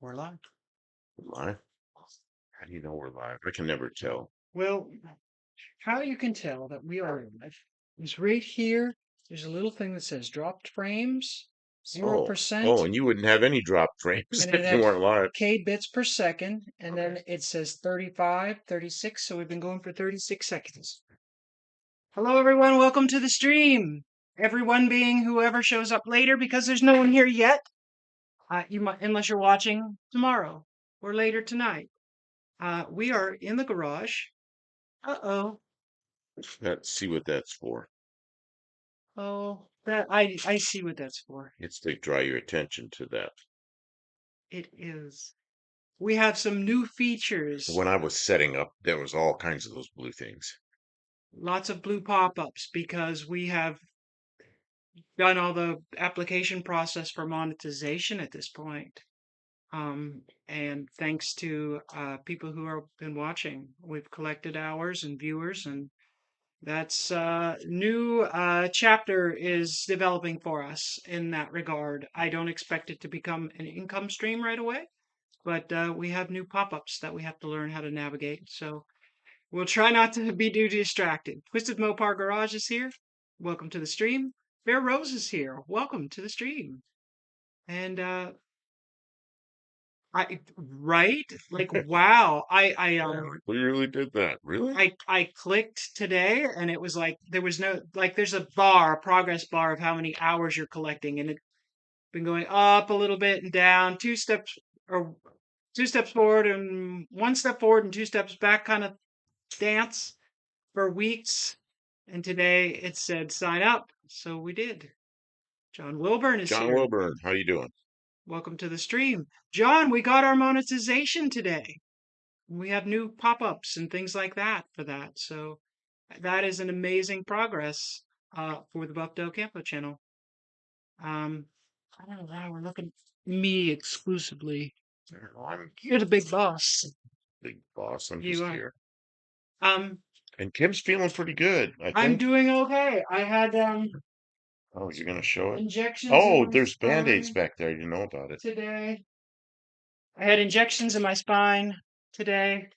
We're live. Live? How do you know we're live? I can never tell. Well, how you can tell that we are live is right here. There's a little thing that says dropped frames, Oh, 0%, oh, and you wouldn't have any drop frames and it if you has weren't live. K bits per second, and then it says 35, 36. So we've been going for 36 seconds. Hello, everyone. Welcome to the stream. Everyone being whoever shows up later because there's no one here yet. You might, unless you're watching tomorrow or later tonight. We are in the garage. Uh-oh. Let's see what that's for. Oh, that I see what that's for. It's to draw your attention to that. It is. We have some new features. When I was setting up, there was all kinds of those blue things. Lots of blue pop-ups because we have done all the application process for monetization at this point. And thanks to people who have been watching, we've collected hours and viewers, and that's new chapter is developing for us in that regard. I don't expect it to become an income stream right away, but we have new pop-ups that we have to learn how to navigate. So we'll try not to be too distracted. Twisted Mopar Garage is here. Welcome to the stream. Bear Rose is here. Welcome to the stream. And right, like wow, We really did that. Really? I clicked today and it was like there was no like there's a bar, a progress bar of how many hours you're collecting, and it's been going up a little bit and down, two steps forward and one step forward and two steps back kind of dance for weeks. And today it said sign up. So we did. John Wilburn is John here. Wilburn, how you doing? Welcome to the stream. John, we got our monetization today. We have new pop-ups and things like that for that. So that is an amazing progress for the Buff Del Campo channel. I don't know why we're looking at me exclusively. I'm You're the big boss. big boss. I'm You just are. here. Um, And Kim's feeling pretty good, I I'm think. doing okay. I had Oh, you're gonna show it? injections in Oh, my there's Band-Aids spine back there. You know about it. today. I had injections in my spine today,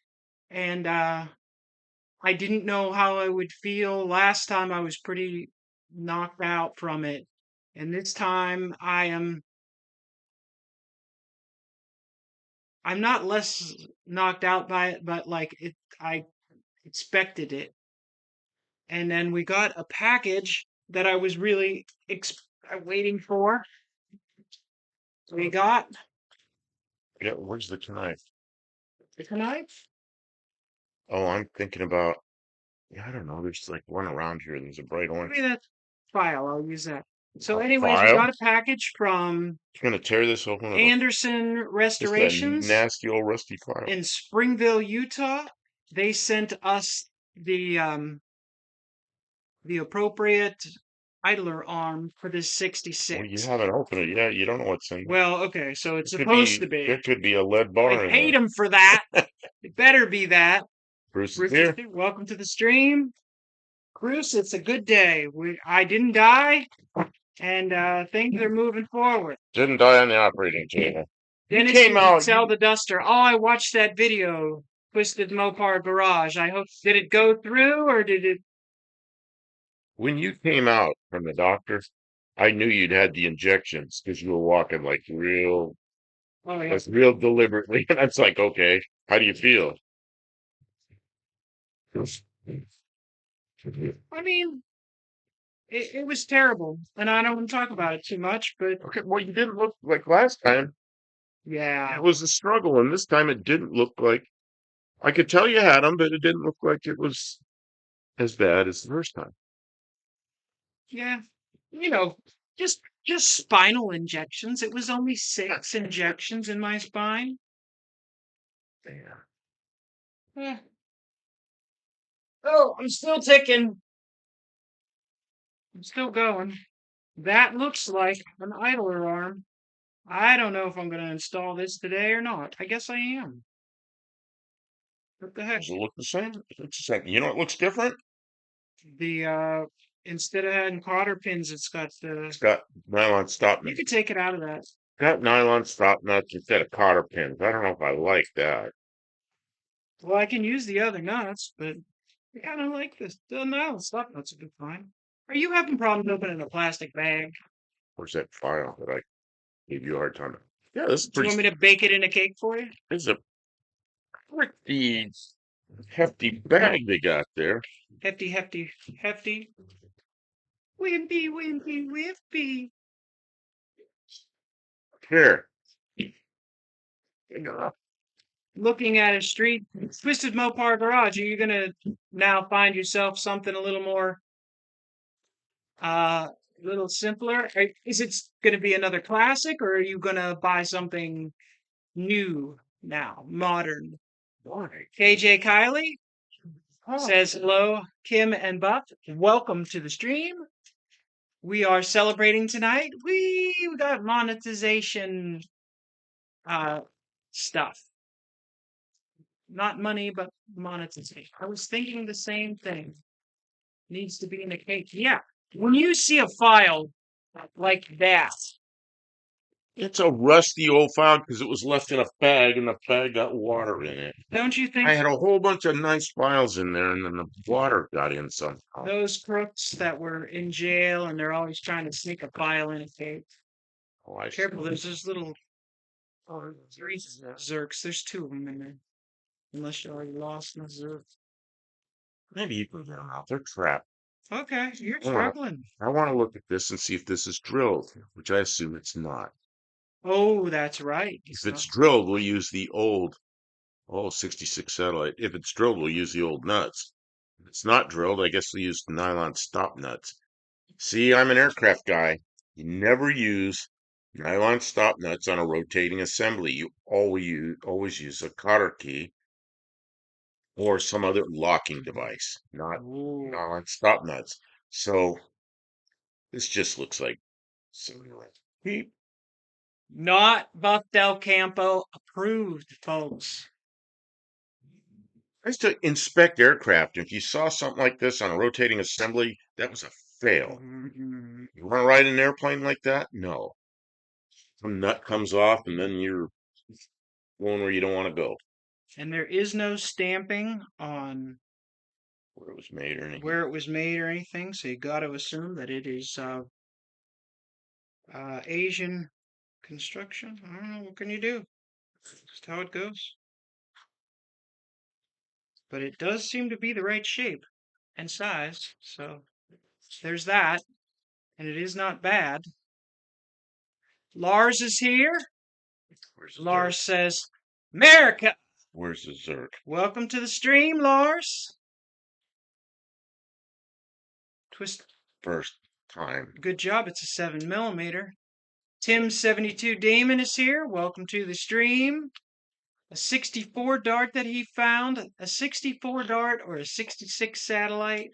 and I didn't know how I would feel. Last time I was pretty knocked out from it, and this time I'm not less knocked out by it, but like it I expected it. And then we got a package that I was really waiting for. We got Yeah, where's the knife? the knife Oh, I'm thinking about, yeah, I don't know. There's like one around here. There's a bright Maybe orange. that file. I'll use that. So, A anyways, we file? got a package from It's gonna tear this open with a Anderson just a Restorations nasty old rusty file. in Springville, Utah. They sent us the appropriate idler arm for this Well, you 66. haven't opened it yet. You don't know what's in there. Well, okay, so it's It could supposed to be be. there could be a lead I bar in paid there. him for that. It better be that. Bruce is Bruce is here. here. Welcome to the stream. Bruce, it's a good day. I didn't die, and things are moving forward. Didn't die on the operating table. You Dennis, came you can out. sell You the duster. Oh, I watched that video, Twisted Mopar Garage. I hope, did it go through or did it? when you came out from the doctor, I knew you'd had the injections because you were walking Oh, yeah. like real deliberately, and I was like, okay, how do you feel? I mean, it was terrible, and I don't want to talk about it too much, but Okay, well, you didn't look like last time. yeah. It was a struggle, and this time it didn't look like. I could tell you had them, but it didn't look like it was as bad as the first time. Yeah, you know, just spinal injections. It was only 6 injections in my spine. Yeah. Eh. Oh, I'm still ticking. I'm still going. That looks like an idler arm. I don't know if I'm going to install this today or not. I guess I am. What the heck? Does it look the same? It's the same. You know, it looks different. The instead of having cotter pins, it's got the. It's got nylon stop You me. could take it out of that. Got nylon stop nuts instead of cotter pins. I don't know if I like that. Well, I can use the other nuts, but I kind of like this. The nylon stop nuts would be fine. Are you having problems opening a plastic bag? Where's that file that I gave you a hard time? Yeah, this is Do you pretty. want me to bake it in a cake for you? This is a pretty hefty bag they got there. Hefty, hefty, hefty. Wimpy, wimpy, wimpy. Here. Looking at a street, Twisted Mopar Garage, are you going to now find yourself something a little more, a little simpler? Is it going to be another classic, or are you going to buy something new now, modern? Why? KJ Kylie Oh, says hello, Kim and Buff. Welcome to the stream. We are celebrating tonight. We got monetization uh stuff. Not money, but monetization. I was thinking the same thing. Needs to be in a cake. Yeah. When you see a file like that, it's a rusty old file because it was left in a bag and the bag got water in it. don't you I think had a whole bunch of nice files in there and then the water got in somehow. those crooks that were in jail and they're always trying to sneak a file in a cake? Oh, I see. Careful, there's this little three Zerks. There's two of them in there. Unless you already lost my Zerk. Maybe you can get them out. They're trapped. Okay, you're I wanna, struggling. I want to look at this and see if this is drilled, which I assume it's not. Oh, that's right. If it's drilled, we'll use the old 66 satellite. If it's drilled, we'll use the old nuts. If it's not drilled, I guess we'll use the nylon stop nuts. See, I'm an aircraft guy. You never use nylon stop nuts on a rotating assembly. You always use a cotter key or some other locking device, not Ooh. nylon stop nuts. So this just looks like something like beep. Not Buff Del Campo approved, folks. I used to inspect aircraft. If you saw something like this on a rotating assembly, that was a fail. Mhm. You want to ride an airplane like that? No. Some nut comes off and then you're going where you don't want to go. And there is no stamping on Where it was made or anything. where it was made or anything, so you got to assume that it is Asian construction. I don't know. What can you do? Just how it goes. But it does seem to be the right shape and size, so there's that. And it is not bad. Lars is here. Where's the Lars Zerk? says, America! Where's the Zerk? Welcome to the stream, Lars. Twist. First time. Good job. It's a 7mm. Tim72 Damon is here. Welcome to the stream. A 64 dart that he found. A 64 dart or a 66 satellite.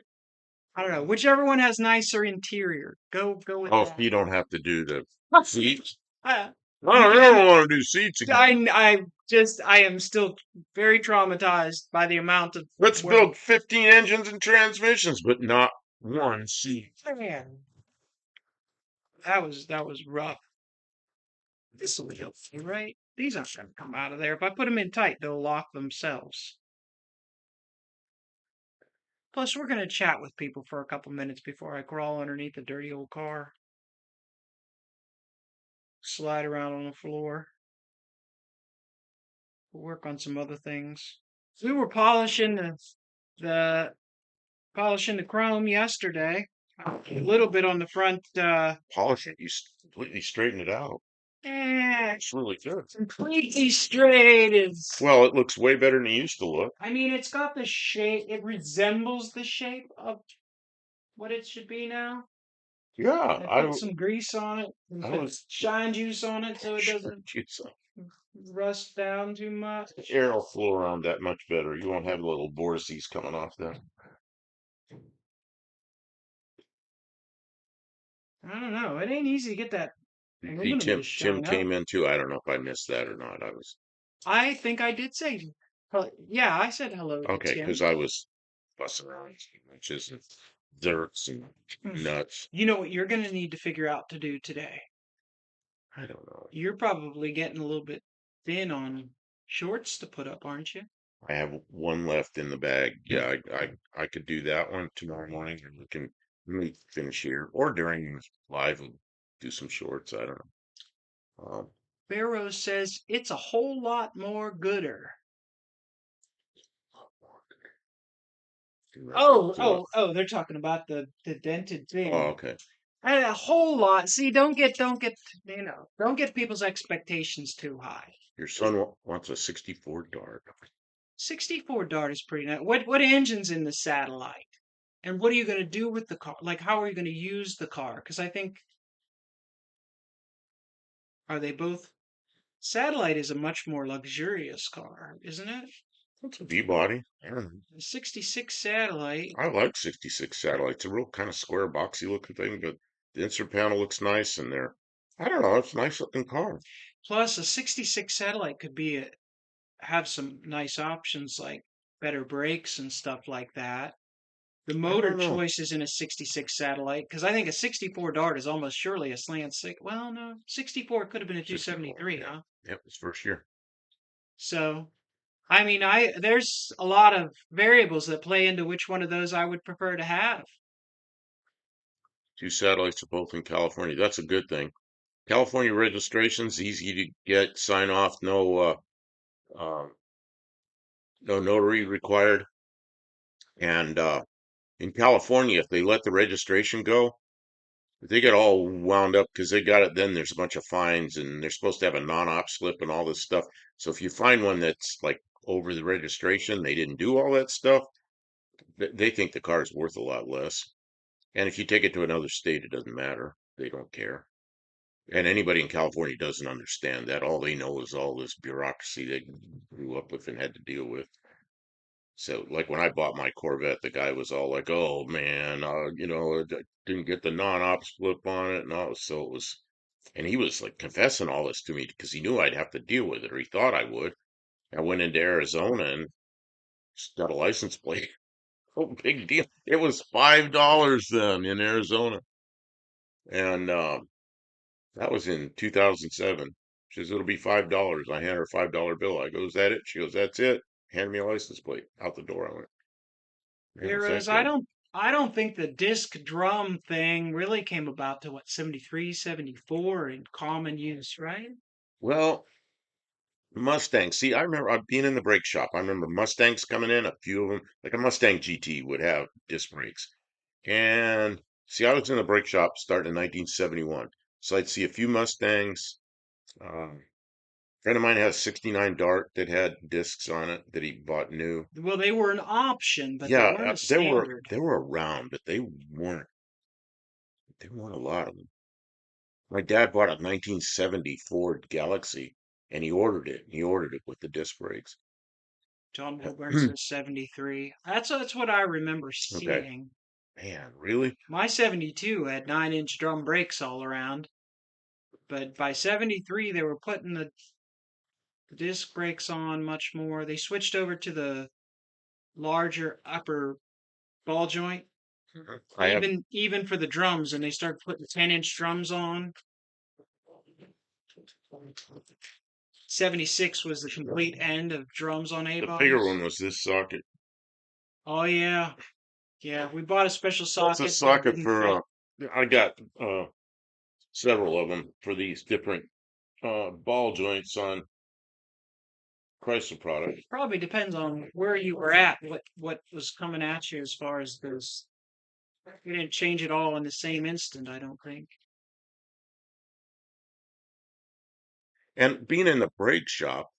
I don't know. Whichever one has nicer interior. Go with Oh, that. you don't have to do the seats. Uh, I don't want to do seats again. I am still very traumatized by the amount of Let's work. build 15 engines and transmissions, but not one seat. Man, that was rough. This will be okay, right? These aren't going to come out of there. If I put them in tight, they'll lock themselves. Plus, we're going to chat with people for a couple minutes before I crawl underneath the dirty old car. Slide around on the floor. We'll work on some other things. We were polishing the polishing the chrome yesterday. A little bit on the front. Polish it. You completely straighten it out. It's really good. Completely straight is. Well, it looks way better than it used to look. I mean, it's got the shape. It resembles the shape of what it should be now. Yeah, I put some grease on it and I put was shine juice on it so it doesn't the rust down too much. air will flow around that much better. You won't have little vortices coming off there. I don't know. It ain't easy to get that See, aluminum Tim to shine came up. in too. I don't know if I missed that or not. I think I did say, yeah, I said hello to Okay, Tim. because I was fussing around inches and zerks and nuts. You know what you're going to need to figure out to do today? I don't know. You're probably getting a little bit thin on shorts to put up, aren't you? I have one left in the bag. Yeah, I could do that one tomorrow morning, and we can let me finish here or during live and do some shorts. I don't know. Barrow says it's a whole lot more gooder. Do that Oh, to oh, oh, they're talking about the dented Oh, thing. okay. And a whole lot. See, don't get, don't get people's expectations too high. Your son wants a 64 Dart. 64 Dart is pretty nice. What engine's in the satellite? And what are you going to do with the car? Like, how are you going to use the car? Because I think, are they both? Satellite is a much more luxurious car, isn't it? What's a V-body? Yeah, The 66 Satellite, I like 66 satellites. A real kind of square, boxy looking thing, but the insert panel looks nice in there. I don't know. It's a nice looking car. plus a 66 Satellite could have some nice options like better brakes and stuff like that. The I motor don't know. choices in a 66 Satellite, because I think a 64 Dart is almost surely a slant six. Well, no, 64 could have been a 64. 273, Yeah. huh? Yep. It's first year. So, I mean, I there's a lot of variables that play into which one of those I would prefer to have. Two satellites are both in California. That's a good thing. California registration's easy to get, sign off, um, no notary required. And in California, if they let the registration go, they get all wound up because they got it. Then there's a bunch of fines, and they're supposed to have a non-op slip and all this stuff. So if you find one that's like over the registration, they didn't do all that stuff. They think the car is worth a lot less. And if you take it to another state, it doesn't matter. They don't care. And anybody in California doesn't understand that. All they know is all this bureaucracy they grew up with and had to deal with. So, like when I bought my Corvette, the guy was all like, "Oh man, I didn't get the non-op slip on it," and all. So it was, and he was like confessing all this to me because he knew I'd have to deal with it, or he thought I would. I went into Arizona and just got a license plate. Oh, big deal! It was $5 then in Arizona, and that was in 2007. She says it'll be $5. I hand her a $5 bill. I goes, "That it?" She goes, "That's it." Hand me a license plate. Out the door I went. Man, was that Whereas good? I don't think the disc drum thing really came about to what 73, 74 in common use, right? Well, Mustang. See, I remember being in the brake shop. I remember Mustangs coming in, a few of them, like a Mustang GT would have disc brakes. And see, I was in the brake shop starting in 1971. So I'd see a few Mustangs. A friend of mine had a 69 Dart that had discs on it that he bought new. Well, they were an option, but they Yeah, weren't a there were standard. they were around, but they weren't a lot of them. My dad bought a 1970 Ford Galaxy, and he ordered it. He ordered it with the disc brakes. John Woodburn says 73. That's what I remember Okay. seeing. Man, really? My 72 had 9-inch drum brakes all around, but by 73 they were putting the disc brakes on much more. They switched over to the larger upper ball joint, I have even for the drums, and they started putting 10-inch drums on. 76 was the complete end of drums on the bigger A-bodies. one was this socket. Oh yeah, yeah. We bought a special That's a socket, but it socket didn't for fit. I got several of them for these different ball joints on Chrysler products. Probably depends on where you were at, what was coming at you as far as those. We didn't change it all in the same instant, I don't think. And being in the brake shop,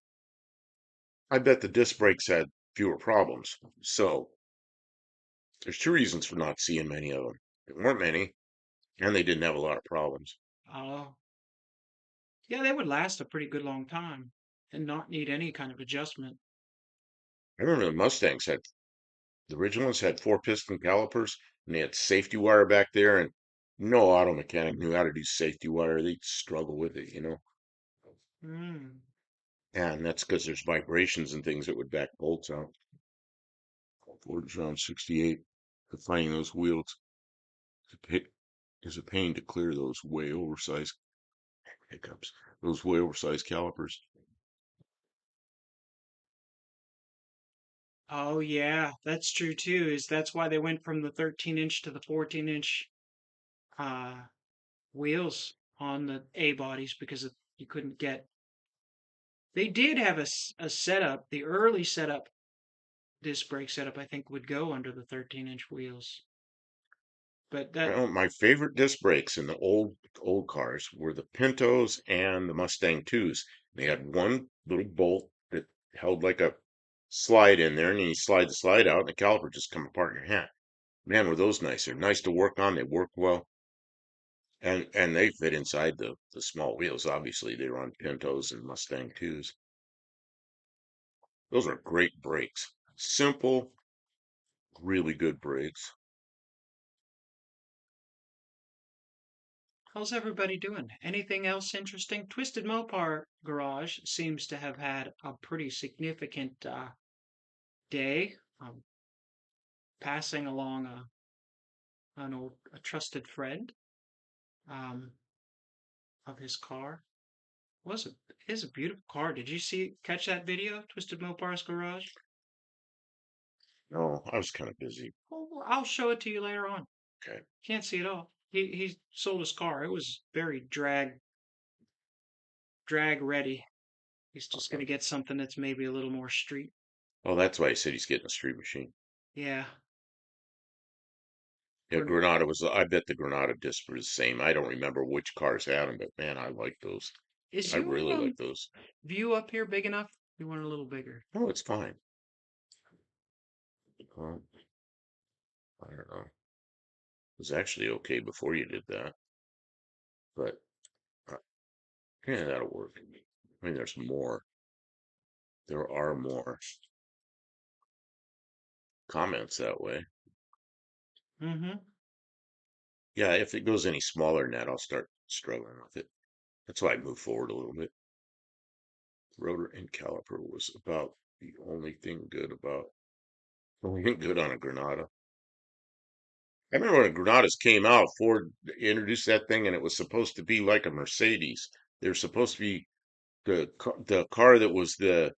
I bet the disc brakes had fewer problems. So there's two reasons for not seeing many of them. There weren't many, and they didn't have a lot of problems. Oh, yeah, they would last a pretty good long time and not need any kind of adjustment. I remember the Mustangs had the original ones had four piston calipers, and they had safety wire back there, and no auto mechanic knew how to do safety wire. They'd struggle with it. Hmm. And that's because there's vibrations and things that would back bolts out. Ford John 68, finding those wheels is a pain to clear those way oversized. Hiccups. Those way oversized calipers. Oh yeah, that's true too. That's why they went from the 13-inch to the 14-inch uh, wheels on the A bodies because you couldn't get. They did have a setup. The early setup, disc brake setup, I think would go under the 13-inch wheels. But that Well, my favorite disc brakes in the old cars were the Pintos and the Mustang 2s. They had one little bolt that held like a slide in there, and then you slide the slide out, and the caliper just come apart in your hand. Man, were those nice. They're nice to work on. They work well, and they fit inside the small wheels. Obviously, they were on Pintos and Mustang 2s. Those are great brakes. Simple, really good brakes. how's everybody doing? Anything else interesting? Twisted Mopar Garage seems to have had a pretty significant day. Passing along a trusted friend um, of his car. Was it is a beautiful car. Did you catch that video? Twisted Mopar's Garage. No, I was kind of busy. Well, I'll show it to you later on. Okay. Can't see it all. He sold his car. It was very drag ready. He's just gonna get something that's maybe a little more street. Oh, that's why he said he's getting a street machine. Yeah. Yeah, Gren- Granada was, I bet the Granada discs were the same. I don't remember which cars had them, but man, I like those. Is I your really like those. view up here big enough? You want it a little bigger? Oh, it's fine. Well, I don't know. It was actually okay before you did that, but uh, yeah, that'll work. I mean, there's more. There are more comments that way. Mm-hmm. Yeah, if it goes any smaller than that, I'll start struggling with it. That's why I moved forward a little bit. Rotor and caliper was about the only thing good on a Granada. I remember when Granadas came out, Ford introduced that thing, and it was supposed to be like a Mercedes. They were supposed to be the car that was the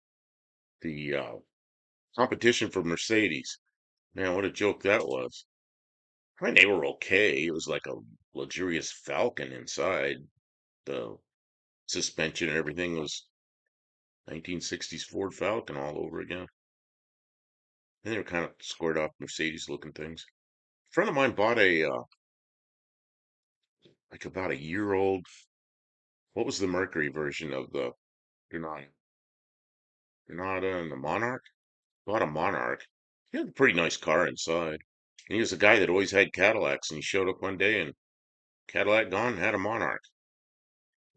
competition for Mercedes. Man, what a joke that was. I mean, they were okay. It was like a luxurious Falcon inside. The suspension and everything was 1960s Ford Falcon all over again. And they were kind of squared off Mercedes looking things. A friend of mine bought a like about a year old. What was the Mercury version of the Granada? Granada and the Monarch? Bought a Monarch. He had a pretty nice car inside. And he was a guy that always had Cadillacs, and he showed up one day and Cadillac gone, had a Monarch.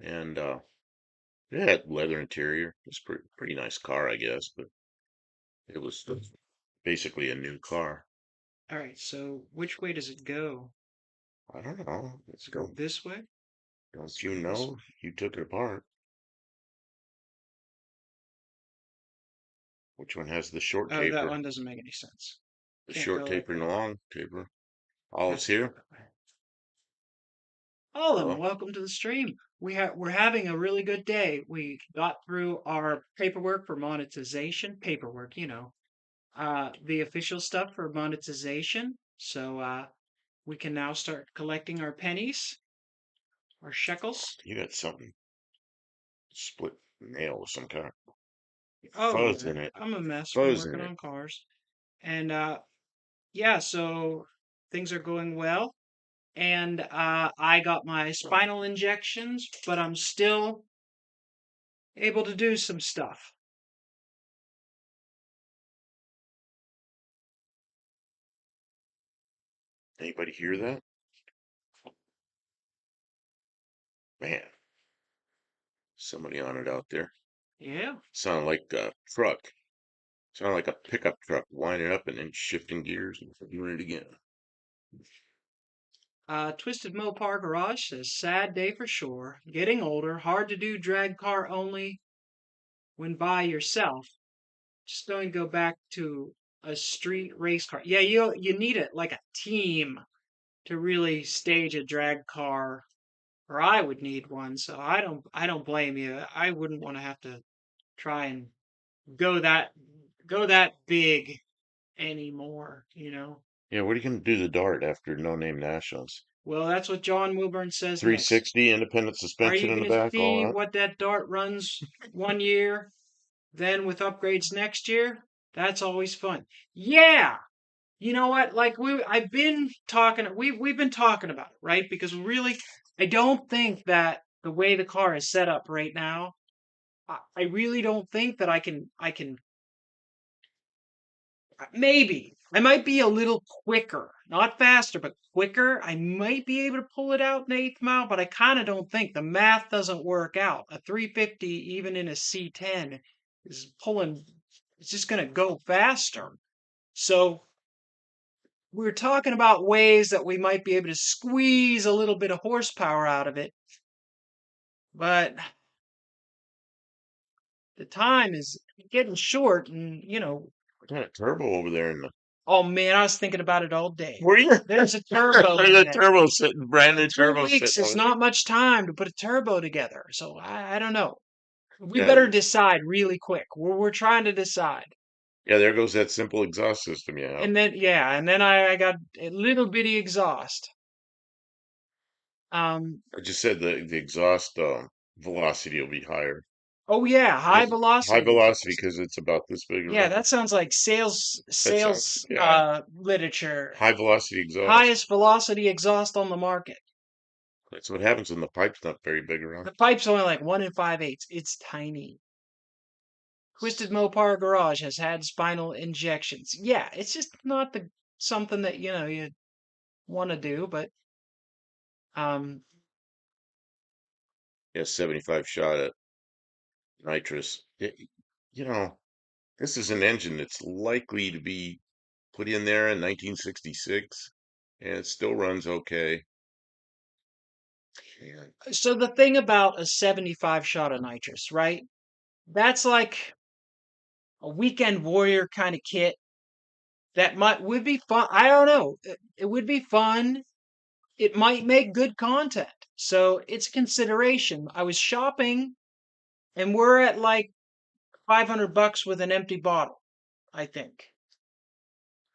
And it had leather interior. It was pretty nice car, I guess, but it was basically a new car. All right. So which way does it go? I don't know. Let's Does it go go. this way? Does Don't it you go this way? know? You took it apart. Which one has the short Oh, that taper? one doesn't make any sense. The Can't short go like taper and the that. long taper. Olive's Has to go here. that way. Olin, Hello. welcome to the stream. We're having a really good day. We got through our paperwork for monetization. Paperwork, the official stuff for monetization. So we can now start collecting our pennies, our shekels. You got something split nail with some kind of Oh fuzz yeah, in it. I'm a mess from Fuzz in working it. on cars. And yeah, so things are going well. And I got my spinal injections, but I'm still able to do some stuff. Anybody hear that? Man, somebody on it out there. Yeah. Sound like a truck. Sound like a pickup truck winding up and then shifting gears and doing it again. Twisted Mopar Garage says, sad day for sure. Getting older, hard to do drag car only when by yourself. Just going to go back to a street race car. Yeah, you need it like a team to really stage a drag car or I would need one. So I don't blame you. I wouldn't want to have to try and go that go that big anymore. Yeah, what are you going to do the Dart after no name nationals? Well, that's what John Wilburn says next. 360 independent Are suspension you in the going to back, all see that. what that Dart runs one year, then with upgrades next year? That's always fun. Yeah. You know what? Like I've been talking. We've been talking about it, right? Because really, I don't think that the way the car is set up right now, I really don't think that I can. Maybe I might be a little quicker, not faster, but quicker. I might be able to pull it out in eighth mile, but I kind of don't think the math doesn't work out. A 350, even in a C10, is pulling. It's just going to go faster. So we're talking about ways that we might be able to squeeze a little bit of horsepower out of it, but the time is getting short, and What kind of turbo over there in the. oh man, I was thinking about it all day. Where you? There's a turbo There's in a it. turbo sitting, brand In new two turbo weeks sitting is over there. not much time to put a turbo together, so I don't know. We Yeah, better decide really quick. We're trying to decide. yeah. There goes that simple exhaust system you have. And then yeah, and then I got a little bitty exhaust. Um, I just said the exhaust velocity will be higher. oh yeah, high Because high velocity velocity exhaust. because it's about this big Yeah, around. that sounds like sales That sounds, sales yeah. literature. High velocity exhaust. Highest velocity exhaust on the market. That's what happens when the pipe's not very big around. The pipe's only like 1 in 5/8. It's tiny. Twisted Mopar Garage has had spinal injections. Yeah, it's just not the something that you want to do, but um, Yeah, 75 shot at nitrous. You know, this is an engine that's likely to be put in there in 1966, and it still runs okay. Yeah. so the thing about a 75 shot of nitrous, right? That's like a weekend warrior kind of kit that might would be fun. I don't know. It would be fun. It might make good content. So it's a consideration. I was shopping and we're at like $500 with an empty bottle, I think,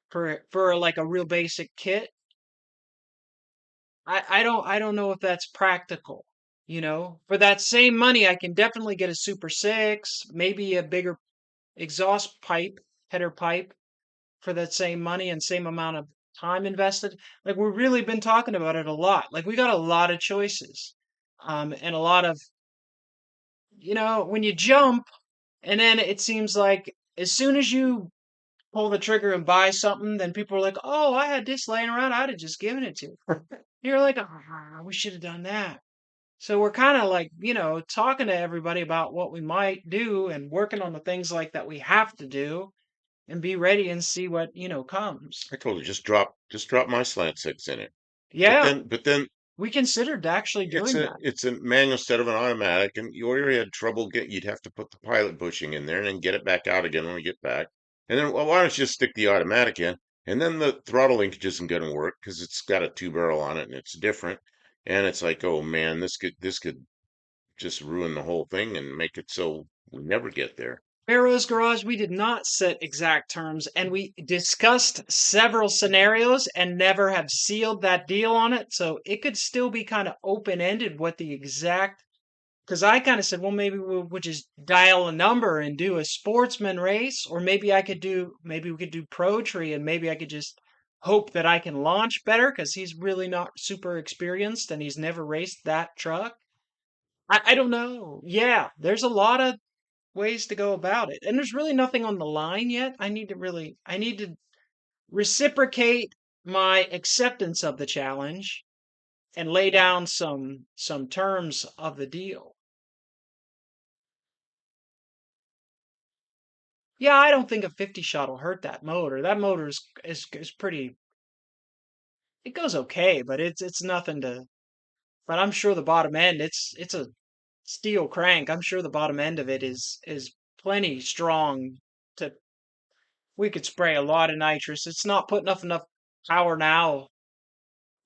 for like a real basic kit. I don't know if that's practical. For that same money, I can definitely get a Super 6, maybe a bigger exhaust pipe, header pipe for that same money and same amount of time invested. Like we've really been talking about it a lot. Like we got a lot of choices. And a lot of, when you jump and then it seems like as soon as you pull the trigger and buy something, then people are like, "Oh, I had this laying around. I'd have just given it to you." You're like, "Ah, we should have done that." So we're kind of like, talking to everybody about what we might do and working on the things like that we have to do and be ready and see what, comes. I told her just drop my slant six in it. But Yeah, then but then we considered actually it's doing a that. it's a manual instead of an automatic, and you already had trouble you'd have to put the pilot bushing in there and then get it back out again when we get back. And then, well, why don't you just stick the automatic in? And then the throttle linkage isn't going to work because it's got a two barrel on it and it's different. And it's like, oh man, this could just ruin the whole thing and make it so we never get there. Pharaoh's Garage, we did not set exact terms and we discussed several scenarios and never have sealed that deal on it. So it could still be kind of open ended what the exact, because I kind of said, well, maybe we'll just dial a number and do a sportsman race, or maybe we could do Pro Tree and maybe I could just hope that I can launch better because he's really not super experienced and he's never raced that truck. I don't know. Yeah, there's a lot of ways to go about it. And there's really nothing on the line yet. I need to reciprocate my acceptance of the challenge and lay down some terms of the deal. Yeah, I don't think a 50 shot will hurt that motor. That motor is pretty, it goes okay, but it's nothing to, but I'm sure the bottom end, it's a steel crank. I'm sure the bottom end of it is plenty strong to, we could spray a lot of nitrous. It's not putting enough power now.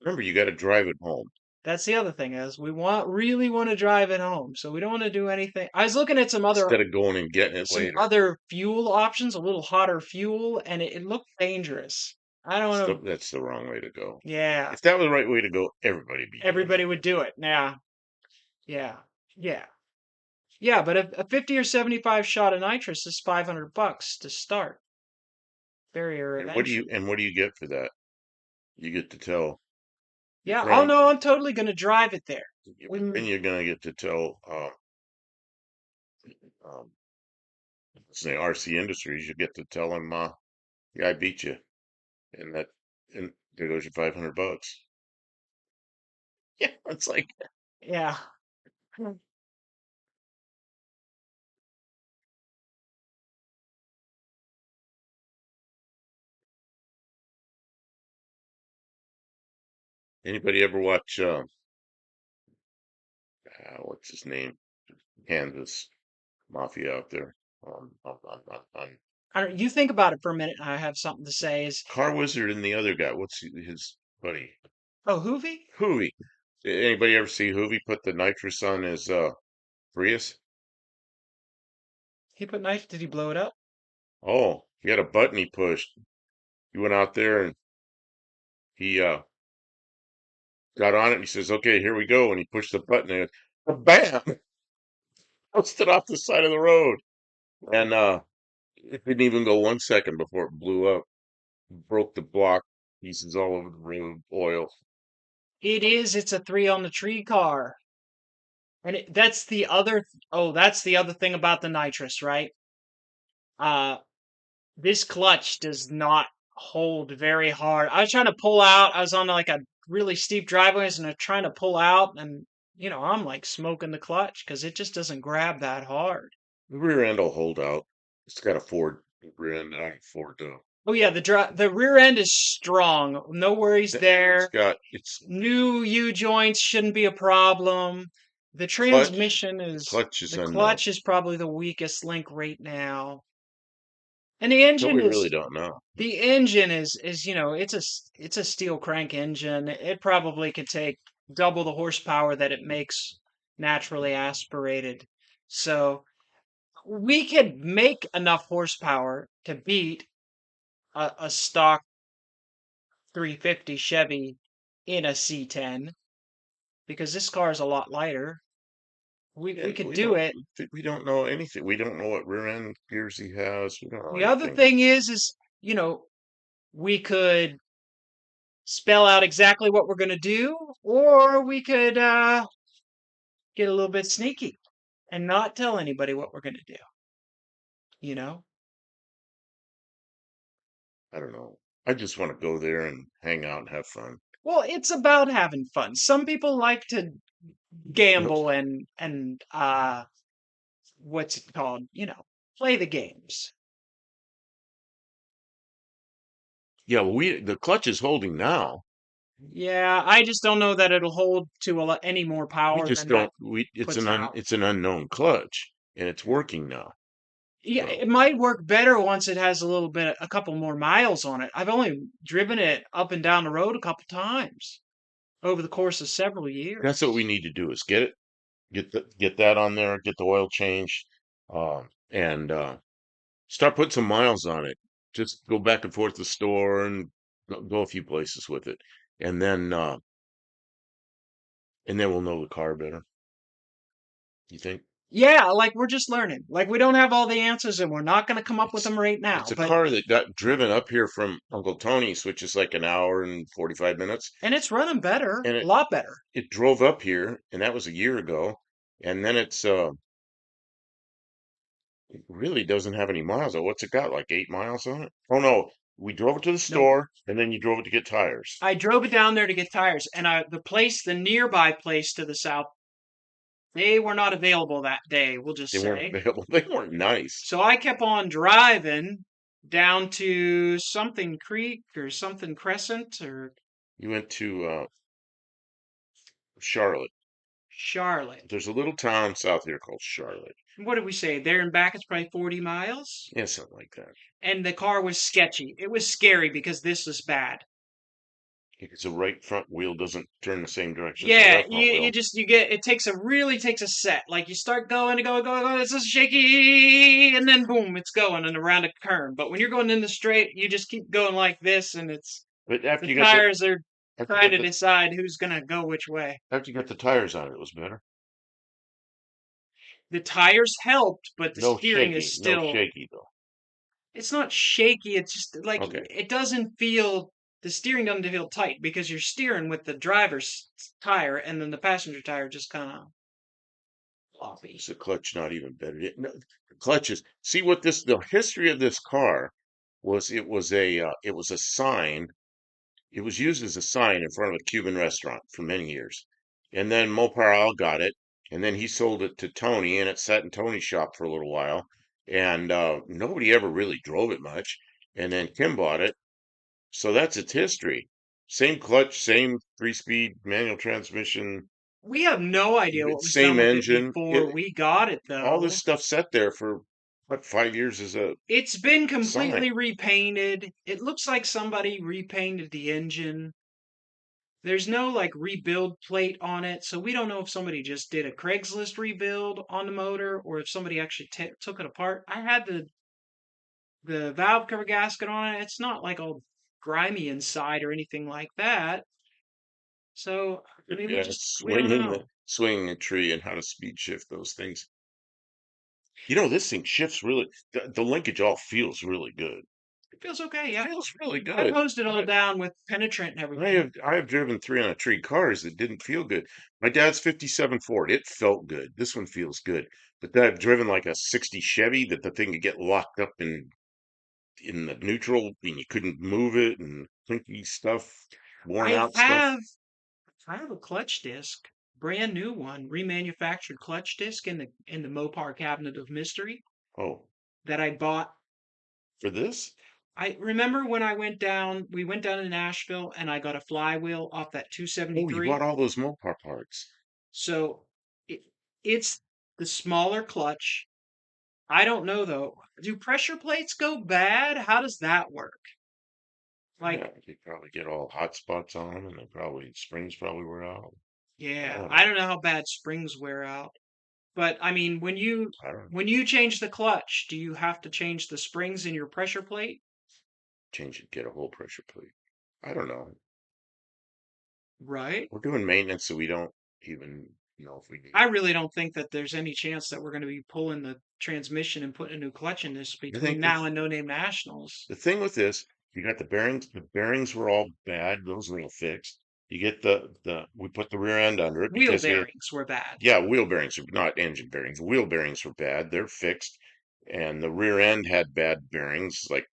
Remember, you got to drive it home. That's the other thing is we really want to drive it home, so we don't want to do anything. I was looking at instead of going and getting it some later. other fuel options, a little hotter fuel, and it looked dangerous. I don't know. That's the wrong way to go. Yeah, If that was the right way to go, everybody'd be doing everybody it. would do it. Yeah, yeah, yeah, yeah. But a 50 or 75 shot of nitrous is $500 to start. Barrier of entry. And what do you get for that? You get to tell Yeah. Oh run no, I'm totally gonna drive it there. and you're gonna get to tell um say RC Industries, you get to tell them yeah, I beat you. And that and there goes your $500. Yeah, it's like Yeah. anybody ever watch what's his name? Kansas Mafia out there. On I don't, you think about it for a minute. I have something to say. Is Car Wizard and the other guy. What's his buddy? oh Hoovy? Hoovy. Anybody ever see Hoovy put the nitrous on his Prius? He put knife. Did he blow it up? Oh, he had a button he pushed. He went out there and he got on it and he says, "Okay, here we go." And he pushed the button and bam! Busted off the side of the road. And it didn't even go 1 second before it blew up. Broke the block, pieces all over the road, oil. It is. It's a three on the tree car. And that's the other. Oh, that's the other thing about the nitrous, right? Uh, this clutch does not hold very hard. I was trying to pull out. I was on like a really steep driveway, and I'm trying to pull out, and I'm like smoking the clutch because it just doesn't grab that hard. The rear end will hold out. It's got a Ford rear end. I Ford Oh yeah, the rear end is strong. No worries there. it's New U joints shouldn't be a problem. The clutch. transmission The is clutch is the unknown. clutch is probably the weakest link right now. And the So engine we really is don't know. it's a steel crank engine. It probably could take double the horsepower that it makes naturally aspirated. So we could make enough horsepower to beat a stock 350 Chevy in a C10 because this car is a lot lighter. We And could do it. we don't know anything. We don't know what rear end gears he has. We don't know The other anything. thing is we could spell out exactly what we're going to do, or we could get a little bit sneaky and not tell anybody what we're going to do, you know? I don't know. I just want to go there and hang out and have fun. Well, it's about having fun. Some people like to No, gamble and what's it called? Play the games. yeah, well, the clutch is holding now. Yeah, I just don't know that it'll hold to any more We power just than that don't. We puts out. it's an unknown clutch, and it's working now. Yeah, So it might work better once it has a couple more miles on it. I've only driven it up and down the road a couple times over the course of several that's what we years. need to do is get that on there, get the oil changed, and start putting some miles on it. Just go back and forth to the store and go a few places with it, and then we'll know the car better. You think? Yeah, like we're just learning. Like we don't have all the answers and we're not going to come up with It's them right it's now, a but car that got driven up here from Uncle Tony's, which is like an hour and 45 minutes, and it's running better, and a lot better. it drove up here, and that was a year ago, and then it really doesn't have any miles on it. What's it got? Like 8 miles on it? Oh no, we drove it to the Nope. store, and then you drove it to get tires. I drove it down there to get tires and the nearby place to the south, they were not available that day, we'll just They weren't say. available. They weren't nice. So I kept on driving down to something creek or something crescent or You went to Charlotte. Charlotte. There's a little town south here called Charlotte. What did we say? There and back it's probably 40 miles. Yeah, something like that. And the car was sketchy. It was scary because this was bad. Because the right front wheel doesn't turn the same direction as the Yeah, left front you wheel. just you get it takes a really takes a set. Like you start going and going, going, going, it's just shaky, and then boom, it's going and around a curve. But when you're going in the straight, you just keep going like this, and it's But the tires are after you trying got to the decide who's gonna go which way. after you got the tires on it, it was better. The tires helped, but the No steering shaky, is no still shaky though. it's not shaky, it's just like Okay, it doesn't feel the steering doesn't feel tight because you're steering with the driver's tire and then the passenger tire just kind of is floppy. the clutch not even better? No, the clutch is. See what this the history of this car was. It was a sign. It was used as a sign in front of a Cuban restaurant for many years, and then Mopar Al got it, and then he sold it to Tony, and it sat in Tony's shop for a little while, and nobody ever really drove it much, and then Kim bought it. So that's its history. Same clutch, same three-speed manual transmission, We have no idea what was done same with it engine. before we got it, All this though. stuff sat there for what 5 years as a It's been sign. completely repainted. It looks like somebody repainted the engine. There's no like rebuild plate on it, so we don't know if somebody just did a Craigslist rebuild on the motor or if somebody actually took it apart. I had the valve cover gasket on it. It's not like all grimy inside or anything like that. So, I mean, Yeah, we don't know. swinging a tree and how to speed shift those things. You know, this thing shifts really. The linkage all feels really good. It feels okay, It yeah. feels really I've good. hosed it all I, down with penetrant and everything. I have driven 3 on a tree cars that didn't feel good. My dad's 57 Ford. It felt good. This one feels good. But then I've driven like a 60 Chevy that the thing could get locked up in the neutral and you couldn't move it and clinky stuff, worn I out stuff. have I have a clutch disc, brand new one, remanufactured clutch disc in the Mopar cabinet of mystery Oh, that I bought. for this? I remember when we went down to Nashville and I got a flywheel off that Oh, you bought 273. all those Mopar parts. So it, it's the smaller clutch. I don't know though. Do pressure plates go bad? How does that work? Like, Yeah, you probably get all hot spots on them and they probably, springs probably wear out. I yeah, don't I know. don't know how bad springs wear out. But I mean, I don't when you change the clutch, do you have to change the springs in your pressure plate? change it, get a whole pressure plate. I don't know. Right? We're doing maintenance, so we don't even know if we need I it. really don't think that there's any chance that we're going to be pulling the transmission and putting a new clutch in this I between think now and No Name Nationals. the thing with this, you got the bearings were all bad. Those are all fixed. You get we put the rear end under it Wheel because they're, bearings were bad. yeah, wheel bearings are not engine bearings. Wheel bearings were bad. They're fixed. And the rear end had bad bearings, like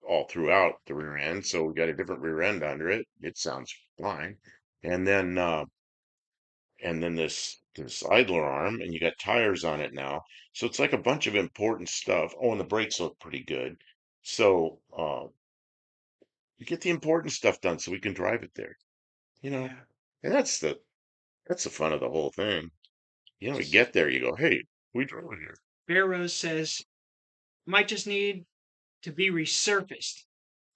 all throughout the rear end. So we got a different rear end under it. It sounds fine. And then, this idler arm, and you got tires on it now. So it's like a bunch of important stuff. Oh, and the brakes look pretty good. So, you get the important stuff done so we can drive it there, you know. Yeah. And that's the fun of the whole thing. You know, you Just get there, you go, hey, we drove it here. Bear Rose says might just need to be resurfaced.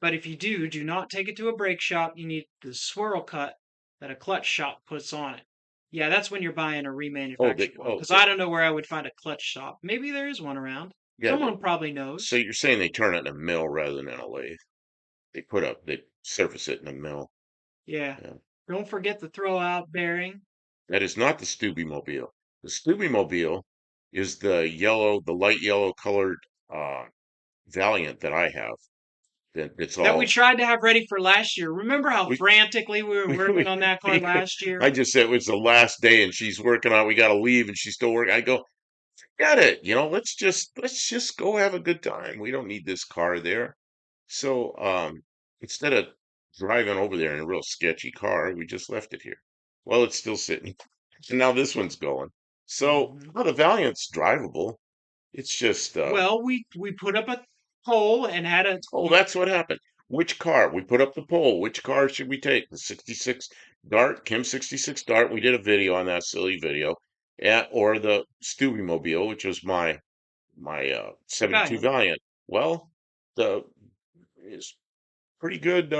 But if you do not take it to a brake shop. You need the swirl cut that a clutch shop puts on it. Yeah, that's when you're buying a remanufactured one. Because I don't know where I would find a clutch shop. Maybe there is one around. Yeah. Someone probably So knows. you're saying they turn it in a mill rather than in a lathe? They surface it in a mill. Yeah. Yeah. Don't forget the throw out bearing. That is not the Stubby Mobile. The Stubby Mobile is the light yellow colored uh Valiant that I have. It's That we all tried to have ready for last year. Remember how we, frantically we were working on that car last I year? just said it was the last day and she's working on, we got to leave and she's still working. I go, get it. Let's just go have a good time. We don't need this car there. So, instead of driving over there in a real sketchy car, we just left it here. Well, it's still sitting. And now this one's going. So, Hmm. well, the Valiant's drivable. It's just, Well, we put up a pole and had a oh, that's what happened. Which car? We put up the poll. Which car should we take? The 66 Dart, Kim 66 Dart. We did a video on that silly video. Or the Stubby Mobile, which was my 72 Valiant. Valiant. Well, the is pretty good.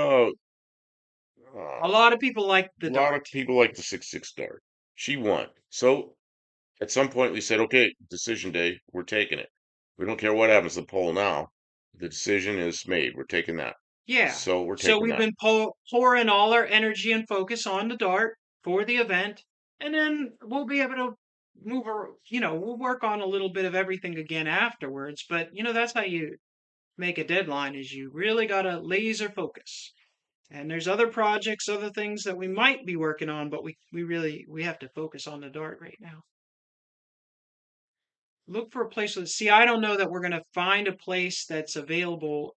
Uh, A lot of people like the a lot of Dart. people like the 6.6 Dart. She won. So at some point we said, okay, decision day, we're taking it. We don't care what happens to the poll now. The decision is made. We're taking that. Yeah. So we're So taking we've that. been pouring all our energy and focus on the Dart for the event, and then we'll be able to we'll work on a little bit of everything again afterwards. But that's how you make a deadline is you really got to laser focus. And there's other projects, other things that we might be working on, but we have to focus on the Dart right now. Look for a place with, see, I don't know that we're going to find a place that's available.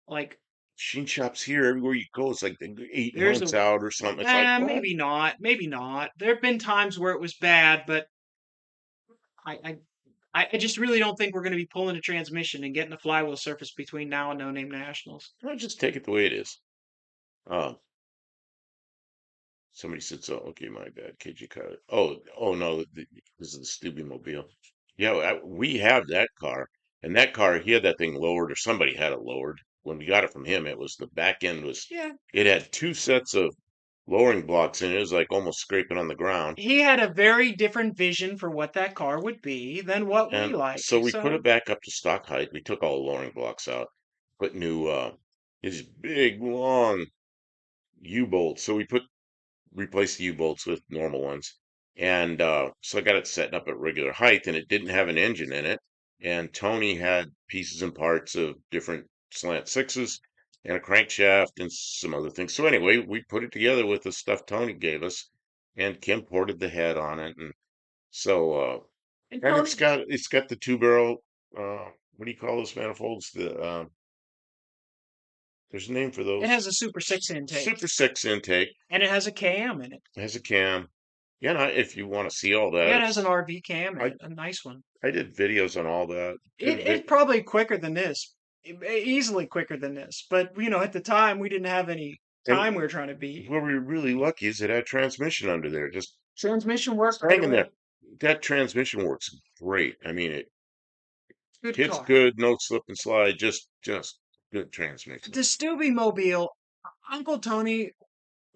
Like Machine shops here, everywhere you go, it's like 8 there's months a, out or something. It's like, what? maybe not, maybe not. There have been times where it was bad, but I, I, I just really don't think we're going to be pulling a transmission and getting a flywheel surface between now and No Name Nationals. I'll just take it the way it is. Uh, Somebody said so. Okay, my bad. KG cut it. Oh no, this is the Stubby Mobile. Yeah, we have that car, and that car he had that thing lowered, or somebody had it lowered. When we got it from him, it was the back end was. Yeah, It had two sets of lowering blocks in it. It was like almost scraping on the ground. he had a very different vision for what that car would be than what we And like. so we put So it back up to stock height. We took all the lowering blocks out, put new these big long U-bolts. So we replaced the U-bolts with normal ones. And so I got it setting up at regular height, and it didn't have an engine in it. And Tony had pieces and parts of different slant sixes and a crankshaft and some other things. So anyway, we put it together with the stuff Tony gave us, and Kim ported the head on it, and so and and Tony, it's got the two barrel. What do you call those manifolds? There's a name for it those. has a Super 6 intake Super Six intake. and it has a cam in it. It has a cam. Yeah, no, if you want to see all that, Yeah, it has an it's RV cam in I it, a nice one. I did videos on all that. Did a It's probably quicker than this, easily quicker than this. But at the time we didn't have any time and we were trying to beat. where we were really lucky is it had transmission under there. Just Transmission worked right hanging there. away. That transmission works great. I mean, it Good hits car. good, no slip and slide. Just good transmission. The Stubby Mobile, Uncle Tony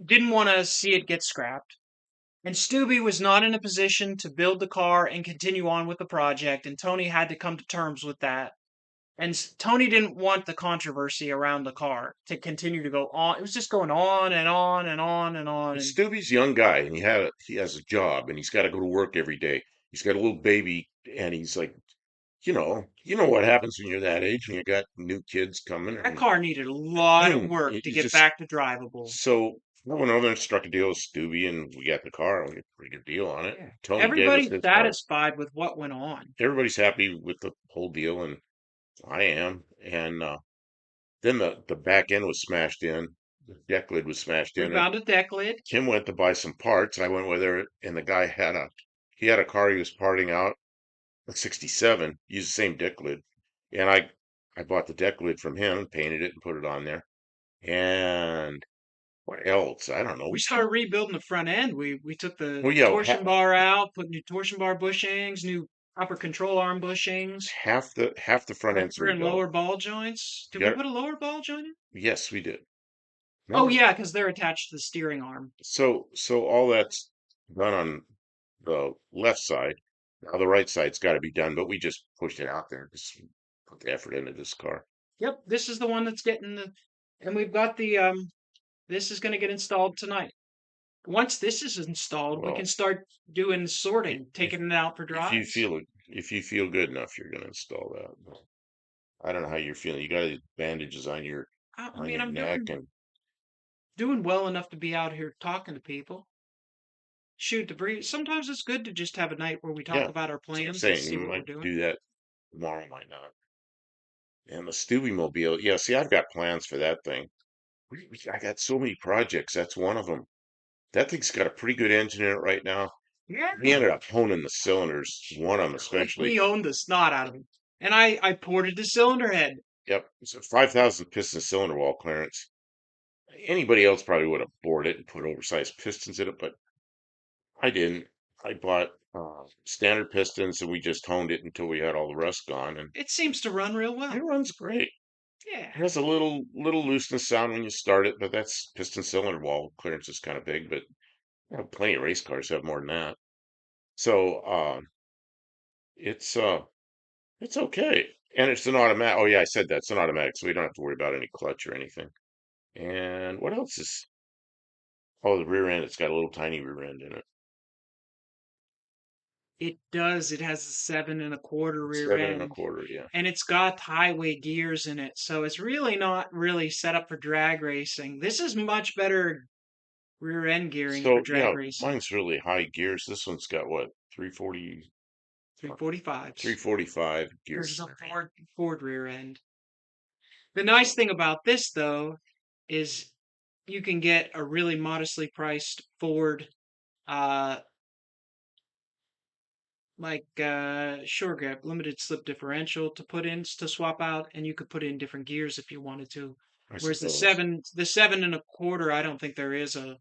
didn't want to see it get scrapped. And Stubby was not in a position to build the car and continue on with the project, and Tony had to come to terms with that. And Tony didn't want the controversy around the car to continue to go on. It was just going on and on and on and on. And And Stubby's a young guy, and he has a job, and he's got to go to work every day. He's got a little baby, and he's like, you know what happens when you're that age, and you got new kids coming, that and car needed a lot of work to you get just back to drivable. so I went over and struck a deal with Stubby, and we got the car. We got a pretty good deal on it. Yeah. Tony gave us Everybody's his car. satisfied with what went on. Everybody's happy with the whole deal, and I am. And then the back end was smashed in, the deck lid was smashed We in, and found a deck lid. Kim went to buy some parts. I went with her, and the guy had a car he was parting out, a '67, used the same deck lid, and I bought the deck lid from him, painted it, and put it on there. And what else? I don't know. We started rebuilding the front end. We took the Well, yeah, torsion bar out, put new torsion bar bushings, new upper control arm bushings, half the front end's upper and rebuilt. lower ball joints. Did You we got put a lower ball joint in? Yes, we did. Oh Remember? yeah, because they're attached to the steering arm. So all that's done on the left side. Now the right side's got to be done, but we just pushed it out there. Just put the effort into this car. Yep, this is the one that's getting the, and we've got the. This is going to get installed tonight. Once this is installed, we can Well, start doing i- sorting, if taking it out for if you drives. feel if you feel good enough, you're gonna install that. But I don't know how you're feeling. You got bandages I on mean, your I'm neck, doing and doing well enough to be out here talking to people. Shoot the breeze. Sometimes it's good to just have a night where we talk yeah, about our that's what I'm plans and saying. see You what we're might doing. do that tomorrow, might not. And the Stewie Mobile, yeah. See, I've got plans for that thing. I got so many projects. That's one of them. That thing's got a pretty good engine in it right now. Yeah. We ended up honing the cylinders, one of them especially. He owned the snot out of him. And I ported the cylinder head. Yep, it's a 5,000 piston cylinder wall clearance. Anybody else probably would have bored it and put oversized pistons in it, but I didn't. I bought standard pistons, and we just honed it until we had all the rust gone, and It seems to run real it well. runs great. Yeah. It has a little looseness sound when you start it, but that's piston cylinder wall clearance is kind of big, but plenty of race cars have more than that. So it's uh it's okay. And it's an automatic. Oh yeah, I said that. It's an automatic, so we don't have to worry about any clutch or anything. And what else is oh the rear end, it's got a little tiny rear end in it. It does. It has a 7 1/4 rear Seven and a end, quarter, yeah. and it's got highway gears in it, so it's really not really set up for drag racing. This is much better rear end gearing for So drag yeah, racing. mine's really high gears. This one's got what, 340, 345s. 345 Yours is gears. a Ford rear end. The nice thing about this, though, is you can get a really modestly priced Ford, uh, short grip, limited slip differential to put in to swap out, and you could put in different gears if you wanted to. I Whereas suppose. the 7 1/4, I don't think there is an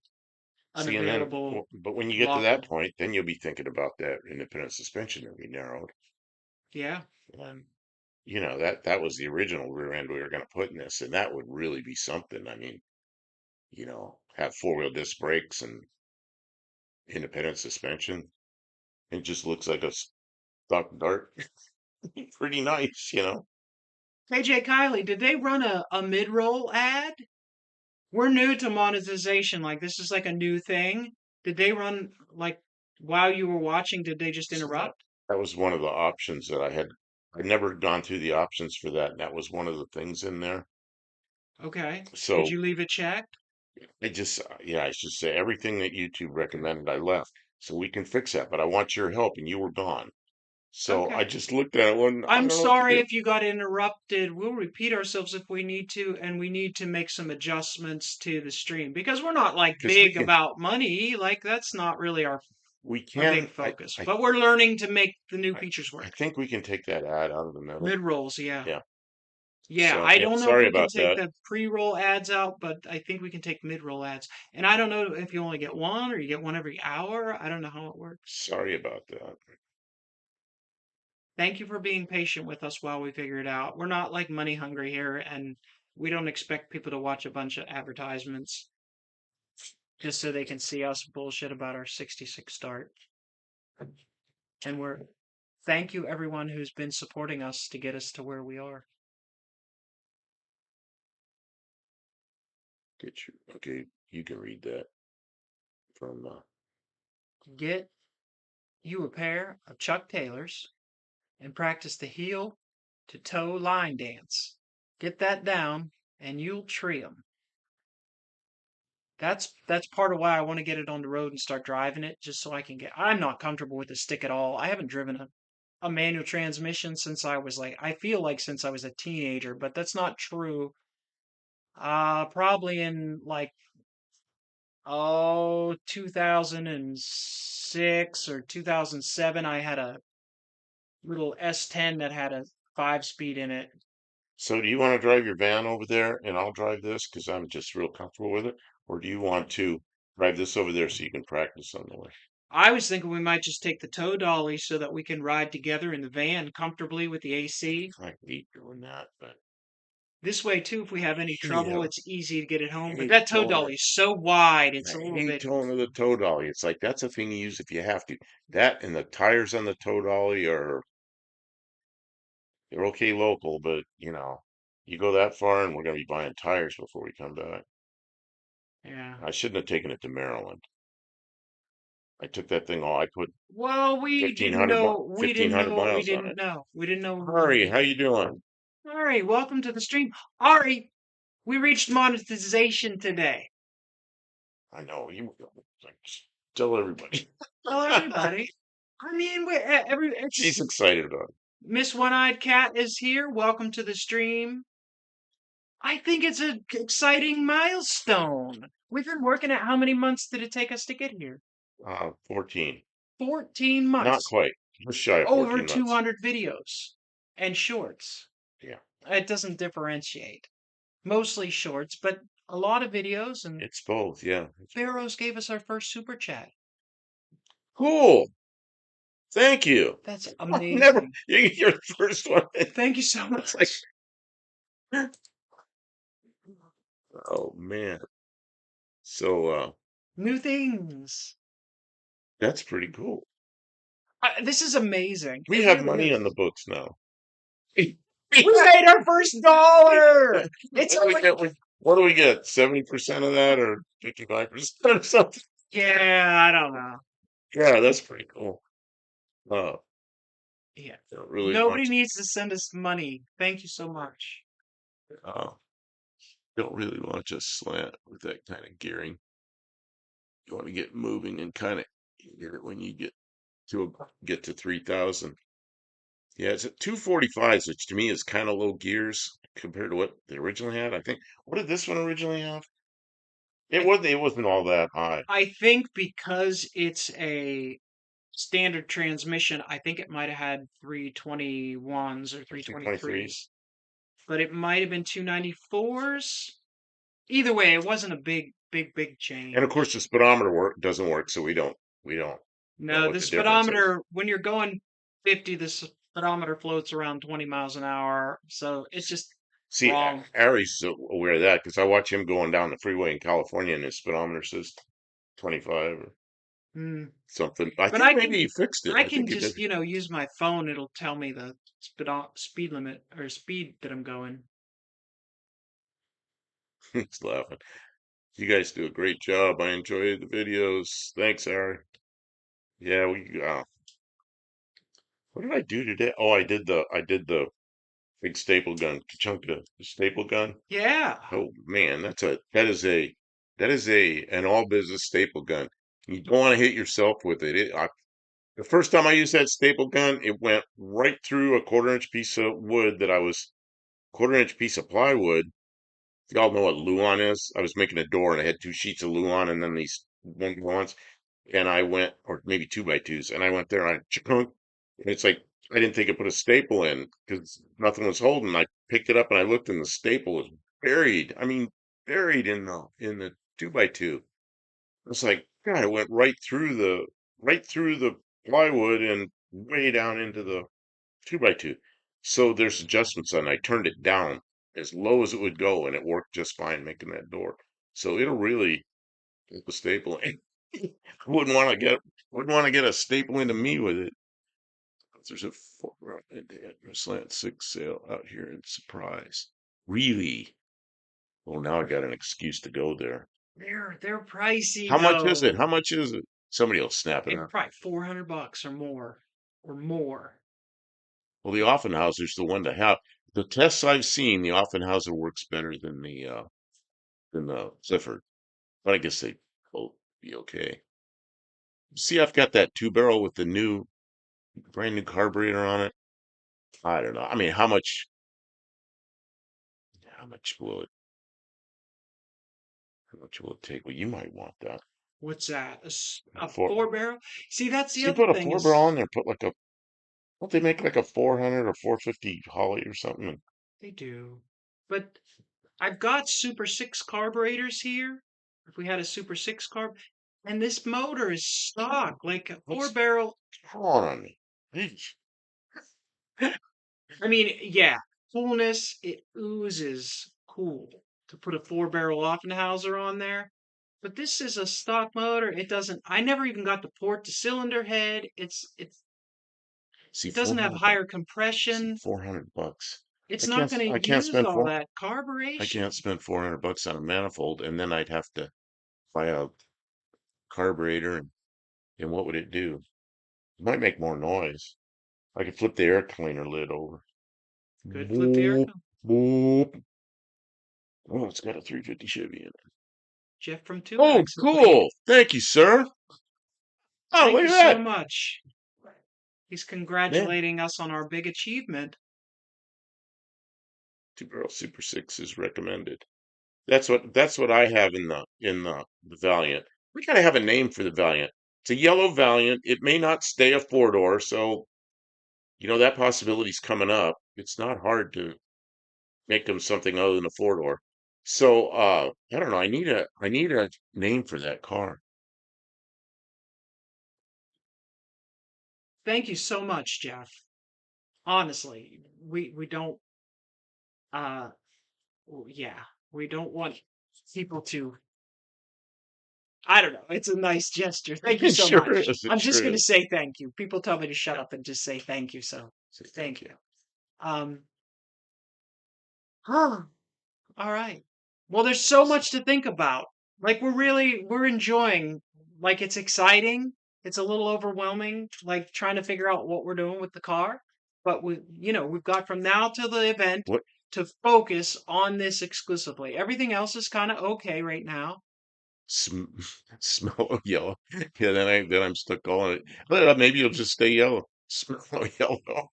See, and then, available but when you get to that lockable. point, then you'll be thinking about that independent suspension that we narrowed. Yeah. And, that was the original rear end we were going to put in this, and that would really be something. I mean, have four-wheel disc brakes and independent suspension. It just looks like a stock dart. Pretty nice. AJ Kylie, did they run a mid roll ad? We're new to monetization. Like this is like a new thing. Did they run like while you were watching? Did they just So that interrupt? that was one of the options that I had. I'd never gone through the options for that, and that was one of the things in there. Okay. Did So you leave it checked? yeah, I should say everything that YouTube recommended, I left. So we can fix that, but I want your help, and you were gone. So I Okay. just looked at it, and I I'm don't know what to sorry do. if you got interrupted. We'll repeat ourselves if we need to, and we need to make some adjustments to the stream because we're not like Because we big can, about money. Like that's not really we our big can, focus. I, But we're learning to make the new I, features I work. think we can take that ad out of the middle. Mid rolls, yeah. Yeah. Yeah, So I yeah, don't know if sorry we can about take that. the pre-roll ads out, but I think we can take mid-roll ads. And I don't know if you only get one or you get one every hour. I don't know how it works. Sorry about that. Thank you for being patient with us while we figure it out. We're not like money hungry here, and we don't expect people to watch a bunch of advertisements just so they can see us bullshit about our 66 start. And thank you everyone who's been supporting us to get us to where we are. Okay, you can read that from Get you a pair of Chuck Taylors and practice the heel to toe line dance. Get that down and you'll tree 'em. That's part of why I want to get it on the road and start driving it just so I can get I'm not comfortable with the stick at all. I haven't driven a manual transmission since I feel like since I was a teenager, but that's not true. Probably in like 2006 or 2007 I had a little S10 that had a 5 speed in it. So do you want to drive your van over there and I'll drive this because I'm just real comfortable with it? Or do you want to drive this over there so you can practice on the way? I was thinking we might just take the tow dolly so that we can ride together in the van comfortably with the AC. I hate doing that, but This way, too, if we have any trouble, it's easy to get it I home. But hate that tow towing it. dolly is so wide, it's I a little hate bit. towing with a tow dolly. It's like that's a thing you use if you have to. That and the tires on the tow dolly they're okay local, but you go that far and we're gonna be buying tires before we come back. Yeah. I shouldn't have taken it to Maryland. I took that thing all. I put Well, we didn't 1500 know. We fifteen didn't know hundred what we miles on didn't it. know. We didn't know what we Ari, how didn't. you doing? Ari, welcome to the stream. Ari, we reached monetization today. I know you. Like, tell everybody. Tell everybody. I mean, She's it's excited about it. Miss One-Eyed Cat is here. Welcome to the stream. I think it's an exciting milestone. We've been working at how many months did it take us to get here? 14. 14 Not months. quite. Just shy of Over 14 months. 200 videos and shorts. Yeah, It doesn't differentiate. Mostly shorts, but a lot of videos. And it's both. Yeah, it's Barrows gave us our first super chat. cool. Thank you. That's I've never. amazing. You're the first one. Thank you so It's like much. Oh man. So New things. that's pretty cool. This is amazing. We It have really money is. on the books now. We made our first dollar. It's What do we only get? What do we get? 70% of that or 55% or something? yeah, I don't know. Yeah, that's pretty cool. Uh, Yeah. don't really Nobody want needs to send us money. Thank you so much. don't really want to slant with that kind of gearing. You want to get moving and kind of get it when you get to 3,000. Yeah, it's at 245s, which to me is kind of low gears compared to what they originally had. I think what did this one originally have? I It wasn't all that high. I think because it's a standard transmission, I think it might have had 321s or 223s. 323s, but it might have been 294s. Either way, it wasn't a big And of course change. the speedometer doesn't work, so we don't know No, what the the difference is. speedometer, when you're going 50, the speedometer floats around 20 miles an hour. So it's just See, wrong. Ari's aware of that because I watch him going down the freeway in California and his speedometer says 25 or Hmm. something. I But think maybe he fixed it. I I think can he did. just, use my phone. It'll tell me the speed limit or speed that I'm going. He's laughing. You guys do a great job. I enjoy the videos. Thanks, Ari. Yeah, we what did I do today? Oh, I did the big staple gun, chunk of the staple gun. Yeah. Oh man, that is an all business staple gun. You don't want to hit yourself with it. The first time I used that staple gun, it went right through a quarter-inch piece of wood quarter-inch piece of plywood. Y'all know what Luan is? I was making a door and I had two sheets of Luan and then these one ones. And I went, or maybe two by twos, and I went there and I chunk. And it's like I didn't think I put a staple in because nothing was holding. I picked it up and I looked and the staple was buried. I mean, buried in the two by two. It's like, God, it went right through the plywood and way down into the two by two. So there's adjustments on. I turned it down as low as it would go, and it worked just fine making that door. So it'll really put the staple in. Wouldn't want to get a staple into me with it. There's a slant six sale out here in Surprise. Really? Well, now I got an excuse to go there. They're pricey How much is it? though. How much is it? Somebody will snap it It's up. probably $400 or more, or more. Well, the Offenhauser's the one to have. The tests I've seen, the Offenhauser works better than the Clifford. But I guess they both be okay. See, I've got that two barrel with the brand new carburetor on it. I don't know. I mean, how much will it take? Well, you might want that. What's that? A Four. four barrel? See, that's the So you other put a thing four barrel is on there, put like a, don't they make like a 400 or 450 Holly or something? they do. But I've got Super 6 carburetors here. If we had a Super 6 carb, and this motor is stock, like a four What's barrel. wrong on me? Eesh. I mean, yeah, coolness, it oozes cool to put a four barrel Offenhauser on there. But this is a stock motor. It doesn't, I never even got to port the cylinder head. See, It doesn't have 400 bucks. higher See, compression. 400 bucks. It's not going to I can't use spend all four, that I can't carburation. spend 400 bucks on a manifold and then I'd have to buy a carburetor and what would it do? It might make more noise. I could flip the air cleaner lid over. Good flip the air. Boop, boop. Oh, it's got a 350 Chevy in it. Jeff from Two Oh, Axle. cool. Thank you, sir. Oh, Thank look you at so that. much. He's Man, congratulating us on our big achievement. two barrel Super 6 is recommended. That's what I have in the Valiant. We gotta have a name for the Valiant. It's a yellow Valiant. It may not stay a four door, so that possibility's coming up. It's not hard to make them something other than a four door. So I don't know. I need a name for that car. Thank you so much, Jeff. Honestly, we don't uh yeah, we don't want people to, I don't know. It's a nice gesture. Thank you It so sure much. is. It I'm just sure going to is. say thank you. People tell me to shut up and just say thank you. So thank you. Um, huh. All right. Well, there's so much to think about. Like we're enjoying, like it's exciting. It's a little overwhelming, like trying to figure out what we're doing with the car. But we've got from now till the event What to focus on this exclusively. Everything else is kind of okay right now. sm smell of yellow? Yeah, then I'm stuck calling it. Well, maybe it'll just stay yellow. Smell of yellow.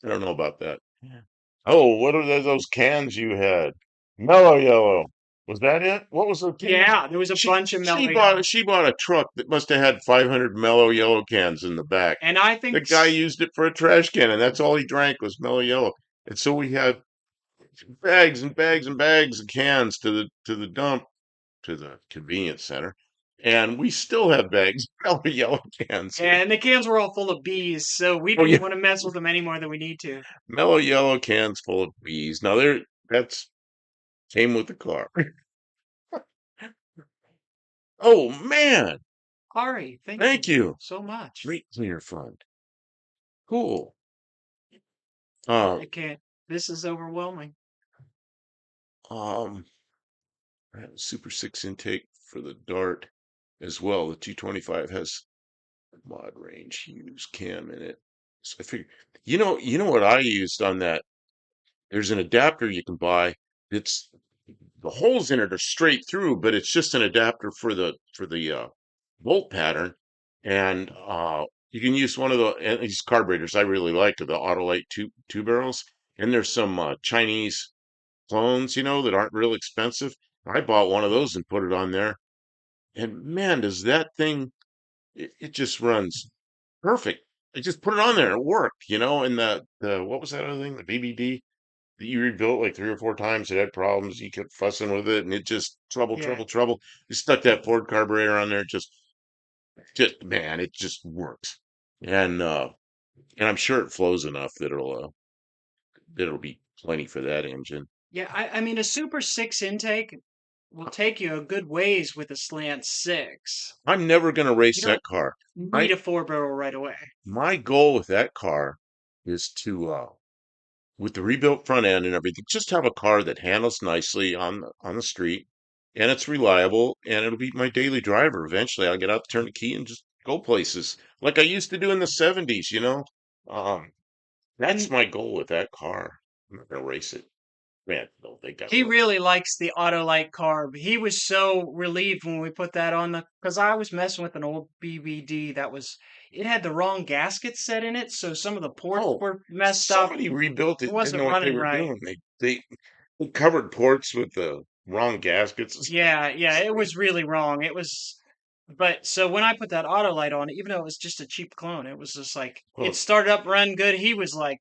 I don't know about that. Yeah. Oh, what are those cans you had? Mellow yellow. Was that it? What was the cans? Yeah, there was a She bunch of she mellow bought yellow. she bought a truck that must have had 500 mellow yellow cans in the back. And I The think guy used it for a trash can, and that's all he drank was mellow yellow. And so we had bags and bags and bags of cans to the dump to the convenience center, and we still have bags of mellow yellow cans here. and the cans were all full of bees, so we Oh didn't yeah, want to mess with them any more than we need to. mellow yellow cans full of bees. Now that's came with the car. Oh man, Ari, thank thank you you. so much. Great clear fund. Cool. I Um, can't. This is overwhelming. um, I have a Super 6 intake for the Dart as well. The 225 has mod range use cam in it. So I figure, you know what I used on that? There's an adapter you can buy. It's the holes in it are straight through, but it's just an adapter for the bolt pattern, and you can use one of these carburetors. I really like the Autolite two barrels, and there's some Chinese clones, that aren't real expensive. I bought one of those and put it on there, and man, does that thing it just runs perfect. I just put it on there and it worked, and the what was that other thing, the BBD? That you rebuilt like 3 or 4 times. It had problems. You kept fussing with it, and it just trouble, Yeah. trouble, trouble. You stuck that Ford carburetor on there, just man, it just works. And I'm sure it flows enough that it'll be plenty for that engine. Yeah, I mean, a Super 6 intake will take you a good ways with a slant 6. I'm never gonna You race don't that car. need I a four barrel right away. My goal with that car is to with the rebuilt front end and everything, just have a car that handles nicely on the street, and it's reliable, and it'll be my daily driver. Eventually, I'll get out, turn the key, and just go places like I used to do in the '70s. Um, that's And my goal with that car. I'm not gonna race it. Man, I don't think I he will. really likes the Autolite carb. He was so relieved when we put that on because I was messing with an old BBD it had the wrong gasket set in it, so some of the ports Oh, were messed up. somebody rebuilt It it, didn't wasn't know what they running were right. doing. They covered ports with the wrong gaskets. Yeah, it was really wrong. But so when I put that Autolite on, even though it was just a cheap clone, it was just like it Oh, started up, run good. He was like,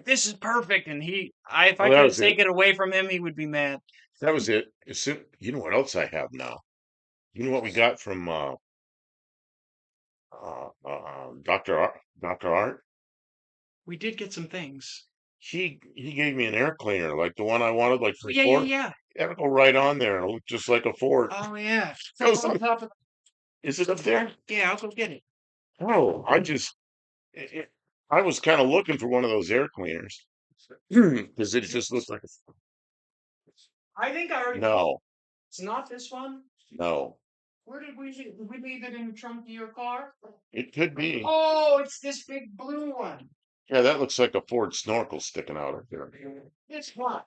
this is perfect, and if I oh, that tried to was it. take it away from him, he would be mad. That was it. You know what else I have now? You know what we got from Dr. Art? We did get some things. He gave me an air cleaner, like the one I wanted, like Oh for yeah, yeah, Ford. yeah. It'll go right on there and look just like a Ford. Oh yeah. It's up Goes on on. top of. Is it up there? Yeah, I'll go get it. Oh, I was kind of looking for one of those air cleaners because it just looks like a. I think I already. No, It's not this one. no, Where did we leave? Did we leave it in the trunk of your car? it could be. Oh, it's this big blue one. Yeah, that looks like a Ford snorkel sticking out of there. This one.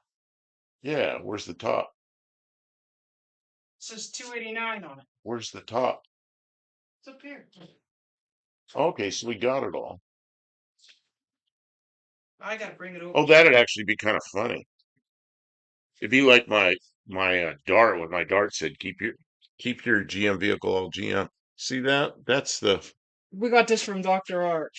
Yeah, where's the top? It says 289 on it. Where's the top? It's up here. Okay, so we got it all. I gotta bring it over. Oh, that'd actually be kind of funny. It'd be like my Dart when my Dart said, keep your GM vehicle all GM." See that? We got this from Dr. Art.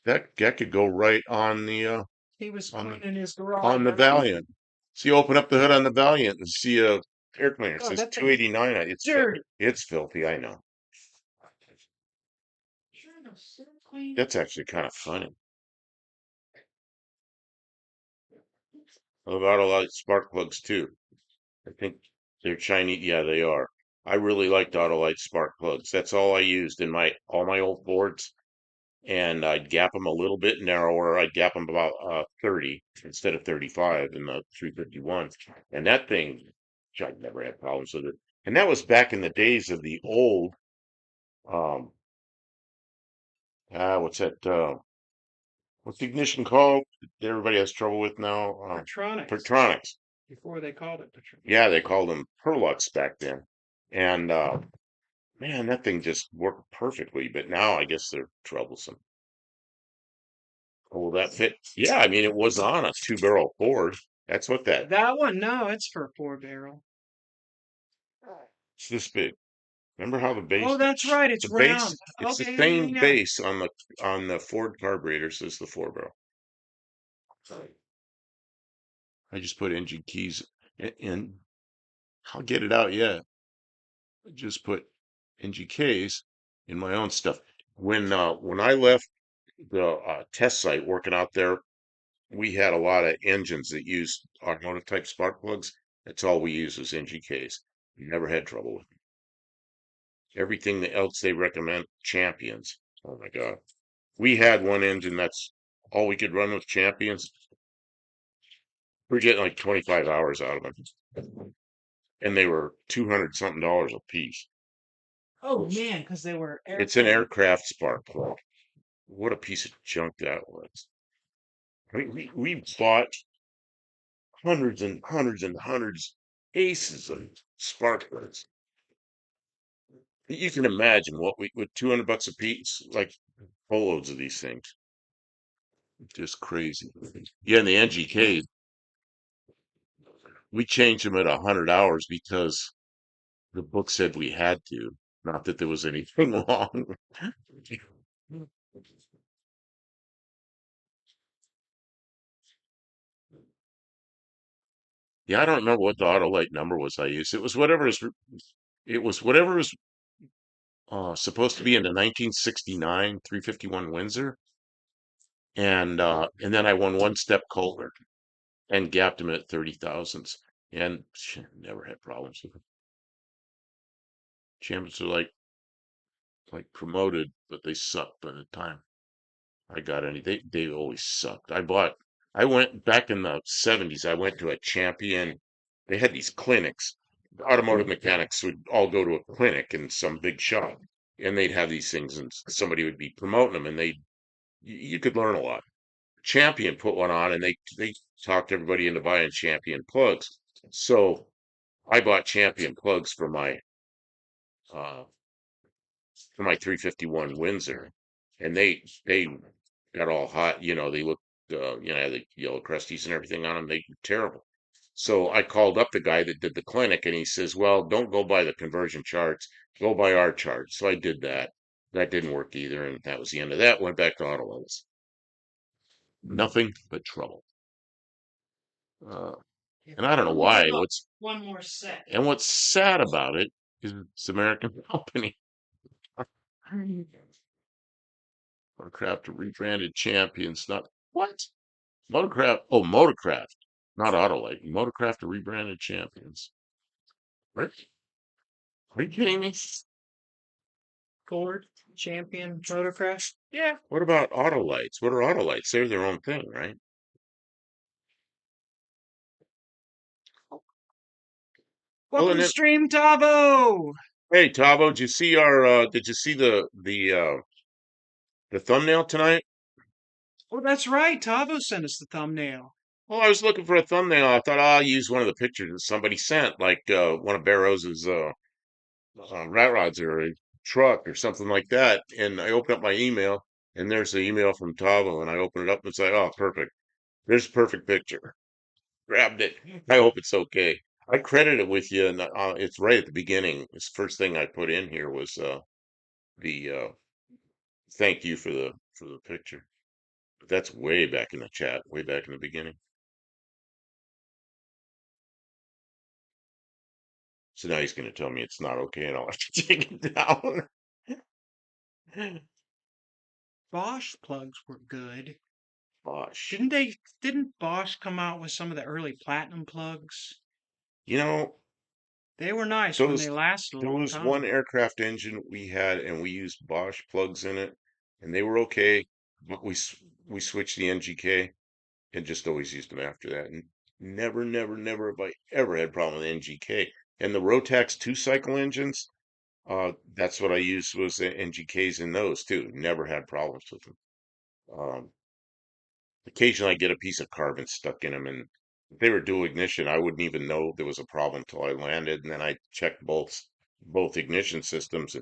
That could go right on the He was on the cleaning his garage. on the Valiant. So you open up the hood on the Valiant and see a air cleaner. It God, says that thing's 289 on it. dirty. It's filthy, I know. Sure, no, so clean. That's actually kind of funny. I've got a lot of spark plugs too. I think they're Chinese. Yeah, they are. I really liked Autolite spark plugs. That's all I used in my all my old Fords, and I'd gap them a little bit narrower. I'd gap them about 30 instead of 35 in the 351. And that thing, I never had problems with it. And that was back in the days of the old, um, what's that? What's the ignition called that everybody has trouble with now? Electronics, Pertronics. before they called it Patrol. Yeah, they called them Perlux back then. And man, that thing just worked perfectly. But now I guess they're troublesome. Oh, will that fit? Yeah, I mean, it was on a two-barrel Ford. That's what that. That one, no, it's for a 4 barrel. It's this big. Remember how the base, Oh, that's right, the it's base, round. it's the Okay, yeah, yeah, same yeah. base on the Ford carburetors as the four barrel. I just put engine keys in. I'll get it out yet. I just put NGKs in my own stuff. When I left the test site working out there, we had a lot of engines that used automotive type spark plugs. That's all we used was NGKs. Never had trouble with them. Everything else they recommend, champions. Oh my God. We had one engine that's all we could run with champions. We're getting like 25 hours out of them. And they were 200 something dollars a piece. Oh man, because they were It's an airplane. aircraft spark plug. What a piece of junk that was. We bought hundreds and hundreds and hundreds aces of spark plugs. You can imagine what we with 200 bucks a piece, like whole loads of these things. Just crazy. Yeah, and the NGK, we changed them at 100 hours because the book said we had to, not that there was anything wrong. Yeah, I don't remember what the Autolite number was I used. It was whatever was supposed to be in the 1969 351 Windsor, and then I won one step colder and gapped him at 30 thousandths, and never had problems with it. Champions are like promoted, but they sucked by the time I got any. They always sucked. I went back in the 70s. I went to a champion. They had these clinics. Automotive mechanics would all go to a clinic in some big shop, and they'd have these things, and somebody would be promoting them, and you could learn a lot. Champion put one on, and they talked everybody into buying Champion plugs. So I bought Champion plugs uh, for my 351 Windsor, and they got all hot. You know, they looked, had the yellow crusties and everything on them. They were terrible. So I called up the guy that did the clinic, and he says, "Well, don't go by the conversion charts. Go by our charts." So I did that. That didn't work either, and that was the end of that. Went back to auto. Nothing but trouble. Uh, If and I don't know only I why. got one more set. What's sad about it is it's American company. Motorcraft rebranded champions, not what? Motorcraft, oh, Motorcraft, not Autolite. Motorcraft rebranded champions. What? Are you kidding me? Ford, Champion, Motocraft. Yeah. What about Autolites? What are Autolites? They're their own thing, right? Well, Welcome and to then, Stream Tavo. hey, Tavo, did you see the thumbnail tonight? Oh, that's right. Tavo sent us the thumbnail. Well, I was looking for a thumbnail. I thought I'll use one of the pictures that somebody sent, like one of Barrows's rat rods or a truck or something like that. And I open up my email, and there's the email from Tavo, and I open it up and say, "Oh, perfect! There's a perfect picture." Grabbed it. I hope it's okay. I credit it with you, and it's right at the beginning. It's the first thing I put in here was the thank you for the picture. But that's way back in the chat, way back in the beginning. So now he's going to tell me it's not okay, and I'll have to take it down. Bosch plugs were good. Gosh. Didn't Bosch come out with some of the early platinum plugs? You know, They were nice when they those lasted a there long was one time. aircraft engine we had, and we used Bosch plugs in it, and they were okay, but we switched the NGK and just always used them after that, and never have I ever had a problem with NGK. And the Rotax two-cycle engines, that's what I used was the NGKs in those too. Never had problems with them. Um, Occasionally I get a piece of carbon stuck in them, and if they were dual ignition, I wouldn't even know there was a problem till I landed, and then I checked both ignition systems.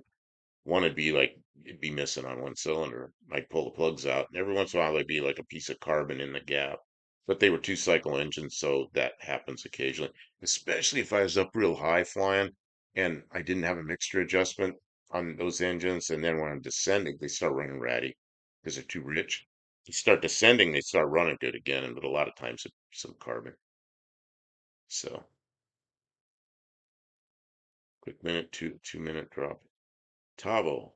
One would be like it'd be missing on one cylinder. I'd pull the plugs out, and every once in a while there'd be like a piece of carbon in the gap. But they were two-cycle engines, so that happens occasionally. Especially if I was up real high flying and I didn't have a mixture adjustment on those engines, and then when I'm descending, they start running ratty because they're too rich. You start descending, they start running good again, but a lot of times it's some carbon. So quick minute, 2 minute drop. Tavo,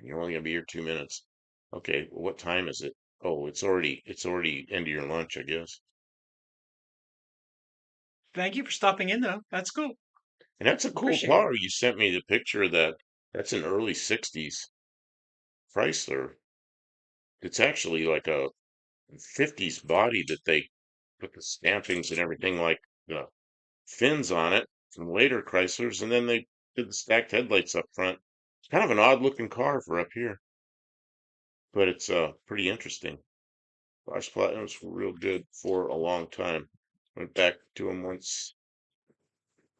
you're only gonna be here 2 minutes. Okay, well, what time is it? Oh, it's already end of your lunch, I guess. Thank you for stopping in, though. That's cool. And that's a cool Appreciate it. car. You sent me the picture of that. That's an early 60s Chrysler. It's actually like a 50s body that they put the stampings and everything like the fins on it from later Chryslers, and then they did the stacked headlights up front. It's kind of an odd looking car for up here, but it's pretty interesting. Bosch Platinums were real good for a long time. Went back to them once,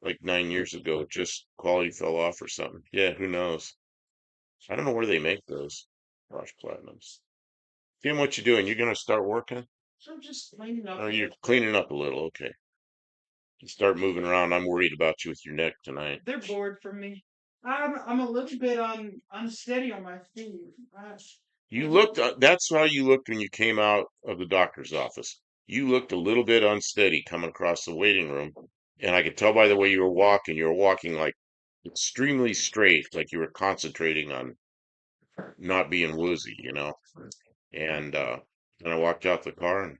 like 9 years ago. Just quality fell off or something. Yeah, who knows? I don't know where they make those Bosch Platinums. Tim, what you doing? You gonna start working? So I'm just cleaning up Oh, a you're little bit. cleaning up a little. Okay. You start moving around. I'm worried about you with your neck tonight. They're bored from me. I'm a little bit unsteady on my feet. You looked, that's how you looked when you came out of the doctor's office. You looked a little bit unsteady coming across the waiting room. And I could tell by the way you were walking like extremely straight, like you were concentrating on not being woozy. And then I walked out the car and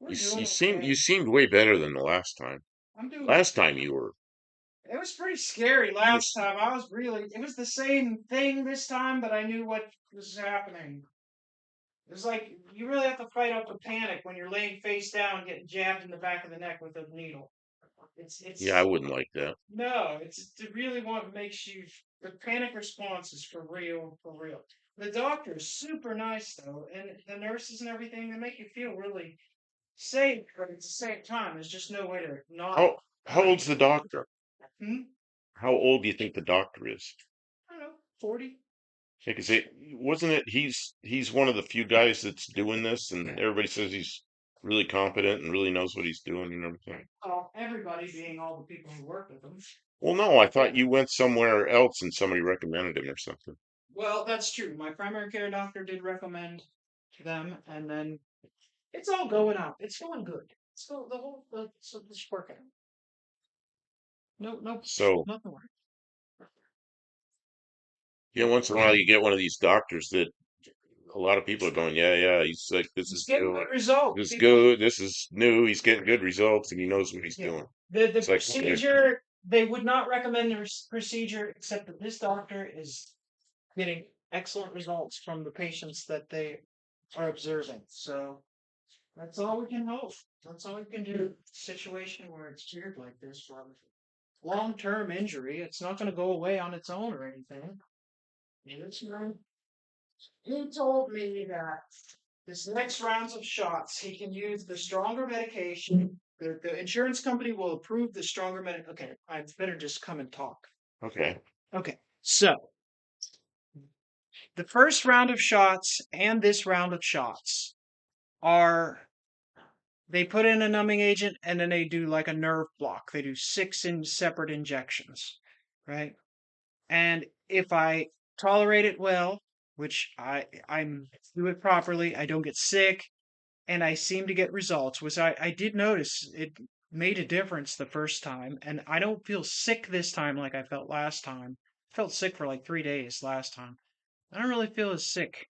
We're you doing seemed okay. you seemed way better than the last time. I'm doing Last okay. time It was pretty scary you were last time. It was the same thing this time, but I knew what was happening. It was like you really have to fight off the panic when you're laying face down, getting jabbed in the back of the neck with a needle. yeah, I It's wouldn't like that. no, it's to really what makes you the panic response is for real, for real. The doctor is super nice though, and the nurses and everything, they make you feel really safe, but at the same time, there's just no way to not. How old's the doctor? Hmm? How old do you think the doctor is? I don't know, 40. Because it wasn't it he's one of the few guys that's doing this, and everybody says he's really competent and really knows what he's doing and everything. Well, everybody being all the people who work with them. Well, no, I thought you went somewhere else and somebody recommended him or something. Well, that's true. My primary care doctor did recommend them, and then it's all going up. It's going good. So so it's working. No, no, So, nothing working. once in a while you get one of these doctors that a lot of people are going, yeah, yeah, he's like, this He's is getting new, good results. this is People, good, this is new, he's getting good results and he knows what he's yeah. doing. The It's like, okay, procedure, they would not recommend the procedure, except that this doctor is getting excellent results from the patients that they are observing. So that's all we can hope. That's all we can do. Situation where it's tiered like this from long-term injury, it's not going to go away on its own or anything. It's, he told me that this next rounds of shots, he can use the stronger medication. The insurance company will approve the stronger medication. Okay, I better just come and talk. okay, Okay, so the first round of shots and this round of shots are they put in a numbing agent and then they do like a nerve block. They do six in separate injections, right? And if I tolerate it well, which I'm do it properly, I don't get sick, and I seem to get results, which I did notice it made a difference the first time, and I don't feel sick this time like I felt last time. I felt sick for like 3 days last time. I don't really feel as sick.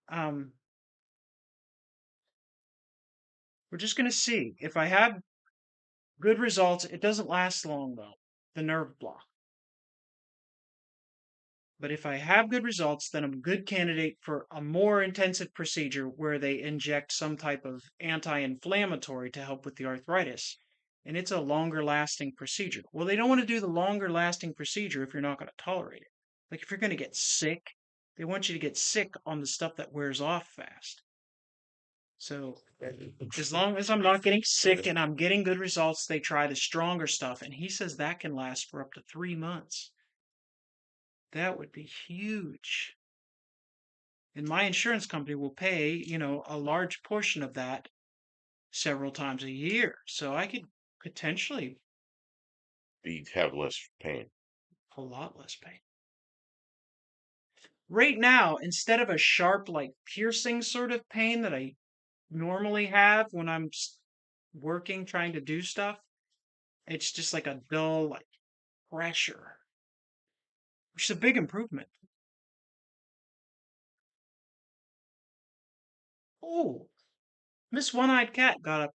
Um, we're just gonna see if I have Good results. It doesn't last long though, the nerve block. But if I have good results, then I'm a good candidate for a more intensive procedure where they inject some type of anti-inflammatory to help with the arthritis. And it's a longer lasting procedure. Well, they don't want to do the longer lasting procedure if you're not going to tolerate it. Like if you're going to get sick, they want you to get sick on the stuff that wears off fast. So as long as I'm not getting sick and I'm getting good results, they try the stronger stuff. And he says that can last for up to 3 months. That would be huge. And my insurance company will pay, a large portion of that several times a year. So I could potentially You'd have less pain. a lot less pain. Right now, instead of a sharp, like piercing sort of pain that I normally have when I'm working, trying to do stuff, it's just like a dull, like pressure, which is a big improvement. Oh, Miss One-Eyed Cat got a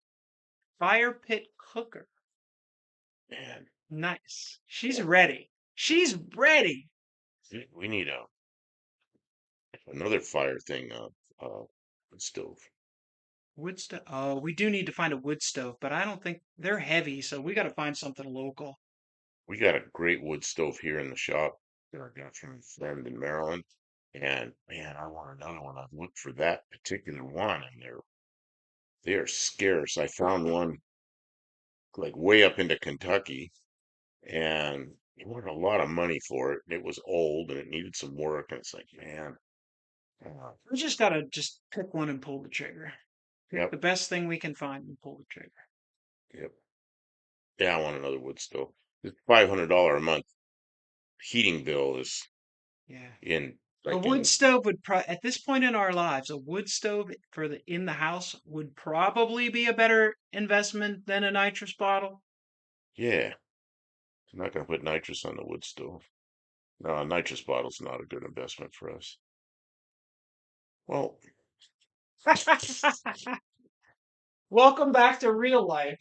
fire pit cooker. Man, Nice. She's ready. She's ready. we need another fire thing. Stove. Wood stove. Oh, we do need to find a wood stove, but I don't think they're heavy, so we got to find something local. We got a great wood stove here in the shop that I got from a friend in Maryland. And man, I want another one. I've looked for that particular one, and they're scarce. I found one like way up into Kentucky, and it wanted a lot of money for it. It was old and it needed some work, and it's like, man, uh, We just got to just pick one and pull the trigger. Pick yep, the best thing we can find and pull the trigger. yep, yeah, I want another wood stove. This $500 a month heating bill is Yeah. in A like wood in stove would at this point in our lives, a wood stove for the in the house would probably be a better investment than a nitrous bottle. yeah. I'm not gonna put nitrous on the wood stove. No, a nitrous bottle's not a good investment for us. Well, Welcome back to real life.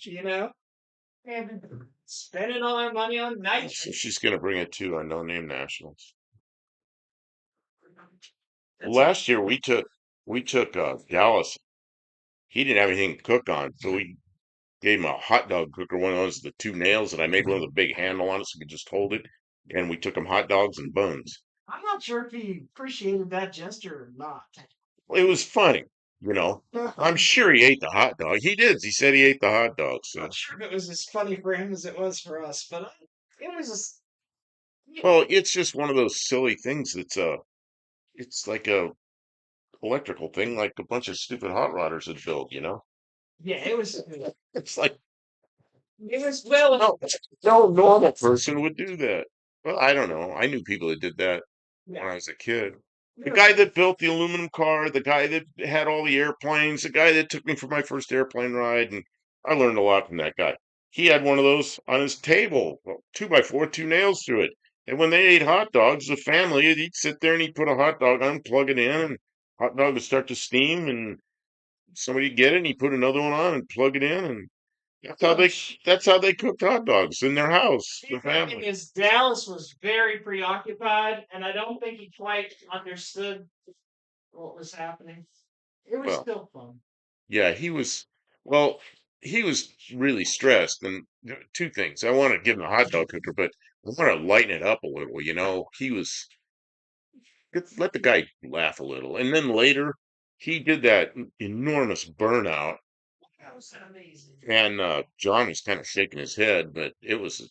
And spending all our money on so nitrous. she's gonna bring it to our no-name nationals. Well, That's a last year we took Dallas. He didn't have anything to cook on, so we gave him a hot dog cooker, one of those with the two nails, and I made one with a big handle on it so he could just hold it. And we took him hot dogs and buns. I'm not sure if he appreciated that gesture or not. Well, it was funny, you know. I'm I'm sure he ate the hot dog. He did. He said he ate the hot dog. So, not sure if it was as funny for him as it was for us, but it was just, well, it's just one of those silly things it's like a electrical thing, like a bunch of stupid hot rodders had built, you know. yeah, It's like it was well, no normal person would do that. Well, I don't know. I knew people that did that when yeah, I was a kid. The it was, guy that built the aluminum car, the guy that had all the airplanes, the guy that took me for my first airplane ride, and I learned a lot from that guy. He had one of those on his table, well, 2x4, two nails through it. And when they ate hot dogs, the family, he'd sit there and he'd put a hot dog on, plug it in, and hot dog would start to steam, and somebody'd get it, and he'd put another one on and plug it in, and that's how they gosh. that's how they cooked hot dogs in their house, the The thing family. is, Dallas was very preoccupied, and I don't think he quite understood what was happening. It was Well, still fun. yeah, well, he was really stressed, and two things. I want to give him a hot dog cooker, but I want to lighten it up a little, you know. Let the guy laugh a little. And then later, he did that enormous burnout, That was amazing. and John was kind of shaking his head, but it was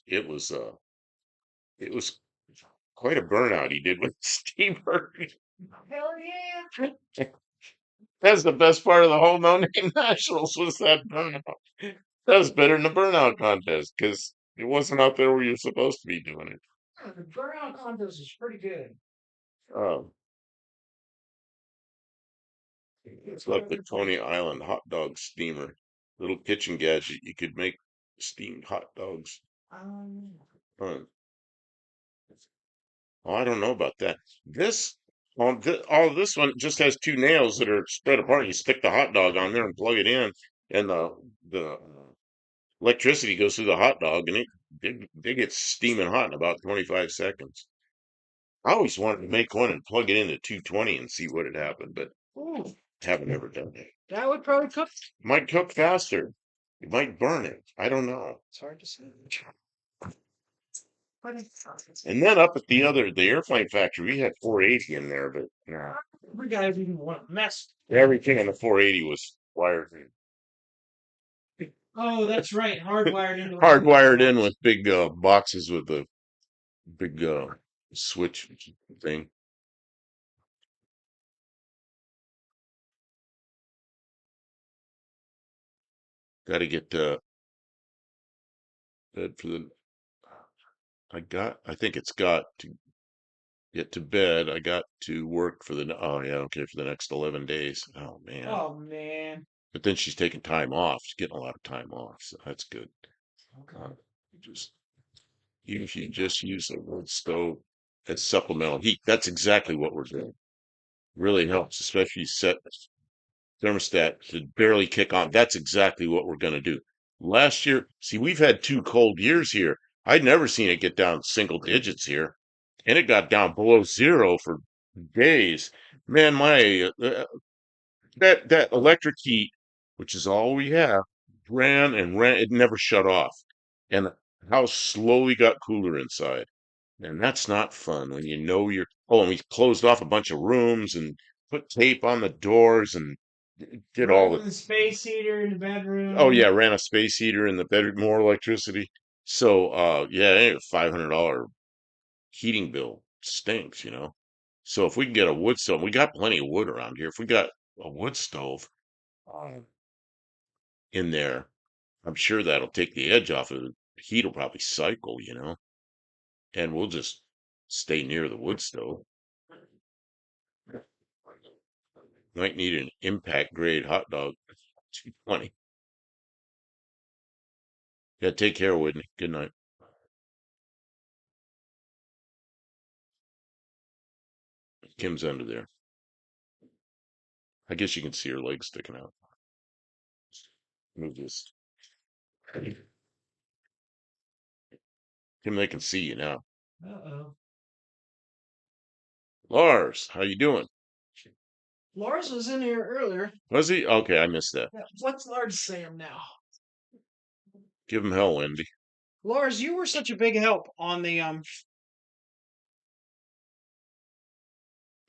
quite a burnout he did with Steamer. Hell yeah! That's the best part of the whole No Name Nationals was that burnout. That was better than the burnout contest because it wasn't out there where you're supposed to be doing it. Yeah, the burnout contest is pretty good. Um, it's like the Coney Island hot dog steamer, little kitchen gadget. You could make steamed hot dogs. Um, Uh, oh, I don't know about that. This, all this one just has two nails that are spread apart. You stick the hot dog on there and plug it in, and the Electricity goes through the hot dog and they get steaming hot in about 25 seconds. I always wanted to make one and plug it into 220 and see what had happened, but Ooh, haven't ever done it. that would probably cook. Might cook faster. It might burn it. I don't know. It's hard to say. But And then up at the airplane factory, we had 480 in there, but nah, we guys even want to mess. everything in the 480 was wired Oh, that's right. Hardwired into the hardwired in with big boxes with the big switch thing. Got to get bed for the. I think it's got to get to bed. I got to work for the. Oh yeah, okay, for the next 11 days. Oh man. Oh man. But then she's taking time off. She's getting a lot of time off, so that's good. Okay. Uh, just even if you just use a wood stove as supplemental heat, that's exactly what we're doing. Really helps, especially set thermostat to barely kick on. That's exactly what we're going to do. Last year, see, we've had 2 cold years here. I'd never seen it get down single digits here, and it got down below zero for days. Man, my that electric heat, which is all we have, ran and ran. It never shut off, and the house slowly got cooler inside. And that's not fun when you know you're. Oh, and we closed off a bunch of rooms and put tape on the doors and did all Running the. the space heater in the Oh bedroom. yeah, ran a space heater in the bedroom, more electricity. So yeah, $500 heating bill stinks, you know. So if we can get a wood stove, we got plenty of wood around here. If we got a wood stove uh, in there, I'm sure that'll take the edge off of it. The heat will probably cycle, you know, and we'll just stay near the wood stove. Might need an impact grade hot dog. 220. Yeah, take care, Whitney. Good night. Kim's under there. I guess you can see her legs sticking out. Move this. Kim, they can see you now. Uh-oh. Lars, how you doing? Lars was in here earlier. Was he? Okay, I missed that. Yeah, what's Lars saying now? Give him hell, Wendy. Lars, you were such a big help on the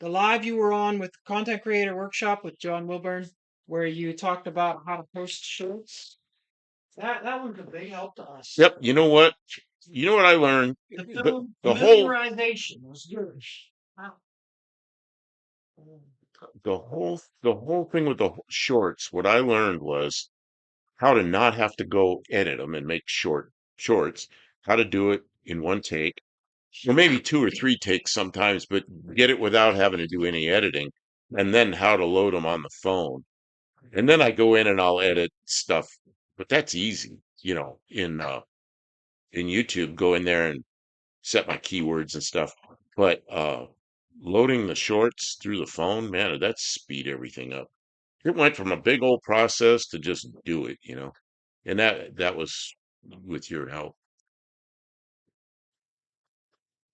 live you were on with Content Creator Workshop with John Wilburn, where you talked about how to post shorts. That was a big help to us. Yep. You know what? You know what I learned? The whole Familiarization was good. Wow. the whole thing with the shorts. What I learned was how to not have to go edit them and make shorts. How to do it in one take, or maybe 2 or 3 takes sometimes, but get it without having to do any editing, and then how to load them on the phone. And then I go in and I'll edit stuff, but that's easy, you know, in YouTube, go in there and set my keywords and stuff. But loading the shorts through the phone, man, that speed everything up. It went from a big old process to just do it, you know. And that was with your help.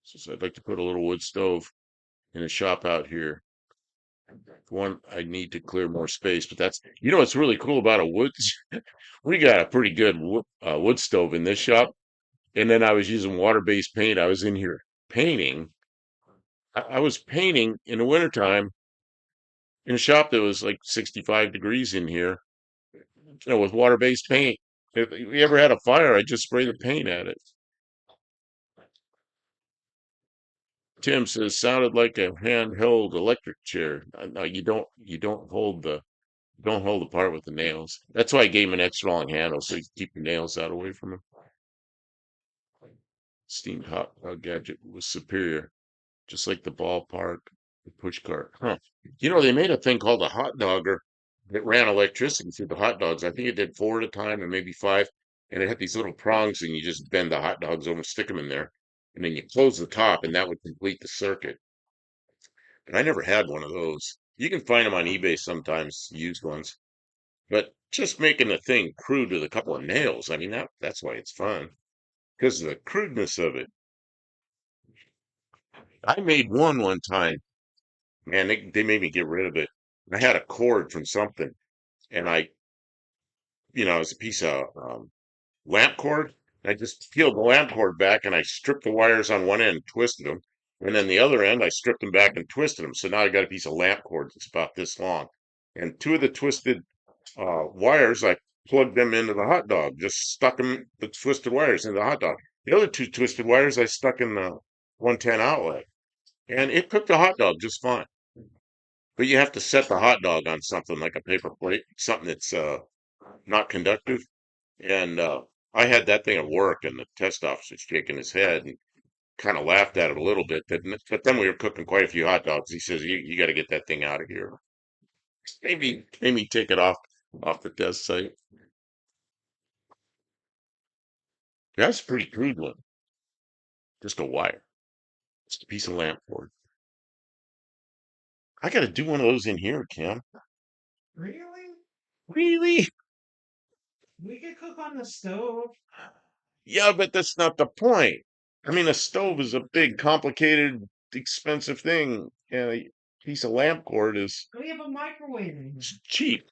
So I'd like to put a little wood stove in a shop out here. One, I need to clear more space, but that's, you know, what's really cool about a wood. We got a pretty good wood stove in this shop, and then I was using water-based paint. I was in here painting. I was painting in the wintertime in a shop that was like 65 degrees in here, you know, with water-based paint. If you ever had a fire, I just spray the paint at it. Tim says sounded like a handheld electric chair. No, you don't hold the part with the nails. That's why I gave him an extra long handle so you can keep your nails out away from him. Steamed hot dog gadget was superior, just like the ballpark, the push cart. Huh. You know, they made a thing called a hot dogger that ran electricity through the hot dogs. I think it did 4 at a time and maybe 5. And it had these little prongs and you just bend the hot dogs over, stick them in there. And then you close the top and that would complete the circuit. And I never had one of those. You can find them on eBay sometimes, used ones. But just making the thing crude with a couple of nails. I mean, that's why it's fun, because of the crudeness of it. I made one time. Man, they made me get rid of it. I had a cord from something, and it was a piece of lamp cord. I just peeled the lamp cord back and I stripped the wires on one end, twisted them, and then the other end I stripped them back and twisted them. So now I got a piece of lamp cord that's about this long. And two of the twisted wires, I plugged them into the hot dog, just stuck them, the twisted wires into the hot dog. The other two twisted wires I stuck in the 110 outlet, and it cooked the hot dog just fine. But you have to set the hot dog on something like a paper plate, something that's not conductive. And I had that thing at work, and the test officer's shaking his head and kind of laughed at it a little bit. But then we were cooking quite a few hot dogs. He says, "You got to get that thing out of here." Maybe take it off the test site. That's a pretty crude one. Just a wire, just a piece of lamp cord. I got to do one of those in here, Kim. Really? Really? We could cook on the stove. Yeah, but that's not the point. I mean, a stove is a big, complicated, expensive thing, and a piece of lamp cord is We have a microwave in here. cheap.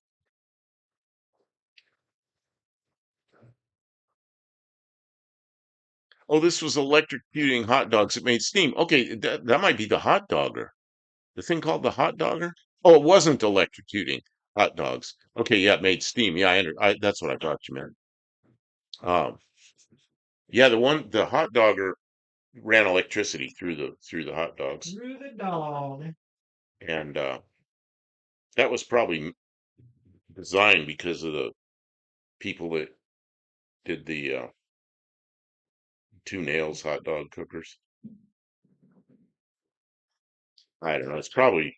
Oh, this was electrocuting hot dogs. It made steam. Okay, that might be the hot dogger. The thing called the hot dogger? Oh, it wasn't electrocuting hot dogs. Okay, yeah, it made steam. Yeah, that's what I thought you meant. Um, yeah, the hot dogger ran electricity through the hot dogs, Through the dog. and that was probably designed because of the people that did the two nails hot dog cookers. I don't know. It's probably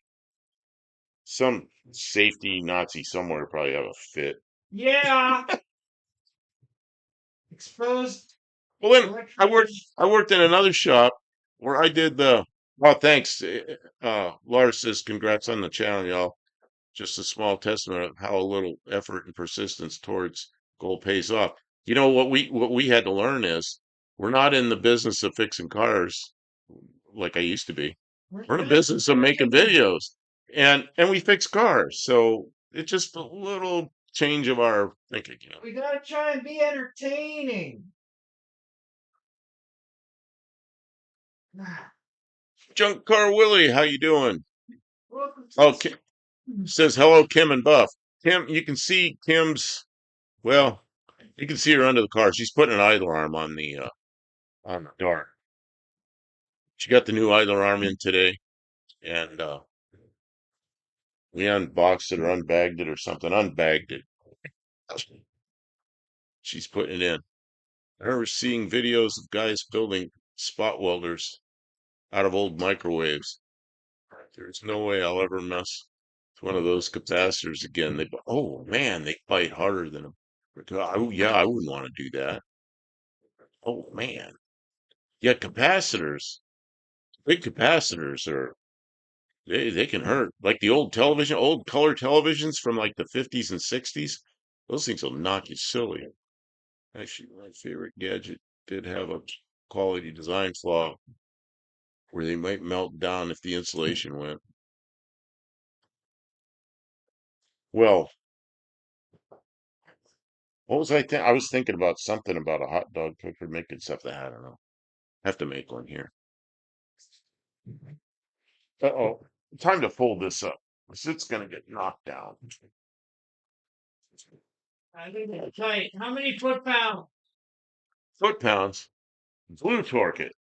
some safety Nazi somewhere probably have a fit. Yeah. Exposed Well, then electrical. I worked in another shop where I did the. Well, thanks. Lars says, "Congrats on the channel, y'all." Just a small testament of how a little effort and persistence towards goal pays off. You know what we had to learn is we're not in the business of fixing cars like I used to be. We're We're in the good. business of making videos, and we fix cars. So it's just a little change of our thinking. We gotta try and be entertaining. Junk Car Willie, how you doing? Welcome to Oh, the says hello, Kim and Buff. Kim, you can see Kim's. Well, you can see her under the car. She's putting an idler arm on the door. She got the new idler arm in today, and we unboxed it or unbagged it or something. Unbagged it. She's putting it in. I remember seeing videos of guys building spot welders out of old microwaves. There's no way I'll ever mess with one of those capacitors again. Oh man, they bite harder than yeah, I wouldn't want to do that. Oh man. Yeah, capacitors, big capacitors they can hurt. Like the old color televisions from like the 50s and 60s. Those things will knock you silly. Actually, my favorite gadget did have a quality design flaw where they might melt down if the insulation went. Well, what was I think? I was thinking about something about a hot dog cooker making stuff that I don't know. Have to make one here. Uh-oh. Time to fold this up. 'Cause it's gonna get knocked down. I think it's tight. How many foot-pounds? Foot pounds. Blue torque it.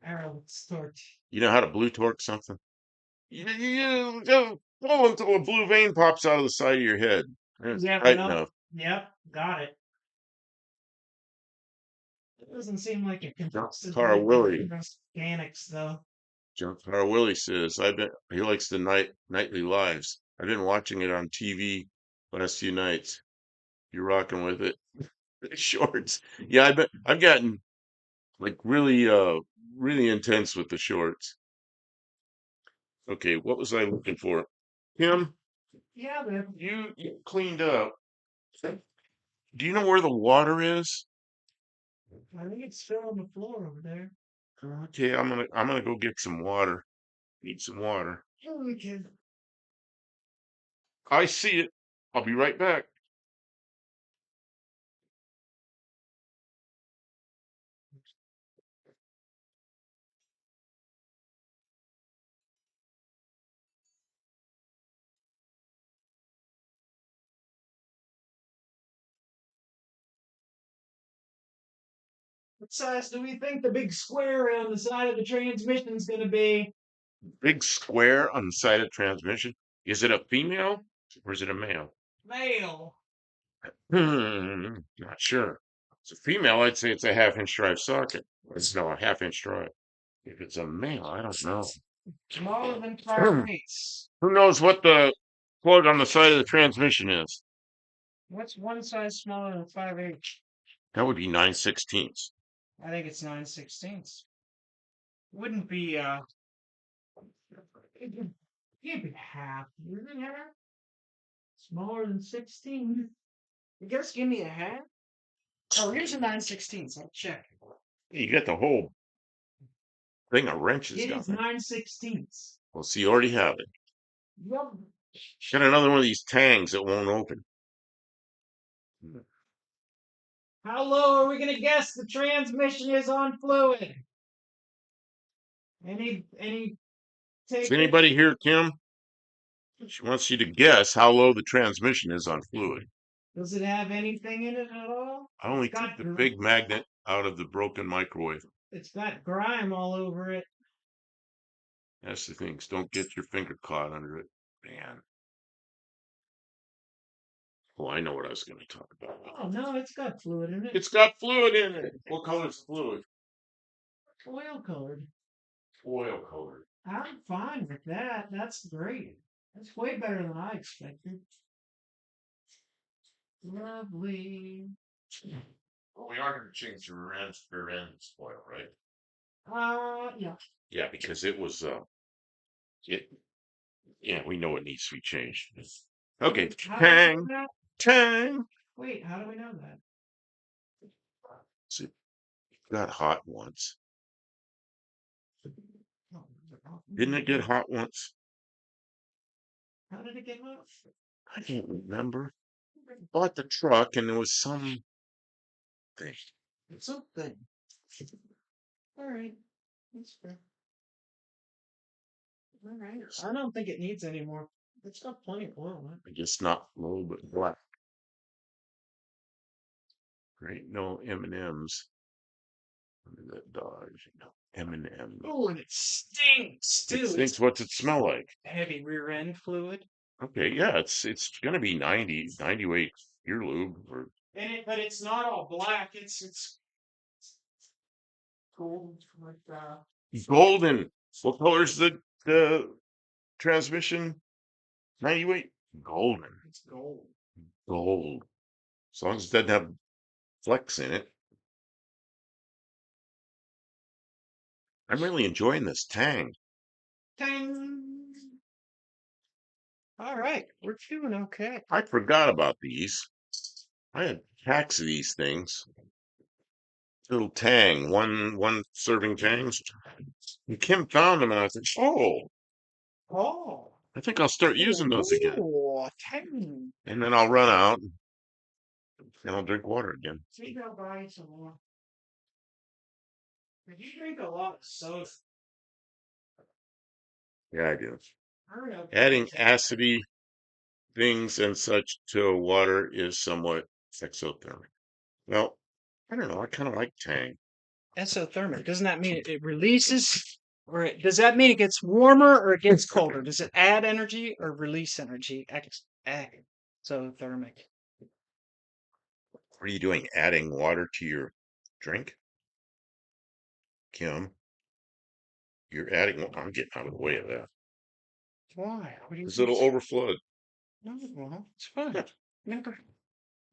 Arrow torch. You know how to blue torque something? You go pull until a blue vein pops out of the side of your head. It's Yep, tight no. enough. Yep, got it. It doesn't seem like it can Junk possibly Car Willie. mechanics though. Junk Car Willie says he likes the nightly lives. I've been watching it on TV last few nights. You're rocking with it. Shorts. Yeah, I've gotten like really intense with the shorts. Okay, what was I looking for? Kim, Yeah, man. You cleaned up. Do you know where the water is? I think it's still on the floor over there. Okay, I'm gonna go get some water. Need some water. Okay. I see it. I'll be right back. What size do we think the big square on the side of the transmission is going to be? Big square on the side of transmission. Is it a female or is it a male? Male. Not sure. If it's a female, I'd say it's a half-inch drive socket. It's no a half-inch drive. If it's a male, I don't know. Smaller than 5/8. Who knows what the plug on the side of the transmission is? What's one size smaller than 5/8? That would be 9/16. I think it's 9/16. Wouldn't be it can't be half. Is it half? Smaller than 16. You guys give me a half? Oh, here's a 9/16. I'll check. You got the whole thing of wrenches It down is there. 9/16. Well, see, you already have it. Yep. Got another one of these tangs that won't open. How low are we gonna guess the transmission is on fluid? Any Is takers? anybody here, Kim? She wants you to guess how low the transmission is on fluid. Does it have anything in it at all? I only It's got took the big magnet out of the broken microwave. it's got grime all over it. That's the thing. Don't get your finger caught under it. Man. Oh, I know what I was going to talk about. Oh no, it's got fluid in it. It's got fluid in it. What color is the fluid? Oil colored. Oil colored. I'm fine with that. That's great. That's way better than I expected. Lovely. Well, we are going to change the rear end spoil, right? Yeah. Yeah, because it was it. Yeah, we know it needs to be changed. Okay, How do we know tang, that? tang. Wait, how do we know that? See, it got hot once. Oh, Didn't it get hot once? how did it get hot? I can't remember. Bought the truck and there was some thing. Something. All right. That's fair. All right. I don't think it needs any more. It's got plenty of oil in it. I guess not a little bit black. Right? No M&Ms. That Dodge. No M&M. Oh, and it stinks It too. stinks. It's What's it smell like? heavy rear end fluid. Okay, yeah, it's gonna be 90 weight gear lube or But it's not all black. It's gold with golden. What color is the transmission? 90 weight? Golden. it's gold. Gold. As long as it doesn't have flecks in it. I'm really enjoying this tang. Dang. All right, we're doing okay. I forgot about these. I had packs of these things. Little tang, one serving tangs. And Kim found them and I said, oh, Oh, I think I'll start using those again. oh, dang. And then I'll run out and I'll drink water again. Maybe I'll buy you some more. But you drink a lot of soda. Yeah, I do. I don't know. Adding acidy things and such to water is somewhat exothermic. Well, I don't know. I kind of like Tang. Exothermic. Doesn't that mean it releases, does that mean it gets warmer or it gets colder? Does it add energy or release energy? Exothermic. What are you doing? Adding water to your drink? Kim, you're adding. I'm getting out of the way of that. Why? What do you Because think? it'll overflow. No, well, it's fine. Never.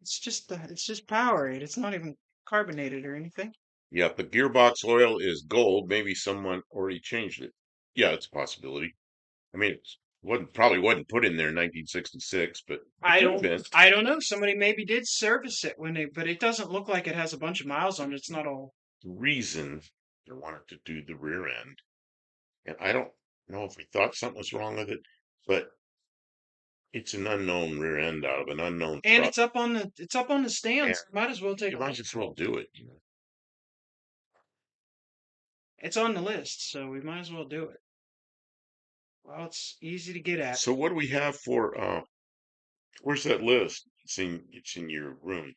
It's just Powerade. It's not even carbonated or anything. Yeah, if the gearbox oil is gold, maybe someone already changed it. Yeah, it's a possibility. I mean, it's Wasn't probably wasn't put in there in 1966, but it could have been. I don't know. Somebody maybe did service it when they, but it doesn't look like it has a bunch of miles on it. It's not all. The reason they wanted to do the rear end, and I don't know if we thought something was wrong with it, but it's an unknown rear end out of an unknown And truck, it's up on the and stands. Might as well take you a might look. as well do it. You know. It's on the list, so we might as well do it. Well, it's easy to get at. So what do we have for? Where's that list? It's in your room.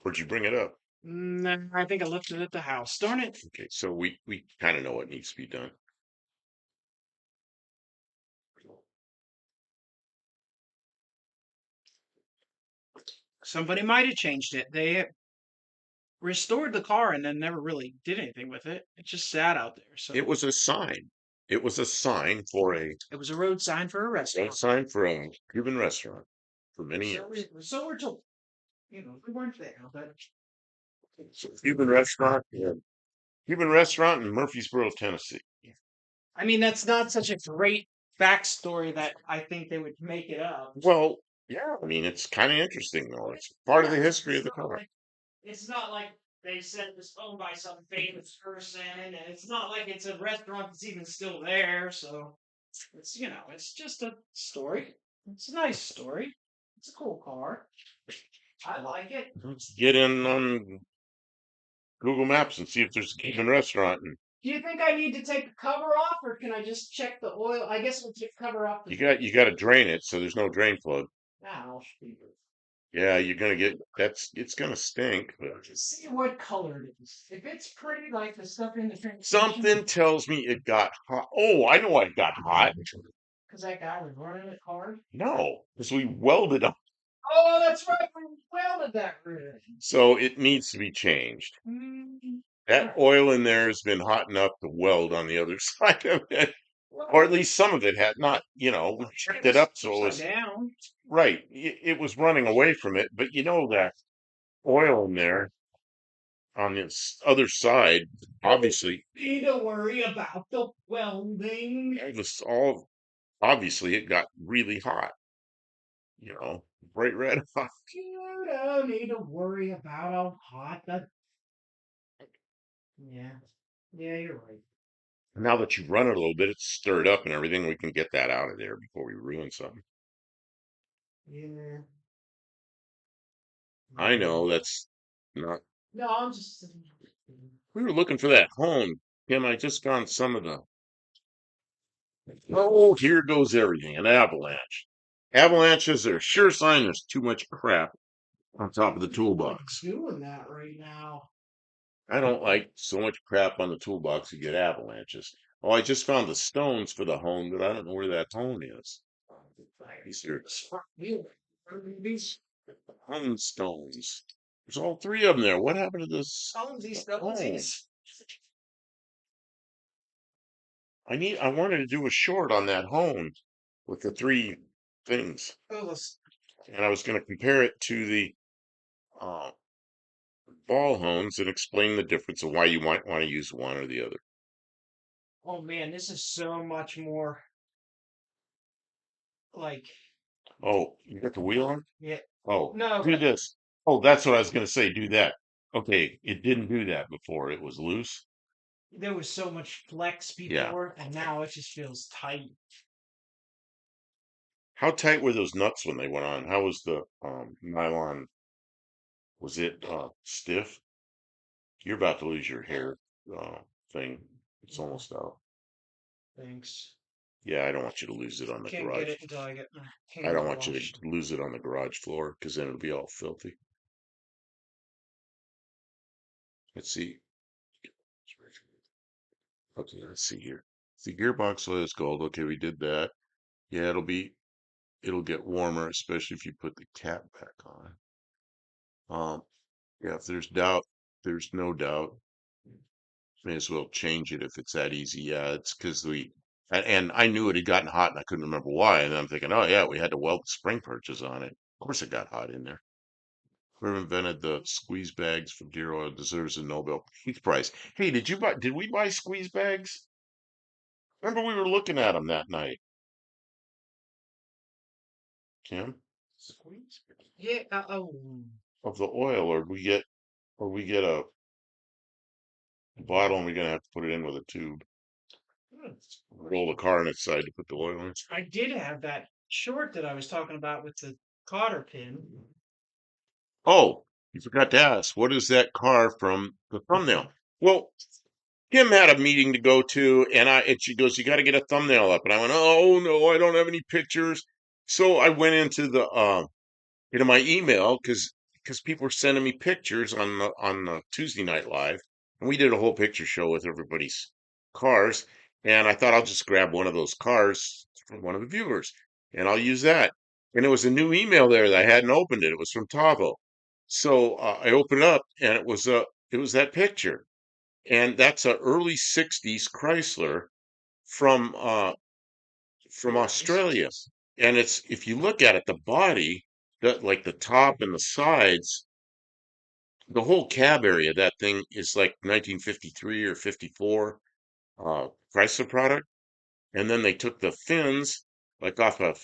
Where'd you bring it up? Nah, I think I left it at the house. Darn it. Okay, so we kind of know what needs to be done. Somebody might have changed it. They restored the car and then never really did anything with it. It just sat out there. It So was a sign. It was a sign for a it was a road sign for a restaurant. Cuban restaurant for many years. So we're told. We weren't there, but So Cuban restaurant, yeah. Cuban restaurant in Murfreesboro, Tennessee. I mean that's not such a great backstory that I think they would make it up. Well, yeah, I mean it's kind of interesting though. It's part of the history of the car. It's not like they said it was owned by some famous person, and it's not like it's a restaurant that's even still there. So it's just a story. It's a nice story. It's a cool car. I like it. Let's get in on Google Maps and see if there's a Cuban restaurant. And Do you think I need to take the cover off, or can I just check the oil? I guess we'll take the cover off. you got to drain it so there's no drain plug. Now, Yeah, you're gonna get it's gonna stink, but see what color it is. If it's pretty like the stuff in the transmission, something tells me it got hot. Oh, I know why it got hot. because that guy was running it hard. No, because we welded up, Oh, that's right. We welded that rig. so it needs to be changed. That oil in there has been hot enough to weld on the other side of it, or at least some of it had not. We checked it up so it was down. right. It was running away from it, but that oil in there on this other side, obviously, Need to worry about the welding. it was all obviously it got really hot. Bright red hot. You don't need to worry about how hot the. Yeah, yeah, you're right. Now that you run it a little bit, it's stirred up and everything. We can get that out of there before we ruin something. Yeah. I know that's not. No, I'm just. We were looking for that home, Kim. I just found some of the. Oh, here goes everything. An avalanche. Avalanches are a sure sign there's too much crap on top of the toolbox. Doing that right now. I don't like so much crap on the toolbox you get avalanches. Oh, I just found the stones for the hone, but I don't know where that hone is. These are These hone stones. There's all three of them there. What happened to this stonesies, hone? stonesies. I wanted to do a short on that hone with the three things, and I was going to compare it to the uh, ball hones and explain the difference of why you might want to use one or the other. Oh man, this is so much more like. Oh, you got the wheel on? Yeah. Oh, No, do this. Oh, that's what I was going to say. Do that. Okay, it didn't do that before. It was loose. there was so much flex Yeah. before, and now it just feels tight. How tight were those nuts when they went on? How was the nylon? Was it stiff? You're about to lose your hair thing. It's almost out. Thanks. Yeah, I don't want you to lose it on the Can't garage. get it until I get my I hands don't want you washed. to lose it on the garage floor because then it'll be all filthy. Let's see. Okay, let's see here. The gearbox oil is gold. Okay, we did that. Yeah, it'll get warmer, especially if you put the cap back on. Yeah, if there's doubt, there's no doubt. May as well change it if it's that easy. Yeah, it's because and I knew it had gotten hot and I couldn't remember why. And I'm thinking, oh yeah, we had to weld the spring perches on it. Of course it got hot in there. Whoever invented the squeeze bags for deer oil deserves a Nobel Peace Prize. Hey, did we buy squeeze bags? Remember we were looking at them that night. Kim, Yeah. Oh. of the oil, or we get a bottle and we're gonna have to put it in with a tube. Roll the car on its side to put the oil in. I did have that short that I was talking about with the cotter pin. Oh, you forgot to ask, what is that car from the thumbnail? Well, Kim had a meeting to go to, and she goes, "You got to get a thumbnail up." And I went, "Oh no, I don't have any pictures." So I went into the my email because people were sending me pictures on the Tuesday Night Live, and we did a whole picture show with everybody's cars, and I thought I'll just grab one of those cars from one of the viewers, and I'll use that. And it was a new email there that I hadn't opened it. It was from Tavo, so I opened it up, and it was that picture, and that's a early '60s Chrysler from Nice. Australia. And it's if you look at it, the body, like the top and the sides, the whole cab area, of that thing is like 1953 or 54 Chrysler product. And then they took the fins, like off a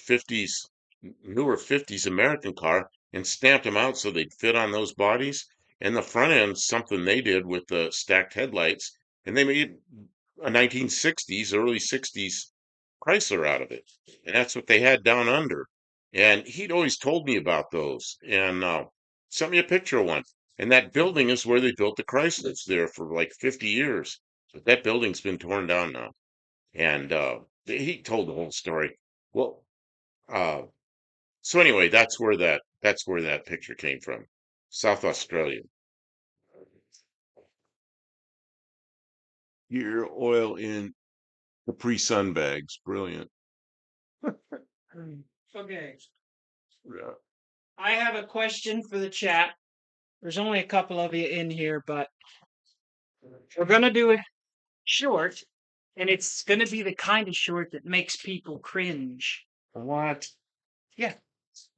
newer 50s American car, and stamped them out so they'd fit on those bodies. And the front end, something they did with the stacked headlights, and they made a 1960s, early 60s Chrysler out of it. And that's what they had down under. And he'd always told me about those and sent me a picture of one. And that building is where they built the Chryslers there for like 50 years. But that building's been torn down now. And he told the whole story. Well, uh, so anyway, that's where that picture came from. South Australia. Your oil in Capri Sun bags. Brilliant. Okay. Yeah. I have a question for the chat. There's only a couple of you in here, but we're gonna do it short, and it's gonna be the kind of short that makes people cringe. What? Yeah,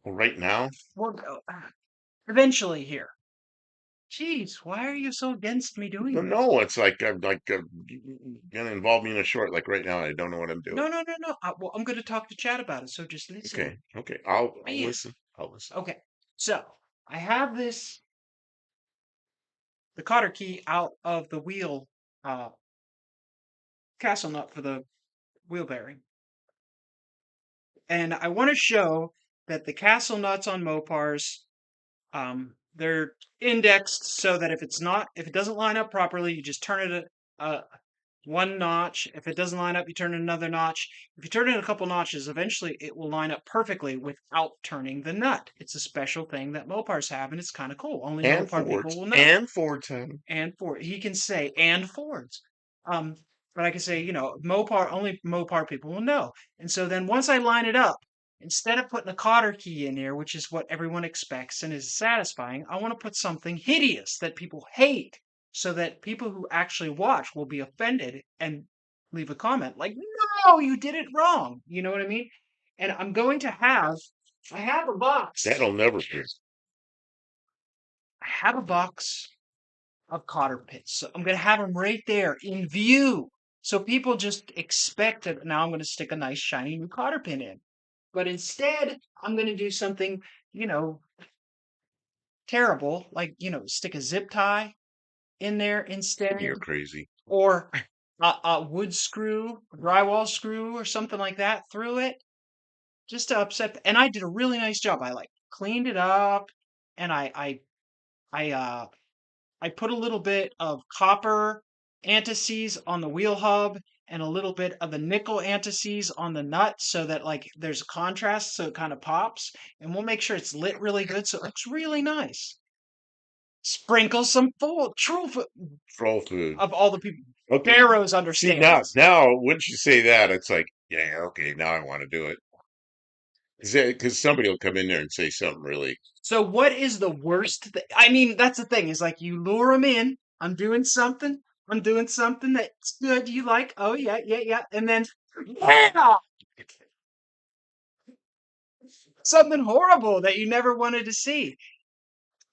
Well, right now? we'll go eventually here. Jeez, why are you so against me No, doing this? no, it's like I'm gonna involve me in a short. Like right now, I don't know what I'm doing. No, no, no, no. Well, I'm gonna talk to chat about it, so just listen. Okay, okay, I'll Man. listen. I'll listen. Okay, so I have the cotter key out of the wheel uh, castle nut for the wheel bearing. And I want to show that the castle nuts on Mopars, they're indexed so that if it doesn't line up properly, you just turn it one notch. If it doesn't line up, you turn it another notch. If you turn it a couple notches, eventually it will line up perfectly without turning the nut. It's a special thing that Mopars have, and it's kind of cool. Only And Mopar people Fords, will know. and Ford time. And Ford. He can say and Fords. Um, but I can say, Mopar, only Mopar people will know. And so then once I line it up, instead of putting a cotter key in there, which is what everyone expects and is satisfying, I want to put something hideous that people hate so that people who actually watch will be offended and leave a comment like, no, you did it wrong. You know what I mean? And I have a box. That'll never do. I have a box of cotter pits. So I'm going to have them right there in view. So people just expect that now I'm going to stick a nice shiny new cotter pin in. But instead, I'm going to do something, you know, terrible, like, stick a zip tie in there instead, You're crazy. or a wood screw, a drywall screw, or something like that through it, just to upset. And I did a really nice job. I like cleaned it up, and I I put a little bit of copper antices on the wheel hub and a little bit of the nickel antices on the nut so that like there's a contrast so it kind of pops. And we'll make sure it's lit really good so it looks really nice. Sprinkle some full true Troll food. of all the people. Okay. Pharaohs See understand now, this. once you say that, it's like, yeah, okay, now I want to do it. Because somebody will come in there and say something really. So what is the worst I mean, that's the thing is like you lure them in. I'm doing something. I'm doing something that's good. You like, oh yeah, yeah, yeah. And then yeah, something horrible that you never wanted to see.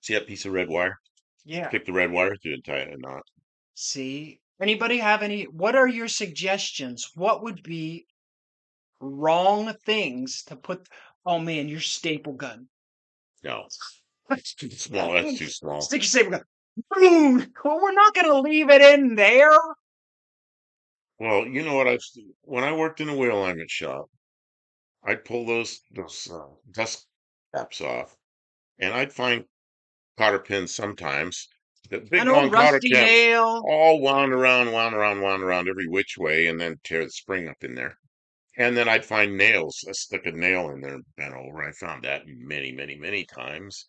See that piece of red wire? Yeah. Take the red wire through and tie it in a knot. See, anybody have what are your suggestions? What would be wrong things to put Oh man, your staple gun. No, it's too small. That's too small. Stick your staple gun. Boom! Well, we're not gonna leave it in there. Well, you know what when I worked in a wheel alignment shop, I'd pull those dust caps off, and I'd find cotter pins sometimes. The An big old long cotter rusty caps nail. all wound around, wound around, wound around every which way, and then tear the spring up in there. And then I'd find nails. I stuck a nail in there and bent over. I found that many, many, many times.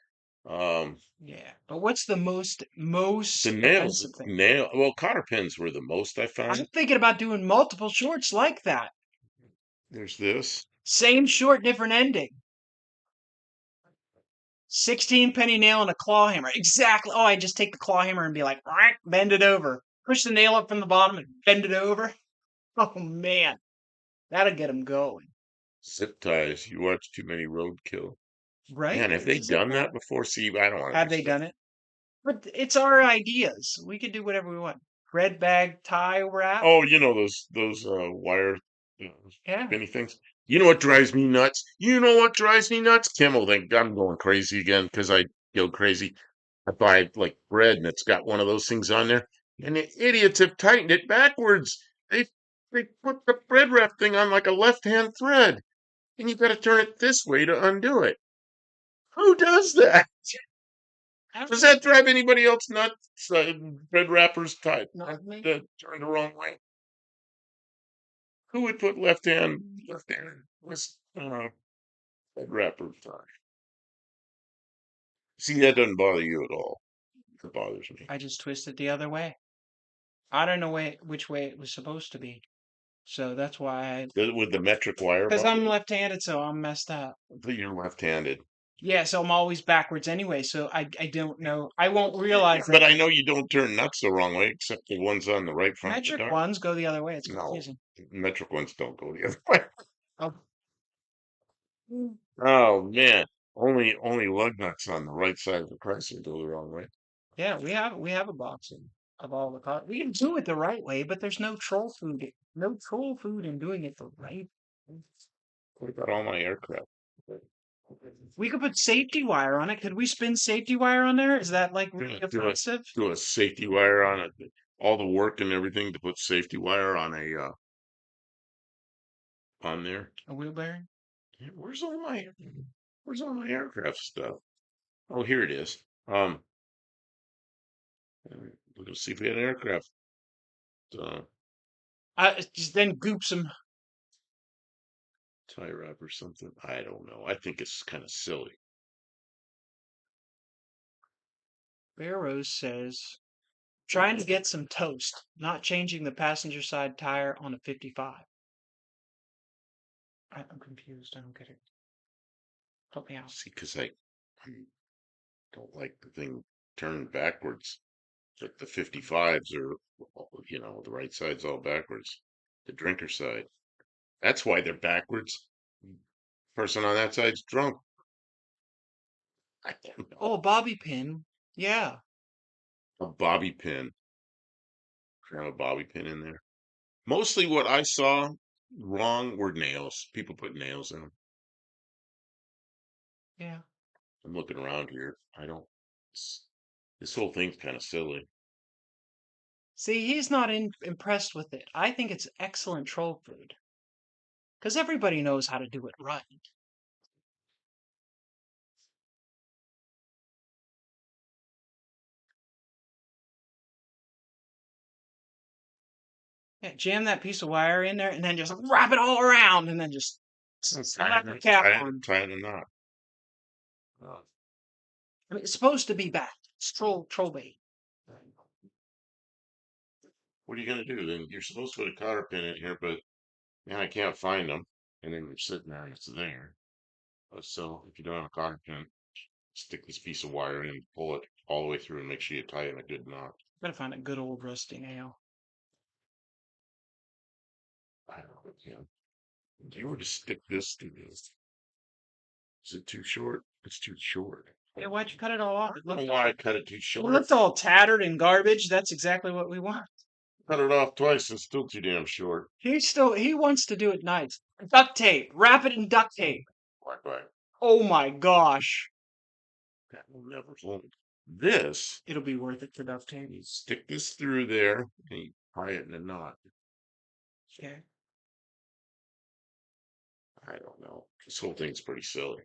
Um, Yeah, but what's the the most nails, offensive thing? well, cotter pins were the most I I'm found. thinking about doing multiple shorts like that. There's this. Same short, different ending. 16 penny nail and a claw hammer. Exactly. Oh, I just take the claw hammer and be like, "Right," bend it over. Push the nail up from the bottom and bend it over. Oh man, that'll get them going. Zip ties. You watch too many roadkill. Right? Man, have It's they a zip done tie. that before? See, I don't want to Have do they stuff. done it? But it's our ideas. We can do whatever we want. Red bag tie wrap. Oh, you know those wire uh, Yeah. spinny things. You know what drives me nuts? You know what drives me nuts? Kimmel, think I'm going crazy again because I go crazy. I buy like bread and it's got one of those things on there, and the idiots have tightened it backwards. They put the bread wrap thing on like a left-hand thread, and you've got to turn it this way to undo it. Who does that? Does that drive anybody else nuts? Bread wrappers tied Not me. turned the wrong way. Who would put left hand was bread wrapper tie? See, that doesn't bother you at all. It bothers me. I just twisted the other way. I don't know which way it was supposed to be. So that's why With the metric wire because bother I'm you? left-handed, so I'm messed up. But you're left-handed. Yeah, so I'm always backwards anyway, so I don't know. I won't realize But that I know you don't turn nuts the wrong way, except the ones on the right front of the metric dart. ones go the other way. It's No, confusing. metric ones don't go the other way. Oh, Oh man, only lug nuts on the right side of the Chrysler go the wrong way. yeah, we have a box of all the cars. We can do it the right way, but there's no troll food. No troll food in doing it the right way. What about all my aircraft? We could put safety wire on it. Could we spin safety wire on there? Is that like really Do a offensive? do a safety wire on it. All the work and everything to put safety wire on a on there. A wheel bearing? Yeah, where's all my aircraft stuff? Oh, here it is. Um, we're gonna see if we had an aircraft uh, Just then goop some. tie wrap or something. I don't know. I think it's kind of silly. Barrows says trying to get some toast, not changing the passenger side tire on a 55. I'm confused. I don't get it. Help me out. See, because I don't like the thing turned backwards. Like the 55s are, the right side's all backwards. The drinker side. That's why they're backwards. Person on that side's drunk. I don't Oh, a know. bobby pin. Yeah. A bobby pin. Have a bobby pin in there. Mostly what I saw wrong were nails. People put nails in them. Yeah. I'm looking around here. I don't. This, this whole thing's kind of silly. See, he's not impressed with it. I think it's excellent troll food because everybody knows how to do it right. Yeah, jam that piece of wire in there and then just wrap it all around and then just slap the cap on. Tying a knot. Oh, I mean, it's supposed to be back. It's troll bait. what are you gonna do then? You're supposed to put a cotter pin in here, but man, I can't find them. And then you're sitting there and it's there. So if you don't have a cotter pin, stick this piece of wire in, pull it all the way through, and make sure you tie it in a good knot. Gotta find a good old rusty nail. I don't know. If you were to stick this to this, is it too short? It's too short. Yeah, why'd you cut it all off? I don't know why I cut it too It short. looked all tattered and garbage. That's exactly what we want. Cut it off twice and still too damn short. He wants to do it nice. Duct tape. Wrap it in duct tape. Quack, quack. Oh my gosh. That will never hold. This, It'll be worth it for duct tape. you stick this through there and you tie it in a knot. Okay. I don't know. This whole thing's pretty silly.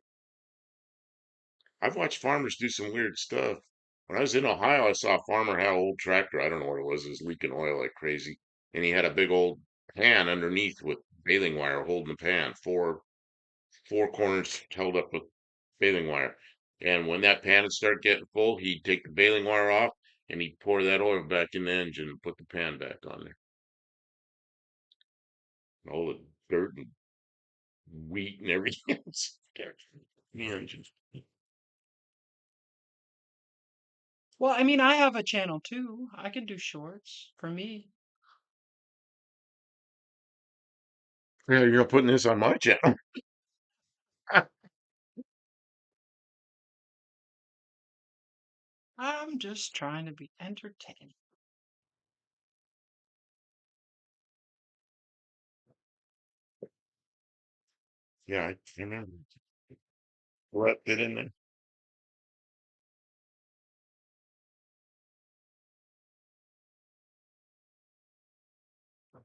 I've watched farmers do some weird stuff. When I was in Ohio, I saw a farmer had an old tractor. I don't know what it was. It was leaking oil like crazy. And he had a big old pan underneath with baling wire holding the pan, four corners held up with baling wire. And when that pan would start getting full, he'd take the baling wire off and he'd pour that oil back in the engine and put the pan back on there. And all the dirt and wheat and everything else in the engine. Well, I mean, I have a channel too. I can do shorts for me. Yeah, you're not putting this on my channel. I'm just trying to be entertained. Yeah, I remember. Left it in there.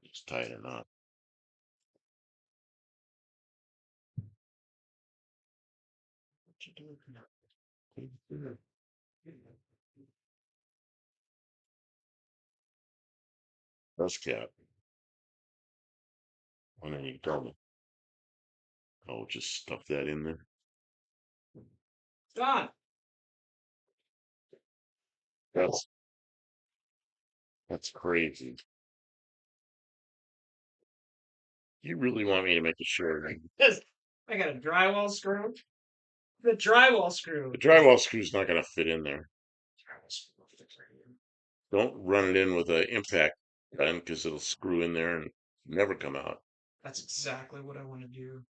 Just tie it up. What you doing now? Dust cap. And then you tell me, oh, just stuff that in there. Done. That's that's crazy. You really want me to make a shirt? Yes. I got a drywall screw. The drywall screw. The drywall screw's not gonna fit in there. Drywall screw will fit right here. Don't run it in with an impact gun because it'll screw in there and never come out. That's exactly what I want to do.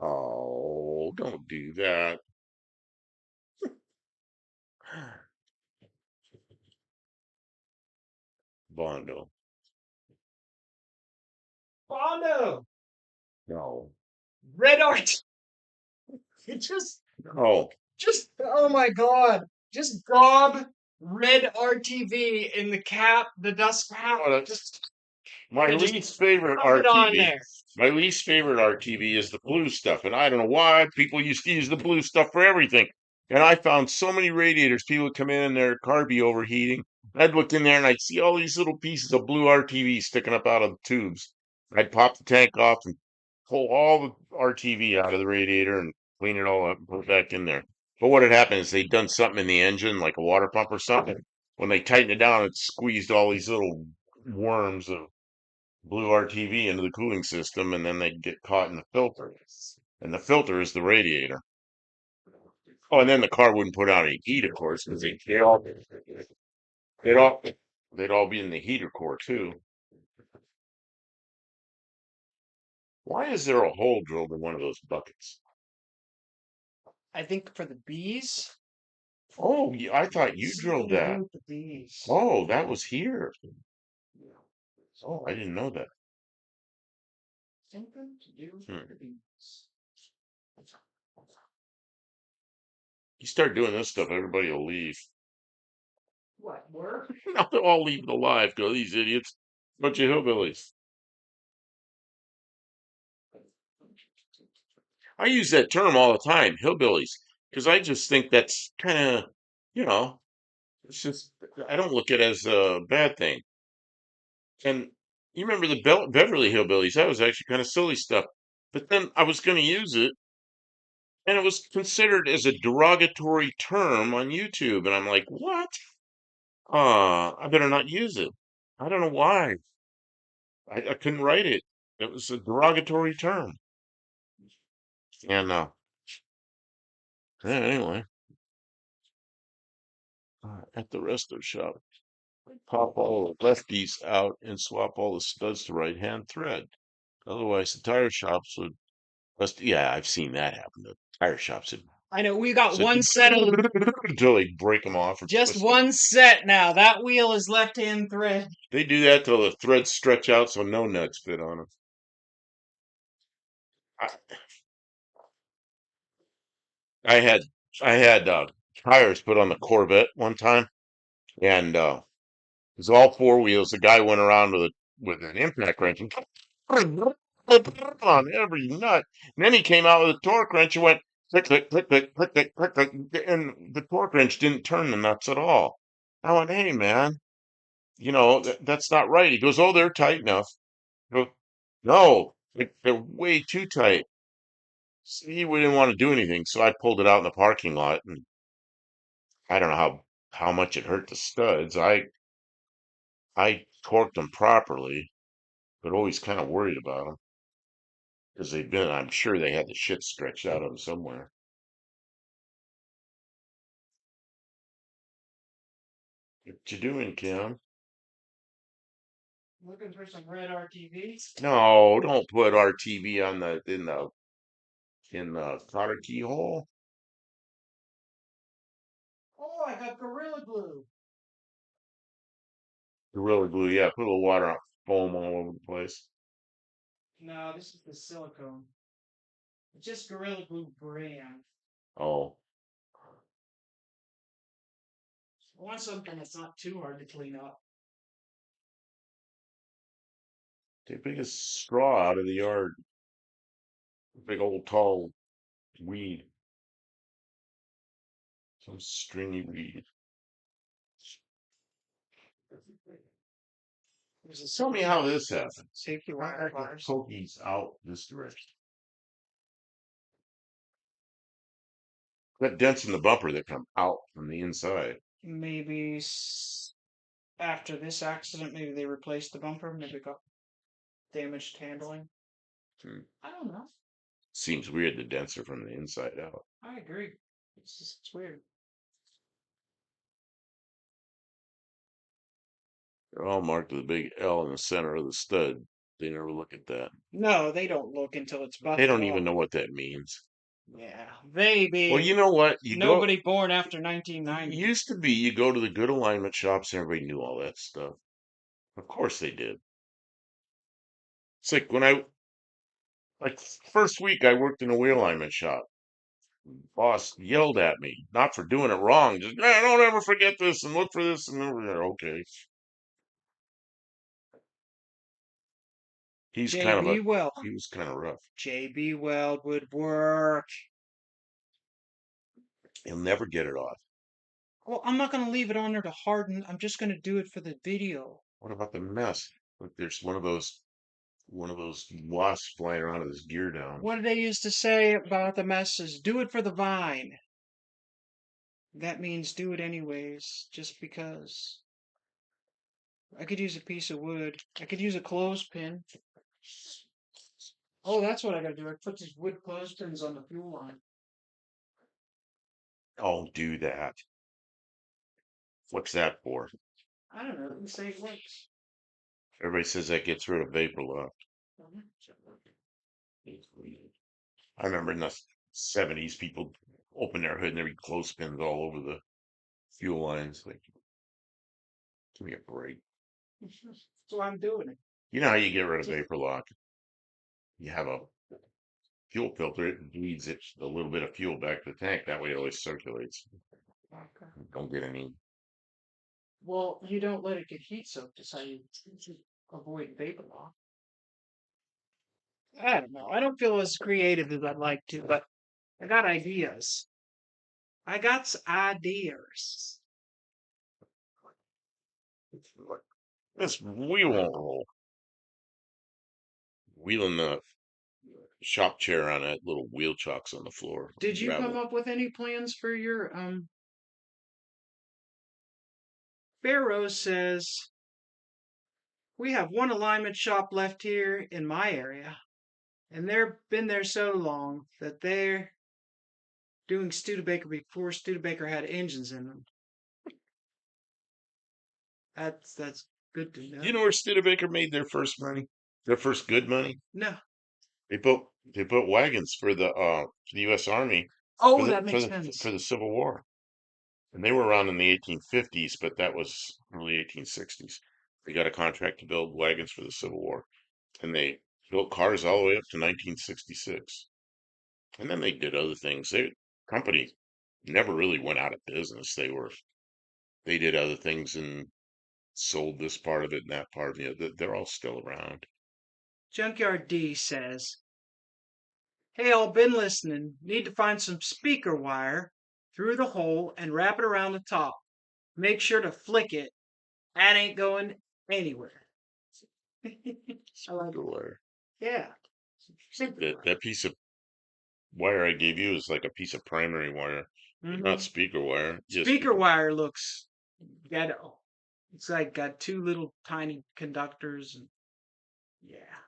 Oh, don't do that. Bondo. Bondo! No. Red Art! It Oh, oh my god. Just gob red RTV in the cap, the dust cap. oh, Just, my and just least favorite pop it on RTV. there. My least favorite RTV is the blue stuff, and I don't know why people used to use the blue stuff for everything. And I found so many radiators. People would come in and their car be overheating. I'd look in there and I'd see all these little pieces of blue RTV sticking up out of the tubes. I'd pop the tank off and pull all the RTV out of the radiator and clean it all up and put it back in there. But what had happened is they'd done something in the engine, like a water pump or something. When they tightened it down, it squeezed all these little worms of blue RTV into the cooling system, and then they'd get caught in the filter. And the filter is the radiator. Oh, and then the car wouldn't put out any heat, of course, because they'd all they'd all be in the heater core too. Why is there a hole drilled in one of those buckets? I think for the bees. Oh, I thought you drilled Something to do that. with the bees. Oh, that was here. Oh, I didn't know that. Something to do with Hmm. the bees. You start doing this stuff, everybody will leave. What, work? Now they'll all leave it alive. Go, these idiots. Bunch of hillbillies. I use that term all the time, hillbillies, because I just think that's kind of, you know, it's just, I don't look at it as a bad thing. And you remember the Beverly Hillbillies? That was actually kind of silly stuff. But then I was going to use it, and it was considered as a derogatory term on YouTube. And I'm like, what? I better not use it. I don't know why. I couldn't write it. It was a derogatory term. And yeah, anyway, at the resto shop. Pop all the lefties out and swap all the studs to right-hand thread. Otherwise, the tire shops would. Yeah, I've seen that happen. The tire shops would I know we got sit one set of until they break them off or just twist them. one set now. That wheel is left hand thread. They do that till the threads stretch out so no nuts fit on them. I, I had I had tires put on the Corvette one time, and it was all four wheels. The guy went around with an impact wrench and on every nut. And then he came out with a torque wrench and went click click click click click click click click, and the torque wrench didn't turn the nuts at all. I went, hey man, that's not right. He goes, oh, they're tight enough. I go, no, they're way too tight. So he didn't want to do anything, so I pulled it out in the parking lot, and I don't know how much it hurt the studs. I torqued them properly, but always kind of worried about them because I'm sure they had the shit stretched out of them somewhere. What you doing, Kim? Looking for some red RTVs? No, don't put RTV on the in the cotter keyhole. Oh, I got Gorilla Glue. Gorilla glue, yeah. Put a little water on foam all over the place. No, this is the silicone. It's just Gorilla Glue brand. Oh, I want something that's not too hard to clean up. take a big straw out of the yard. Big old tall weed, some stringy weed. There's a Tell me how this happened. safety How wire the bars. Pokey's out this direction. Got dents in the bumper that come out from the inside. Maybe after this accident, maybe they replaced the bumper. Maybe it got damaged handling. Hmm. I don't know. Seems weird the dents are from the inside out. I agree. It's weird. They're all marked with a big L in the center of the stud. They never look at that. No, they don't look until it's They busted don't even off. know what that means. Yeah, they Well, being you know what? nobody born after 1990. Used to be you go to the good alignment shops and everybody knew all that stuff. Of course they did. It's like like first week I worked in a wheel alignment shop. Boss yelled at me, not for doing it wrong, just, don't ever forget this and look for this and over there. Okay. He's kind of JB a, Weld. he was kind of rough. JB Weld would work. He'll never get it off. Well, I'm not going to leave it on there to harden. I'm just going to do it for the video. What about the mess? Look, there's one of those wasps flying around with his gear down. What did they used to say about the messes? Do it for the vine. That means do it anyways, just because. I could use a piece of wood. I could use a clothespin. Oh, that's what I gotta do. I put these wood clothespins on the fuel line. Don't do that. What's that for? I don't know. Let me say it works. Everybody says that gets rid of vapor lock. Mhm. I remember in the 70s, people open their hood and there'd be clothespins all over the fuel lines. Like, give me a break. So I'm doing it. You know how you get rid of Just vapor lock? You have a fuel filter, it bleeds a little bit of fuel back to the tank. That way it always circulates. okay. Don't get any. Well, you don't let it get heat soaked. Is how you avoid vapor lock. I don't know. I don't feel as creative as I'd like to, but I got ideas. I got ideas. This we won't roll. Wheeling the shop chair on that little wheel chocks on the floor. Did you come Gravel. up with any plans for your Pharaoh says we have one alignment shop left here in my area, and they've been there so long that they're doing Studebaker before Studebaker had engines in them. That's good to You know. know where Studebaker made their first money? Their first good money? No. They built wagons for the U.S. Army for Oh, the that for makes the for sense. the Civil War, and they were around in the 1850s, but that was early 1860s. They got a contract to build wagons for the Civil War, and they built cars all the way up to 1966, and then they did other things. company never really went out of business. They did other things and sold this part of it and that part of it. They're all still around. Junkyard D says, "Hey, all been listening. Need to find some speaker wire through the hole and wrap it around the top. Make sure to flick it. That ain't going anywhere." I like The it. wire. Yeah. Speaker wire. That piece of wire I gave you is like a piece of primary wire, not Hmm. speaker wire. Yes. Speaker wire looks ghetto. It's like got two little tiny conductors and yeah.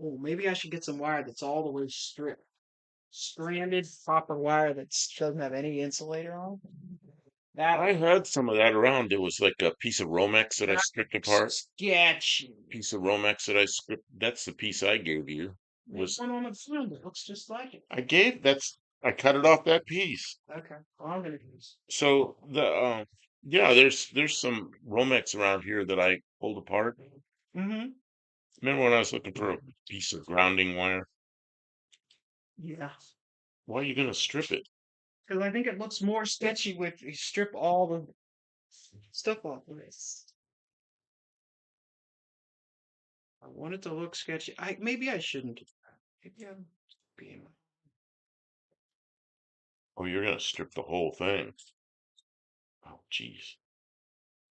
Oh, maybe I should get some wire that's all the way stripped. Stranded copper wire that doesn't have any insulator on. That I had some of that around. It was like a piece of Romex that I stripped apart. sketchy. Piece of Romex that I stripped. That's the piece I gave you. Make Was one on the front that looks just like it. I cut it off that piece. Okay, well, I'm gonna use. So yeah, there's some Romex around here that I pulled apart. Mm-hmm. Remember when I was looking for a piece of grounding wire? Yeah, Why are you gonna strip it? because I think it looks more sketchy if you strip all the stuff off of it. I want it to look sketchy. Maybe I shouldn't do that. Maybe I'm being. Oh, you're gonna strip the whole thing. Oh, jeez.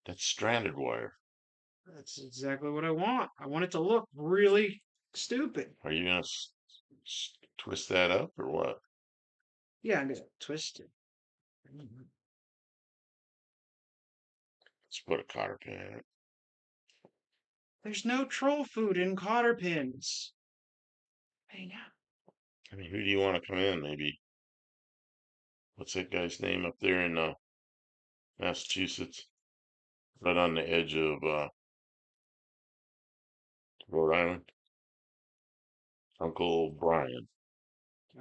That's stranded wire. That's exactly what I want. I want it to look really stupid. Are you gonna twist that up or what? Yeah, I'm gonna twist it. Mhm. Let's put a cotter pin in it. There's no troll food in cotter pins. Hang on. I mean, who do you want to come in? Maybe what's that guy's name up there in Massachusetts, right on the edge of Rhode Island? Uncle Brian.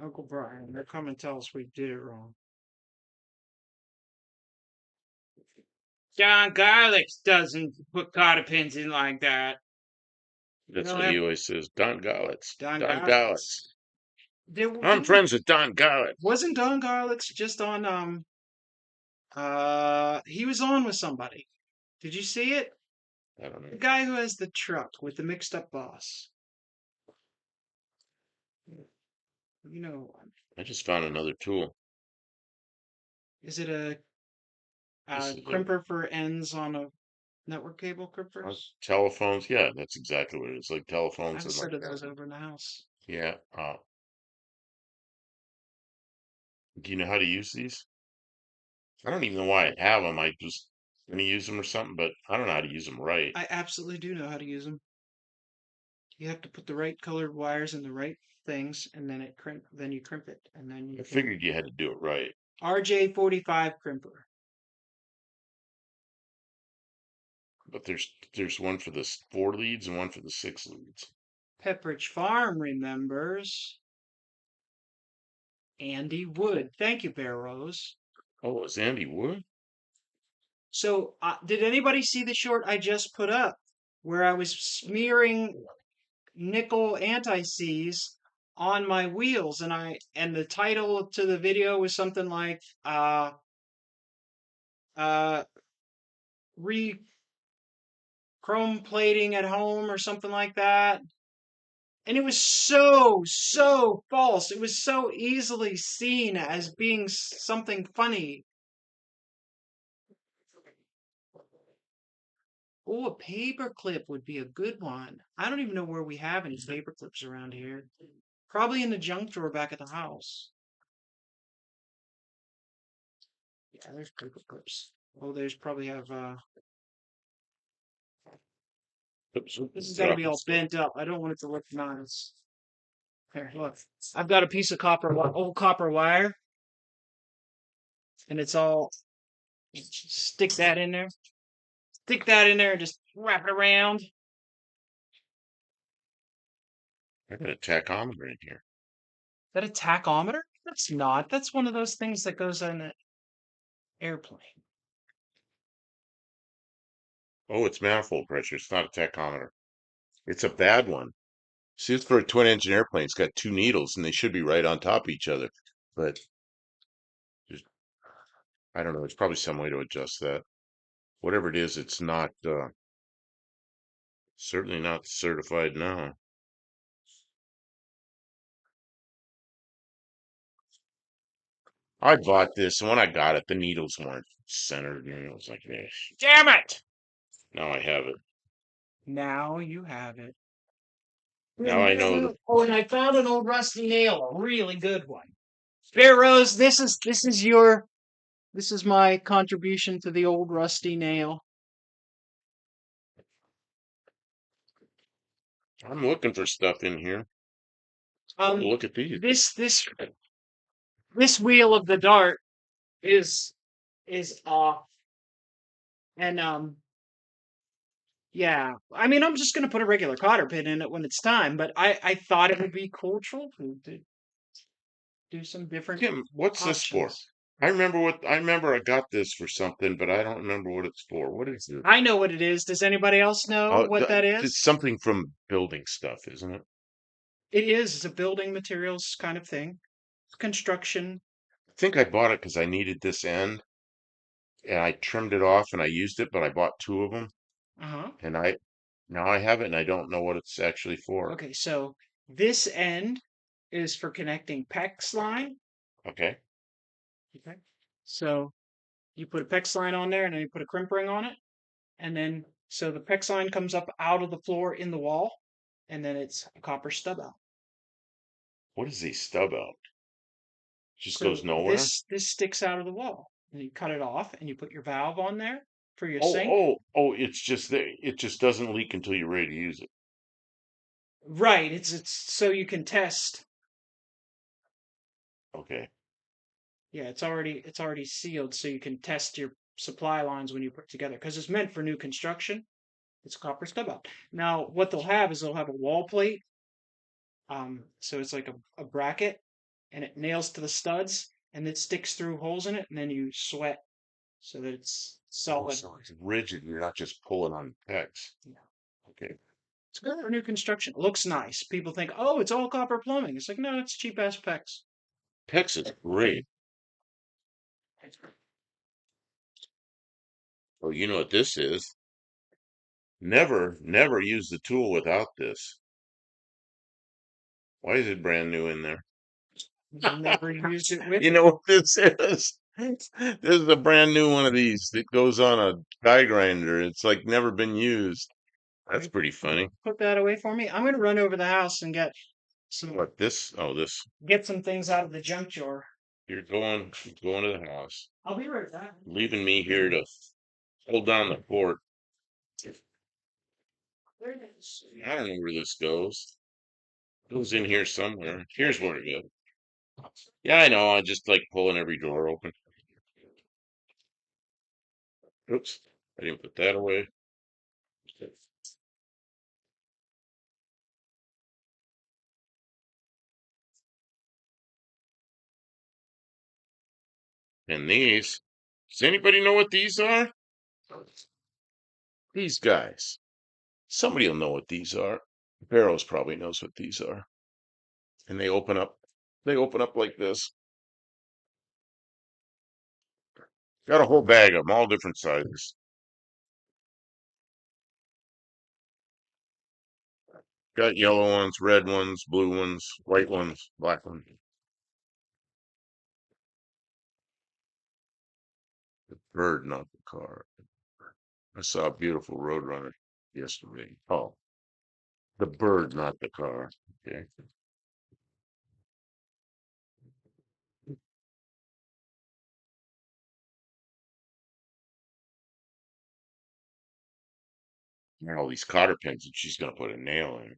Uncle Brian, they'll come and tell us we did it wrong. John Garlics doesn't put cotter pins in like that. We That's don't what he have always says. Don Garlits. Don Don Garlits. Garlics. There I'm didn't friends with Don Garlits. wasn't Don Garlics just on he was on with somebody. Did you see it? I don't know. The guy who has the truck with the mixed up boss. You know, I just found another tool. is it a This is crimper for ends on a network cable crimpers? telephones. Yeah, that's exactly what it is. Like I telephones have a and like set of those over in the house. yeah. Do you know how to use these? I don't even know why I have them. I just gonna use them or something, but I don't know how to use them right. I absolutely do know how to use them. You have to put the right colored wires in the right things, and then then you crimp it, and then you I can figured you had to do it right. RJ45 crimper. But there's one for the 4 leads and one for the 6 leads. Pepperidge Farm remembers Andy Wood. Thank you, Bear Rose. Oh, it's Andy Wood? So, did anybody see the short I just put up where I was smearing nickel anti-seize on my wheels, and the title to the video was something like uh re chrome plating at home or something like that. And it was so false. It was so easily seen as being something funny. Oh, a paper clip would be a good one. I don't even know where we have any paper clips around here. Probably in the junk drawer back at the house. Yeah, there's paper clips. Oh, there's probably have Oops, this has got to be dropping all stuff. bent up. I don't want it to look nice. Here, look. I've got a piece of old copper wire, and it's all stick that in there. Stick that in there and just wrap it around. Is I got a tachometer in here. that a tachometer? That's not. That's one of those things that goes on an airplane. Oh, it's manifold pressure. It's not a tachometer. It's a bad one. See, it's for a twin engine airplane. It's got two needles and they should be right on top of each other. But just, I don't know. There's probably some way to adjust that. Whatever it is, it's not, certainly not certified now. I bought this, and when I got it, the needles weren't centered, and I was like, eh, damn it! Now I have it. Now you have it. Now I know the. Oh, and I found an old rusty nail, a really good one. Bear Rose, this is my contribution to the old rusty nail. I'm looking for stuff in here. Oh, Um, look at these. this wheel of the dart is is off, and yeah. I mean, I'm just gonna put a regular cotter pin in it when it's time, but I thought it would be cultural to do some different Tim, what's this for? options. I remember I got this for something, but I don't remember what it's for. What is it? I know what it is. Does anybody else know Oh, what that it's is? something from building stuff, isn't it? It is. It's a building materials kind of thing. Construction. I think I bought it because I needed this end, and I trimmed it off and I used it, but I bought two of them, Uh-huh. and I now I have it, and I don't know what it's actually for. Okay, so this end is for connecting PEX line. Okay. Okay. So you put a PEX line on there and then you put a crimp ring on it. And then so the PEX line comes up out of the floor in the wall, and then it's a copper stub out. What is a stub out? Just goes So nowhere? this sticks out of the wall. And you cut it off and you put your valve on there for your Oh, sink. oh, it's just there. It just doesn't leak until you're ready to use it. Right, it's so you can test. Okay. Yeah, it's already sealed so you can test your supply lines when you put it together because it's meant for new construction. It's copper stub out. Now, what they'll have is they'll have a wall plate. So it's like a bracket, and it nails to the studs, and it sticks through holes in it, and then you sweat so that it's Oh, solid. so it's rigid. You're not just pulling on pegs. Yeah. Okay. It's good for new construction. It looks nice. People think, oh, it's all copper plumbing. It's like, no, it's cheap ass pecs. Pegs is great. Oh, you know what this is? Never use the tool without this. Why is it brand new in there? Never used it with You it. know what this is? This is a brand new one of these that goes on a die grinder. It's like never been used. That's Okay, pretty funny. put that away for me. I'm gonna run over the house and some What this? Oh, this. get some things out of the junk drawer. You're going to the house, I'll be right back. leaving me here to hold down the fort. There it is. I don't know where this goes. It goes in here somewhere. Here's where it goes. Yeah, I know. I just like pulling every drawer open. Oops, I didn't put that away. And these. Does anybody know what these are? These guys. Somebody will know what these are. Barrows probably knows what these are. And they open up. They open up like this. Got a whole bag of them, all different sizes. Got yellow ones, red ones, blue ones, white ones, black ones. The bird, not the car. I saw a beautiful roadrunner yesterday. Oh, the bird, not the car. Okay. Now all these cotter pins, and she's gonna put a nail in.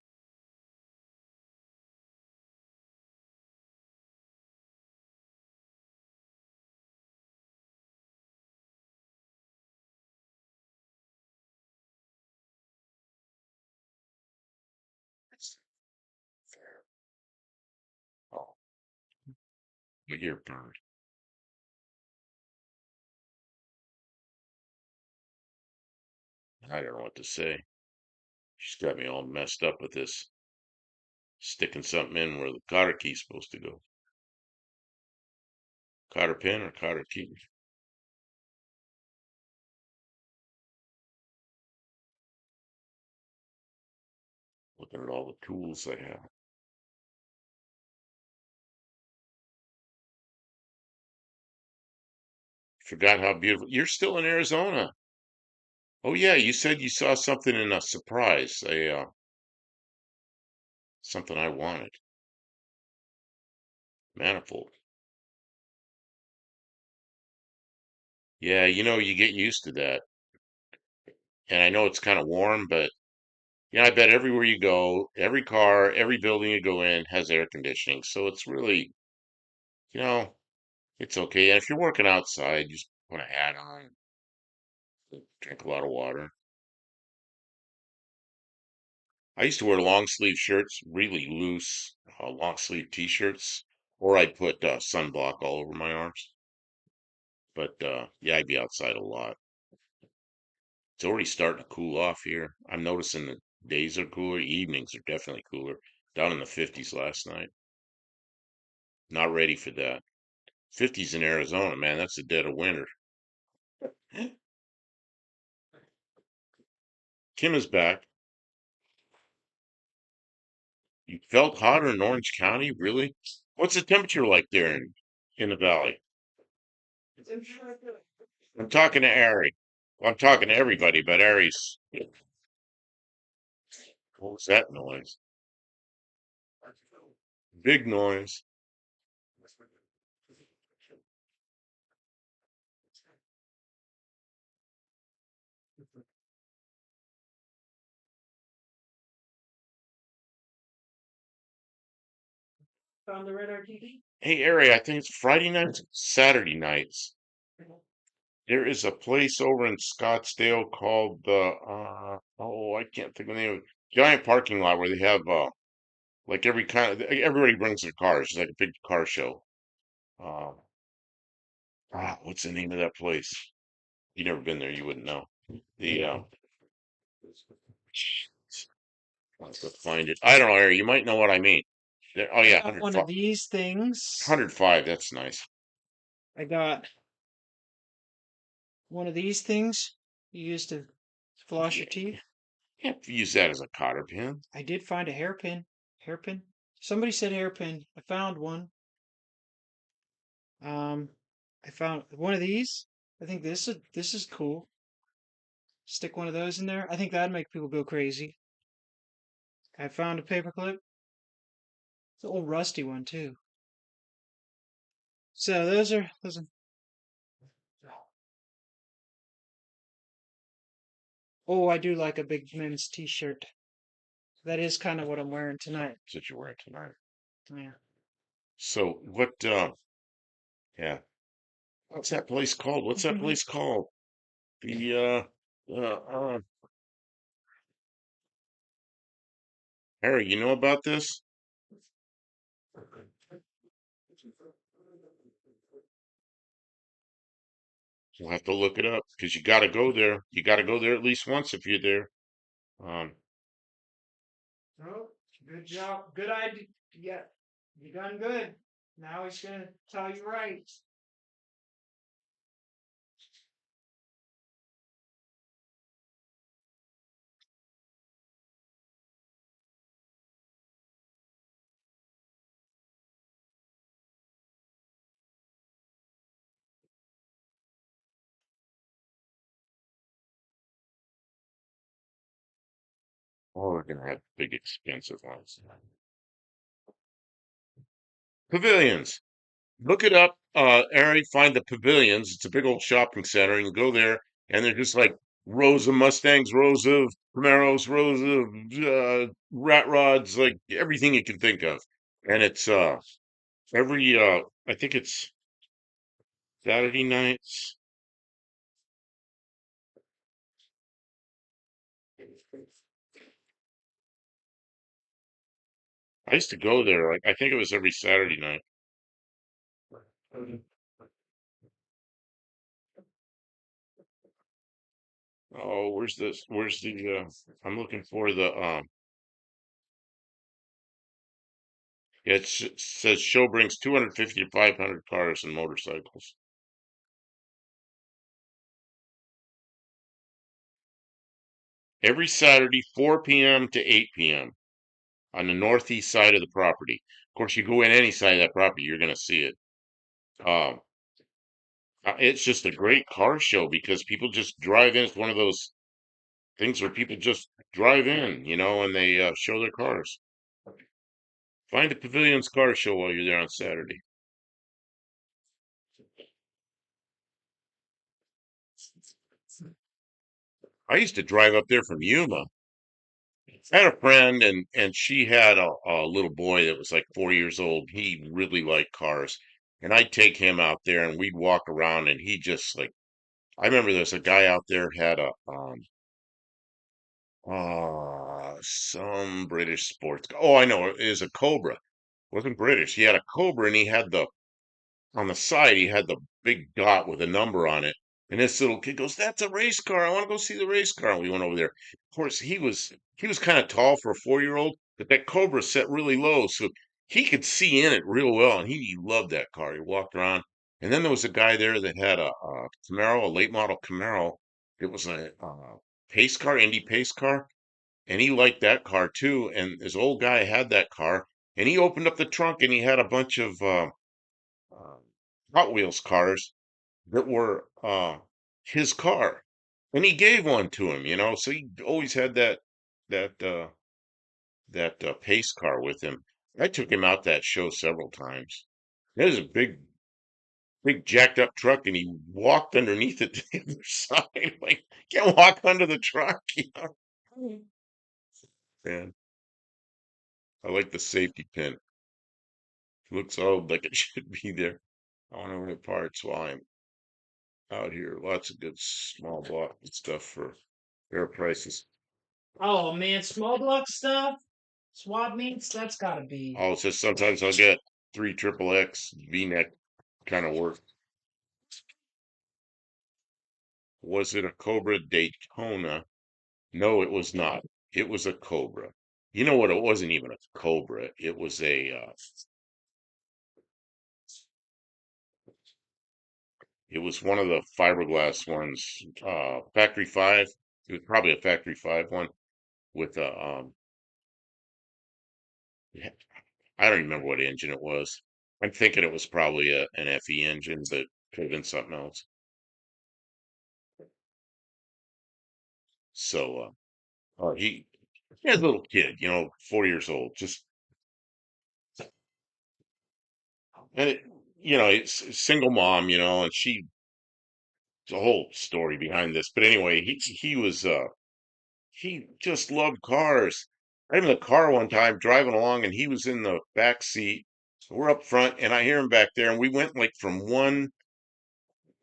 Oh, but you're a bird. I don't know what to say. She's got me all messed up with this Sticking something in where the cotter key's supposed to go. Cotter pin or cotter key. Looking at all the tools I have. Forgot how beautiful. You're still in Arizona. Oh yeah, you said you saw something in a surprise, something I wanted. Manifold. Yeah, you get used to that. And I know it's kind of warm, but I bet everywhere you go, every car, every building you go in has air conditioning. So it's really, you know, it's okay. And if you're working outside, just put a hat on, drink a lot of water. I used to wear long sleeve shirts, really loose, long sleeve t-shirts, or I'd put sunblock all over my arms. But yeah, I'd be outside a lot. It's already starting to cool off here. I'm noticing the days are cooler, evenings are definitely cooler. Down in the 50s last night. Not ready for that. 50s in Arizona, man, that's the dead of winter. Kim is back. You felt hotter in Orange County, really? What's the temperature like there in the valley? I'm talking to Ari. Well, I'm talking to everybody, but Ari's. What was that noise? Big noise. On the radar TV? Hey, Ari, I think it's Friday nights, Saturday nights. There is a place over in Scottsdale called oh, I can't think of the name of it. Giant parking lot where they have like everybody brings their cars. It's like a big car show. Uh, what's the name of that place? You never been there, you wouldn't know. The I'll have to find it. I don't know, Ari. You might know what I mean. Oh I yeah, got one of these things. 105. That's nice. I got one of these things you use to floss Yeah, your teeth. can't use that as a cotter pin. I did find a hairpin. Hairpin? Somebody said hairpin. I found one. Um, I found one of these. I think this is cool. Stick one of those in there. I think that'd make people go crazy. I found a paperclip. It's an old rusty one too. So those are. Oh, I do like a big men's t-shirt. That is kind of what I'm wearing tonight. That's what you're wearing tonight. Yeah. So what? Yeah. What's that place called? What's that place called? The Harry, you know about this? You'll have to look it up because you got to go there. You got to go there at least once if you're there. Um, Oh, good job. Good idea. Yeah, you done good. Now he's gonna tell you right. oh, we're gonna have big expensive ones. Pavilions. Look it up, Ari. Find the pavilions. It's a big old shopping center, and you go there, and they're just like rows of Mustangs, rows of Camaros, rows of rat rods, like everything you can think of. And it's every I think it's Saturday nights. I used to go there. Like I think it was every Saturday night. Oh, where's this? Where's the? I'm looking for the It says show brings 250 to 500 cars and motorcycles. Every Saturday, 4 p.m. to 8 p.m. on the northeast side of the property. Of course, you go in any side of that property, you're going to see it. Um, it's just a great car show because people just drive in. It's one of those things where people just drive in, and they show their cars. Find the Pavilion's car show while you're there on Saturday. I used to drive up there from Yuma. I had a friend, and she had a little boy that was like 4 years old. He really liked cars, and I'd take him out there, and we'd walk around, and he just like. I remember there's a guy out there had a some British sports. Oh, I know, it is a Cobra. Wasn't British. He had a Cobra, and he had the on the side, he had the big dot with a number on it. And this little kid goes, "That's a race car. I want to go see the race car." And we went over there. Of course, he was kind of tall for a 4 year old, but that Cobra set really low, so he could see in it real well. And he loved that car. He walked around. And then there was a guy there that had a Camaro, a late model Camaro. It was a pace car, Indy pace car, and he liked that car too. And this old guy had that car, and he opened up the trunk, and he had a bunch of uh, Hot Wheels cars that were his car, and he gave one to him. So he always had that pace car with him. I took him out that show several times. It was a big jacked up truck, and he walked underneath it to the other side. Like, can't walk under the truck. Man, I like the safety pin. It looks old, like it should be there. I want to rent parts while I'm out here. Lots of good small block stuff for fair prices. Oh man, small block stuff, swap meets, that's gotta be. Oh, it's just sometimes I'll get three triple X V-neck kind of work. Was it a Cobra Daytona? No, it was not. It was a Cobra. You know what? It wasn't even a Cobra. It was one of the fiberglass ones. Factory five. It was probably a factory five one with a I don't remember what engine it was. I'm thinking it was probably an FE engine, but could have been something else. So he has a little kid, 4 years old, just and it's a single mom, and she the whole story behind this. But anyway, he just loved cars. I was in the car one time driving along, and he was in the back seat. We're up front, and I hear him back there, and we went like from one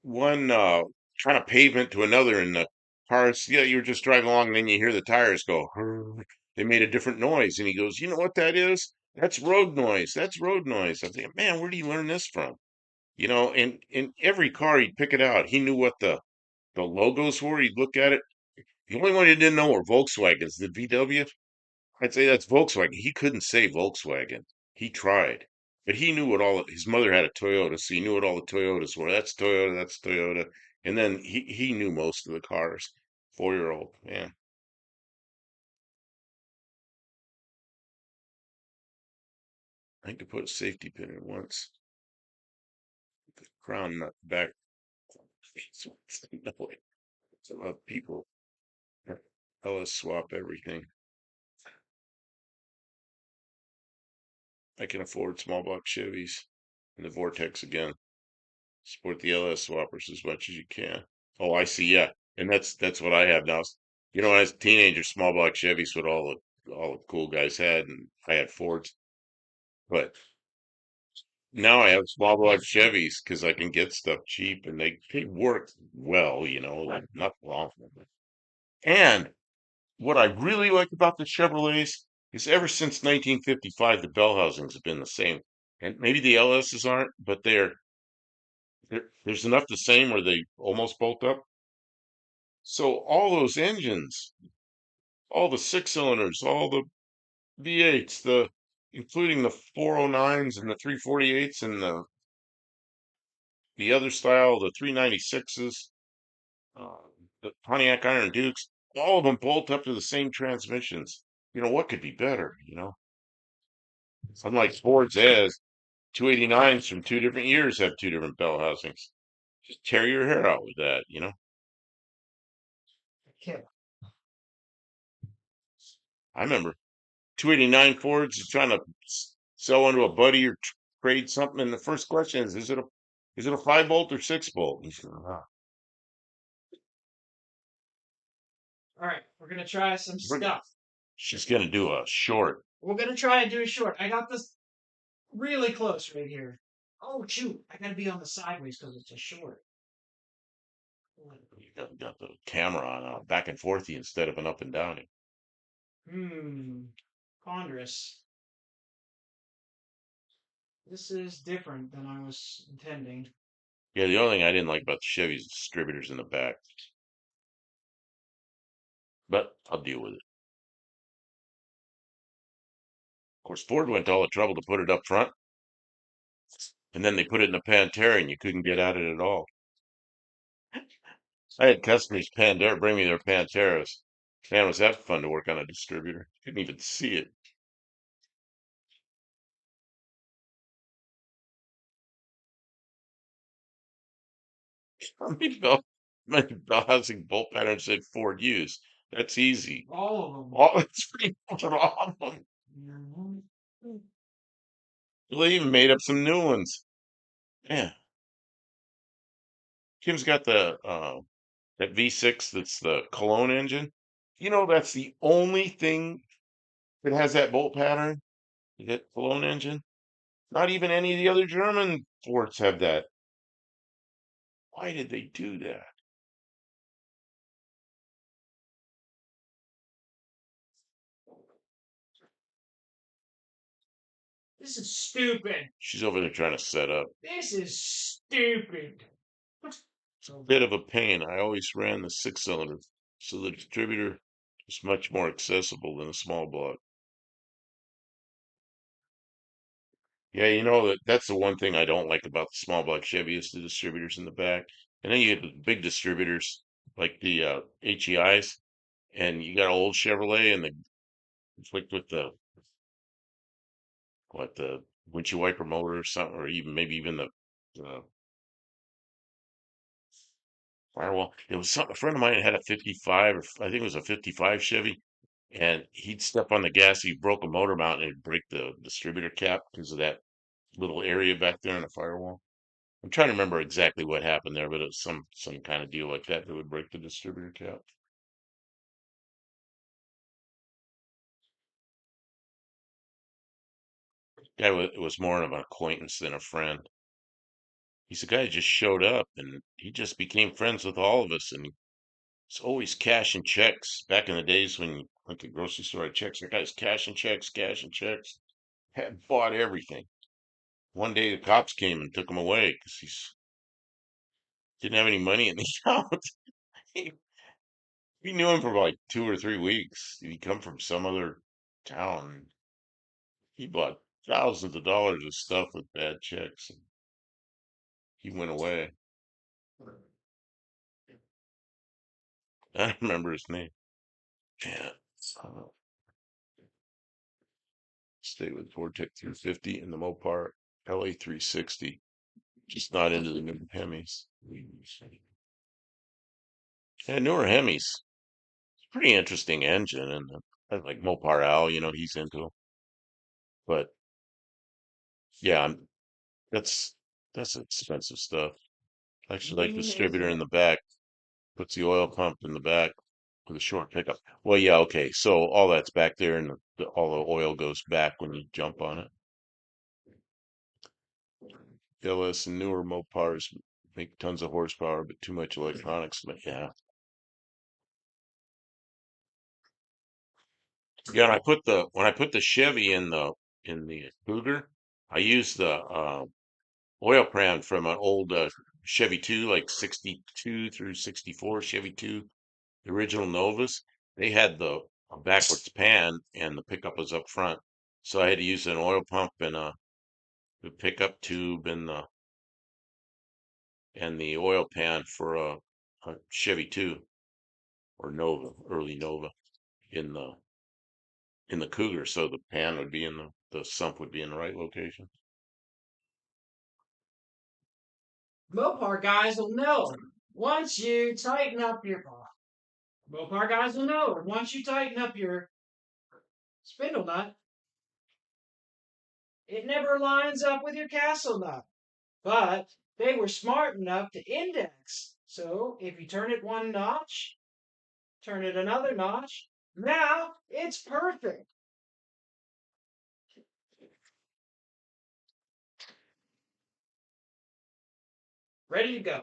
kind of pavement to another in the cars. Yeah, you're just driving along, and then you hear the tires go. "Brr." They made a different noise, and he goes, "You know what that is? That's road noise. That's road noise." I think, man, where do you learn this from? And in every car, he'd pick it out. He knew what the logos were. He'd look at it. The only one he didn't know were Volkswagens. The VW, I'd say that's Volkswagen. He couldn't say Volkswagen. He tried, but he knew what his mother had a Toyota, so he knew what all the Toyotas were. That's Toyota, that's Toyota. And then he knew most of the cars. 4 year old, man. I could put a safety pin in once. Crown nut back. No way. It's about people. LS swap everything. I can afford small block Chevys and the Vortex again. Support the LS swappers as much as you can. Oh, I see. Yeah, and that's what I have now. As a teenager, small block Chevys what all the cool guys had, and I had Fords. But now I have small block Chevys because I can get stuff cheap, and they work well. Like nothing wrong with them. And what I really like about the Chevrolets is ever since 1955, the bell housings have been the same. And maybe the LSs aren't, but there's enough the same where they almost bolt up. So all those engines, all the six cylinders, all the V8s, including the 409s and the 348s and the other style, the 396s, uh, the Pontiac Iron Dukes. All of them bolt up to the same transmissions. What could be better? Unlike Ford's has 289s from two different years have two different bell housings. Just tear your hair out with that. Okay. I remember 289 Fords is trying to sell one to a buddy or trade something, and the first question is it a 5 bolt or 6 bolt? He said, "Ah, All right, we're gonna try some stuff. she's gonna do a short." We're gonna try and do a short. I got this really close right here. Oh shoot! I gotta be on the sideways because it's a short. You got the camera on back and forthy instead of an up and down. Ponderous. This is different than I was intending. Yeah, the only thing I didn't like about the Chevy is the distributors in the back, but I'll deal with it. Of course, Ford went to all the trouble to put it up front, and then they put it in a Pantera, and you couldn't get at it at all. I had customers Pantera bring me their Panteras. Man, was that fun to work on a distributor. Couldn't even see it. How many bell housing bolt patterns did Ford use? That's easy. All of them. That's pretty much all of them. Mhm. Well, they even made up some new ones. Yeah. Kim's got that V6 that's the Cologne engine. That's the only thing that has that bolt pattern, that Cologne engine. Not even any of the other German Fords have that. Why did they do that? This is stupid. She's over there trying to set up. This is stupid. It's a bit of a pain. I always ran the 6-cylinder, so the distributor is much more accessible than a small block. Yeah, that's the one thing I don't like about the small block Chevy is the distributors in the back. And then you get the big distributors like the HEIs, and you got old Chevrolet and the conflict with the windshield wiper motor or something, or even maybe even the firewall. It was something. A friend of mine had a 55, or I think it was a 55 Chevy, and he'd step on the gas, he broke a motor mount, and it'd break the distributor cap because of that little area back there in the firewall. I'm trying to remember exactly what happened there, but it was some kind of deal like that that would break the distributor cap. It was more of an acquaintance than a friend. He's a guy who just showed up, and he just became friends with all of us, and he's always cashing checks. Back in the days when you went to the grocery store, had checks. That guy's cashing checks. Had bought everything. One day the cops came and took him away because he's didn't have any money in the account. he, we knew him for like 2 or 3 weeks. He come from some other town. He bought thousands of dollars of stuff with bad checks. And he went away. I don't remember his name. Yeah. Uh, Stayed with Vortec 350 and the Mopar LA 360. Just not into the new Hemis. Yeah, newer Hemis. Pretty interesting engine, and like Mopar Al, he's into. But yeah, that's expensive stuff. I actually like the distributor in the back. Puts the oil pump in the back with a short pickup. Well, yeah, okay. So all that's back there, and all the oil goes back when you jump on it. LS and newer Mopars make tons of horsepower, but too much electronics. But yeah, yeah. And when I put the Chevy in the Cougar, I used the oil pan from an old Chevy 2, like 62 through 64 Chevy 2, the original Novas. They had the a backwards pan and the pickup was up front. So I had to use an oil pump and a pickup tube and the oil pan for a Chevy 2 or Nova, early Nova in the Cougar, so the pan would be in the sump would be in the right location. Mopar guys will know once you tighten up your Mopar guys will know once you tighten up your spindle nut, it never lines up with your castle nut. But they were smart enough to index. So if you turn it one notch, turn it another notch, now it's perfect. Ready to go.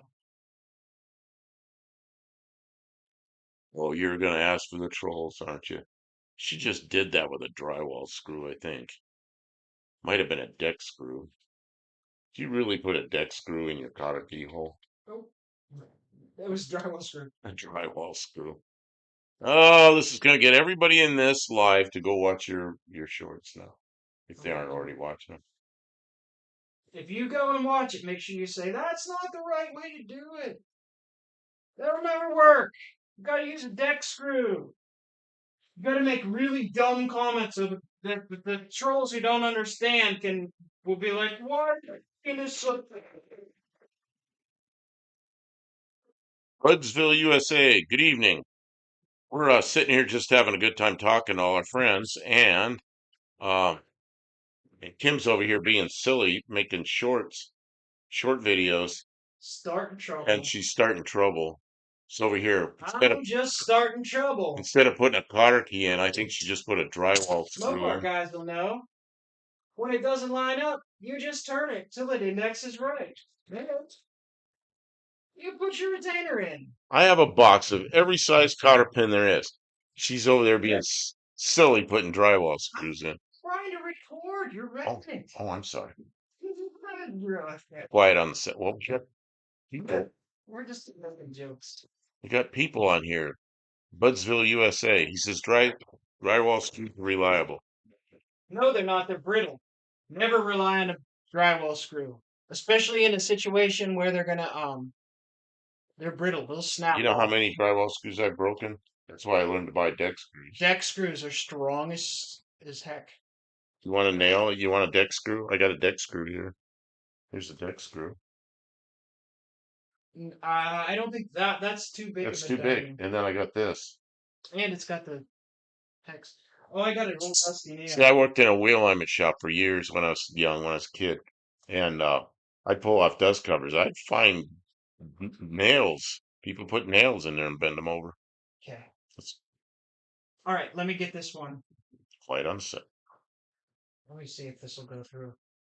Well, you're gonna ask for the trolls, aren't you? She just did that with a drywall screw, I think. Might have been a deck screw. Do you really put a deck screw in your cotter keyhole? Oh, that was drywall screw. A drywall screw. Oh, this is gonna get everybody in this live to go watch your shorts now, if they aren't already watching them. If you go and watch it, make sure you say, that's not the right way to do it. That'll never work. You gotta use a deck screw. You gotta make really dumb comments so that the trolls who don't understand will be like, what in this? Budsville, USA. Good evening. We're sitting here just having a good time talking to all our friends, uh, and Kim's over here being silly, making short videos, Starting trouble. and she's starting trouble. So over here, I'm just starting trouble. instead of putting a cotter key in, I think she just put a drywall screw Mopar in. guys will know. When it doesn't line up, you just turn it till the index is right. Then you put your retainer in. I have a box of every size cotter pin there is. She's over there being silly putting drywall screws in. Trying to record. You're ready. Oh, I'm sorry. We're Quiet on the set. Well, we got people. just making jokes. We got people on here. Budsville, USA. He says drywall screws are reliable. No, they're not. They're brittle. Never rely on a drywall screw, especially in a situation where they're brittle. They'll snap. You know how off. many drywall screws I've broken? That's why I learned to buy deck screws. Deck screws are strong as heck. You want a nail? You want a deck screw? I got a deck screw here. Here's a deck screw. I don't think that's too big. That's of a too big. diamond. And then I got this. And it's got the hex. Oh, I got an old rusty nail. See, I worked in a wheel alignment shop for years when I was young, when I was a kid, and I'd pull off dust covers. I'd find nails. People put nails in there and bend them over. Okay. That's All right, let me get this one. quite unsaid. Let me see if this will go through.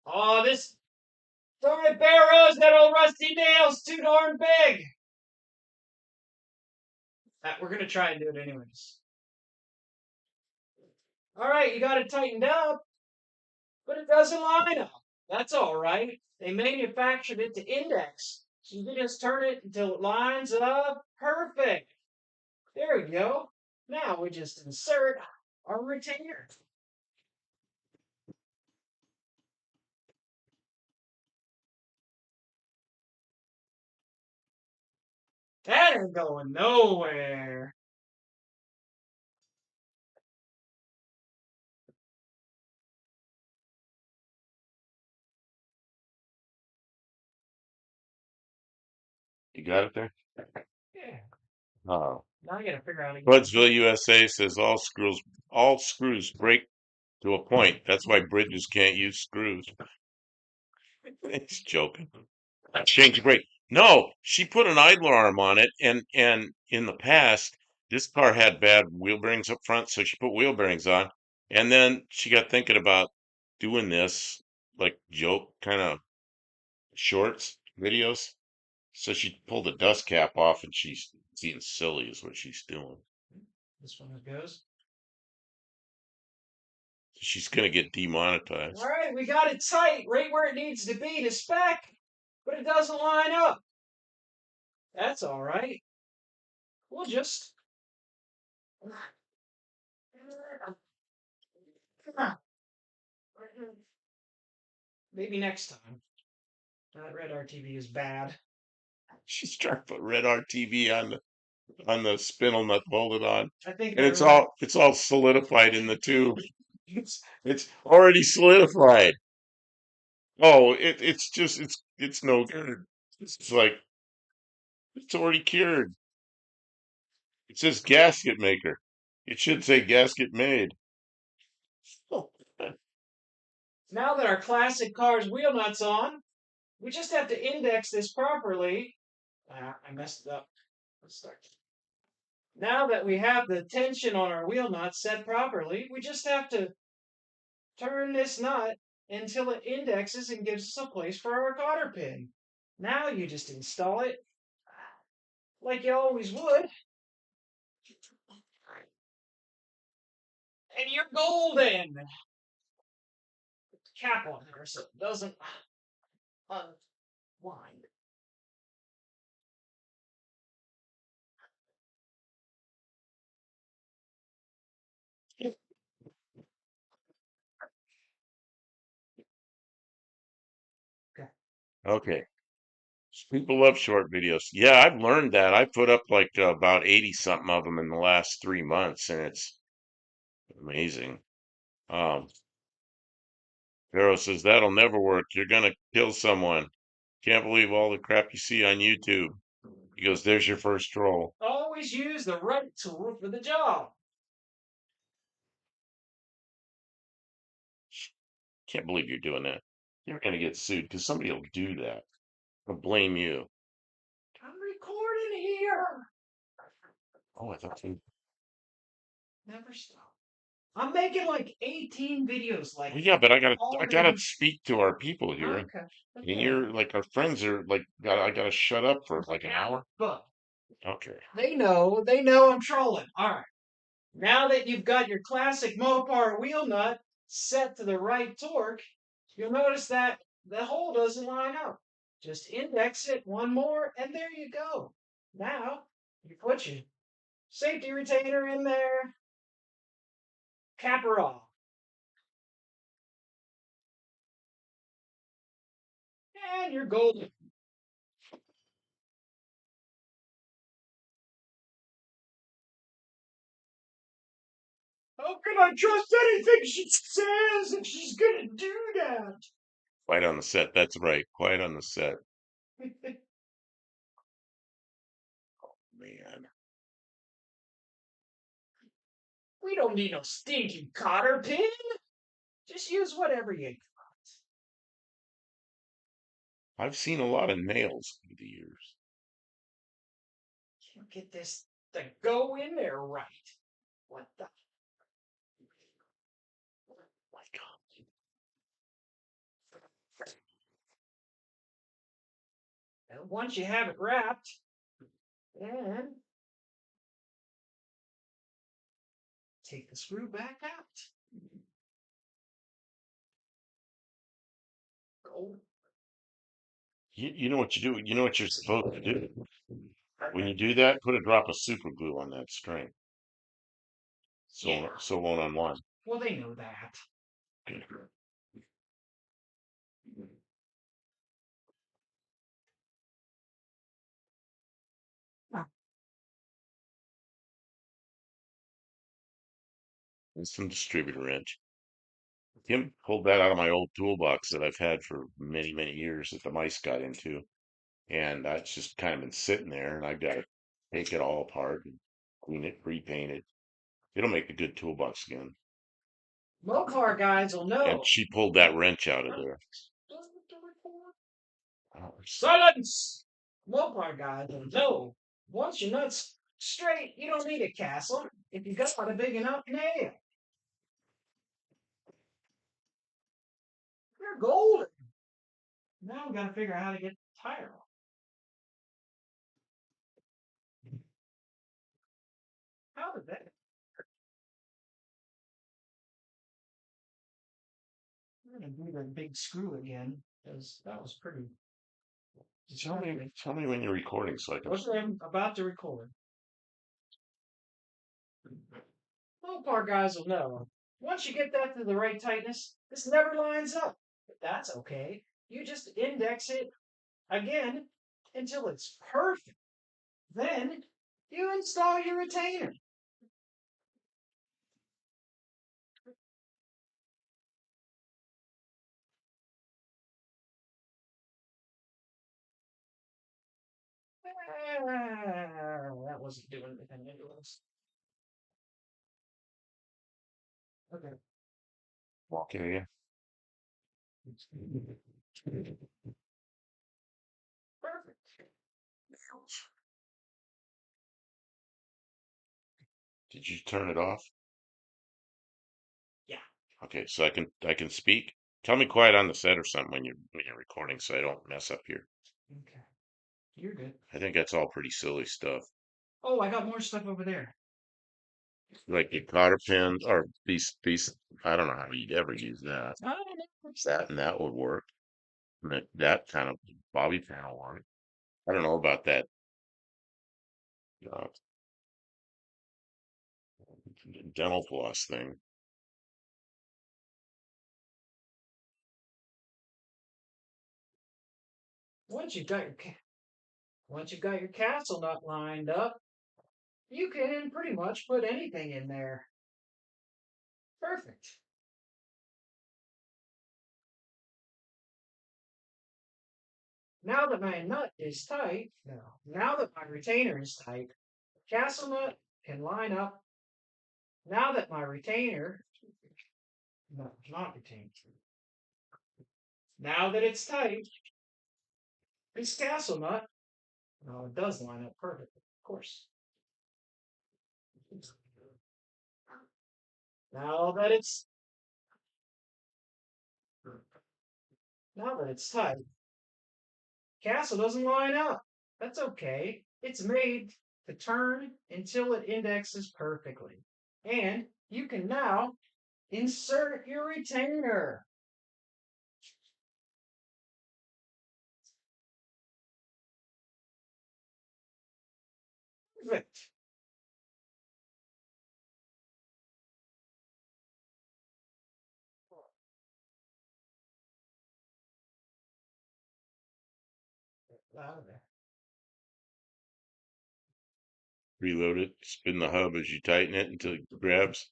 Oh, this darn it, Barrows, that old rusty nail's too darn big. We're gonna try and do it anyways. All right, you got it tightened up, but it doesn't line up. That's all right. They manufactured it to index, so you can just turn it until it lines up perfect. There we go. Now we just insert our retainer. That ain't going nowhere. You got it there? Yeah. Oh. Now I gotta figure out how to get Budsville, USA says all screws break to a point. That's why bridges can't use screws. He's joking. Change the brake. No, she put an idler arm on it, and in the past, this car had bad wheel bearings up front, so she put wheel bearings on, and then she got thinking about doing this like joke kind of shorts videos. So she pulled the dust cap off, and she's being silly, is what she's doing. this one goes. She's gonna get demonetized. All right, we got it tight, right where it needs to be to spec, but it doesn't line up. That's all right. We'll just. Maybe next time. That red RTV is bad. She's trying to put red RTV on the spindle nut bolted on, I think and that red. it's all solidified in the tube. It's already solidified. Oh, it's no good. It's like it's already cured. It says gasket maker. It should say gasket made. Oh, Now that our classic car's wheel nut's on, we just have to index this properly. I messed it up. Let's start. Now that we have the tension on our wheel nut set properly, we just have to turn this nut until it indexes and gives us a place for our cotter pin. Now you just install it like you always would, and you're golden. Put the cap on there so it doesn't unwind. Okay. okay. People love short videos. Yeah, I've learned that. I put up like about 80 something of them in the last 3 months, and it's amazing. Um, Pharaoh says that'll never work. You're gonna kill someone. Can't believe all the crap you see on YouTube. He goes, there's your first troll. Always use the right tool for the job. Can't believe you're doing that. You're gonna get sued because somebody will do that. They'll blame you. I'm recording here. Oh, I thought you. Never stop. I'm making like 18 videos like Well, yeah, but all I day. gotta speak to our people here, Okay. and Okay. you're like our friends are like, I gotta shut up for like an hour. But Okay. they know I'm trolling. All right. Now that you've got your classic Mopar wheel nut set to the right torque, you'll notice that the hole doesn't line up. Just index it one more, and there you go. Now you put your safety retainer in there, cap her off, and you're golden. How can I trust anything she says if she's gonna do that? Quiet on the set. That's right. Quiet on the set. Man. We don't need no stinking cotter pin. Just use whatever you got. I've seen a lot of nails through the years. Can't get this to go in there right. What the? My God. And once you have it wrapped, then take the screw back out. Go. You know what you do? You know what you're supposed to do? When you do that, put a drop of super glue on that string. Yeah. So it won't unwind. Well, they know that. And some distributor wrench. Tim pulled that out of my old toolbox that I've had for many, many years that the mice got into. And that's just kind of been sitting there, and I've got to take it all apart and clean it, repaint it. It'll make a good toolbox again. Mopar guys will And know. she pulled that wrench out of there. Silence! Mopar guys will know. Once your nuts straight, you don't need a castle if you got a big enough nail. You're golden. Now we gotta figure out how to get the tire off. How did that? We're gonna do that big screw again because that was pretty. Tell me when you're recording so I can. Okay, I'm about to record. Mopar guys will know. Once you get that to the right tightness, this never lines up. But that's okay. You just index it again until it's perfect. Then you install your retainer. That wasn't doing anything anyways. Okay. Walk area. Perfect. Did you turn it off? Yeah. Okay, so I can speak. Tell me quiet on the set or something when you're recording, so I don't mess up here. Okay. You're good. I think that's all pretty silly stuff. Oh, I got more stuff over there. Like your cotter pins or these. I don't know how you'd ever use that. I don't know. That and that would work. That kind of bobby pin will work. I don't know about that uh, dental floss thing. Once you've got your once you've got your castle nut lined up, you can pretty much put anything in there. Perfect. Now that my nut is tight, now that my retainer is tight, castle nut can line up. Now that my retainer, no, not retainer. Now that it's tight, this castle nut, no, it does line up perfectly, of course. Now that it's now that it's tight, castle doesn't line up. That's okay. It's made to turn until it indexes perfectly. And you can now insert your retainer. Perfect. Out of there. Reload it, spin the hub as you tighten it until it grabs.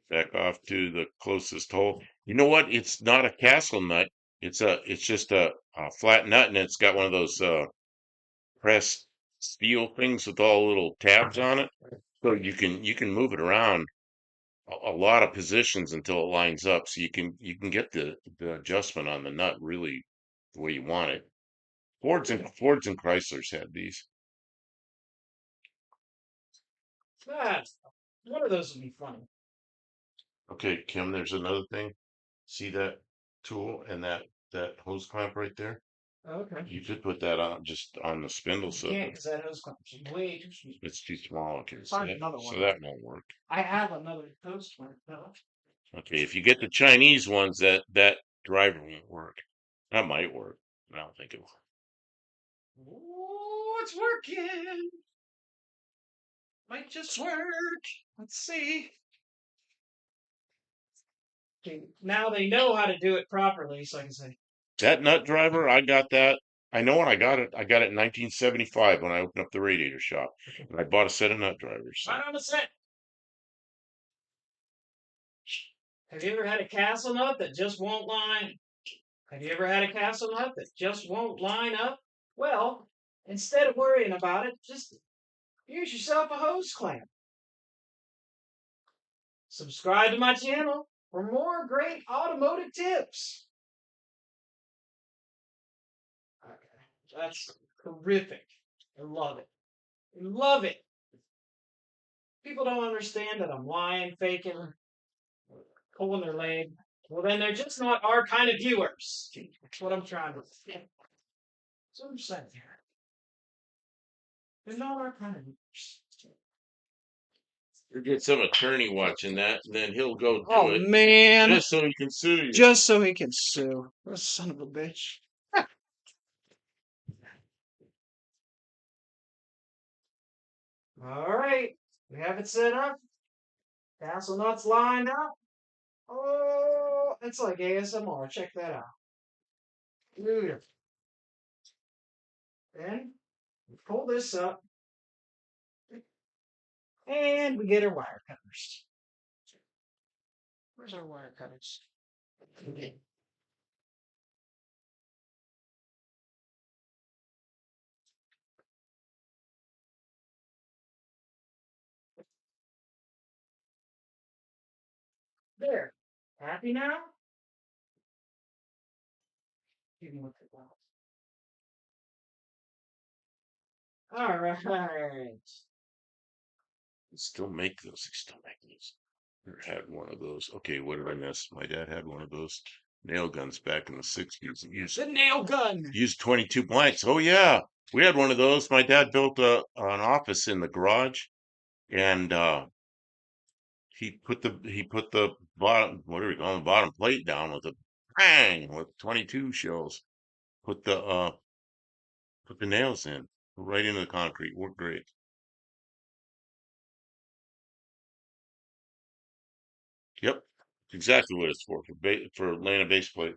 Back off to the closest hole. You know what? It's not a castle nut. It's just a flat nut, and it's got one of those pressed steel things with all little tabs on it. So you can move it around a lot of positions until it lines up. So you can get the adjustment on the nut really the way you want it. Fords and Chryslers had these. Ah, one of those would be funny. Okay, Kim, there's another thing. See that tool and that hose clamp right there? Okay. You could put that on just on the spindle You so can't because that hose clamps way too small. it's too small. Okay, Find another so one. that won't work. I have another toast one. No. Okay, if you get the Chinese ones, that driver won't work. That might work. I don't think it will. Oh, it's working. Might just work. Let's see. Okay, now they know how to do it properly, so I can say, That nut driver, I got that. I know when I got it. I got it in 1975 when I opened up the radiator shop, okay, and I bought a set of nut drivers. So. right on the set. Have you ever had a castle nut that just won't line? Have you ever had a castle nut that just won't line up? Well, instead of worrying about it, just use yourself a hose clamp. Subscribe to my channel for more great automotive tips. Okay, that's terrific. I love it. I love it. People don't understand that I'm lying, faking, pulling their leg. Well, then they're just not our kind of viewers. That's what I'm trying to say. That's what I'm saying. They're not our kind of viewers. You get some attorney watching that, and then he'll go do Oh, it man. just so he can sue you. Just so he can sue. What a son of a bitch. All right. We have it set up. Castle nuts lined up. Oh, it's like ASMR. Check that out. Beautiful. Then we pull this up and we get our wire cutters. Where's our wire cutters? Okay. There. Happy now? You can look at that. All right. Still make those. They still make those. Never had one of those. Okay, what did I miss? My dad had one of those nail guns back in the 60s. The nail gun. Used 22 blanks. Oh yeah, we had one of those. My dad built an office in the garage, and he put the bottom, what do we call the bottom plate down with a bang with 22 shells. Put the nails in right into the concrete. Worked great. Yep, exactly what it's for laying a base plate.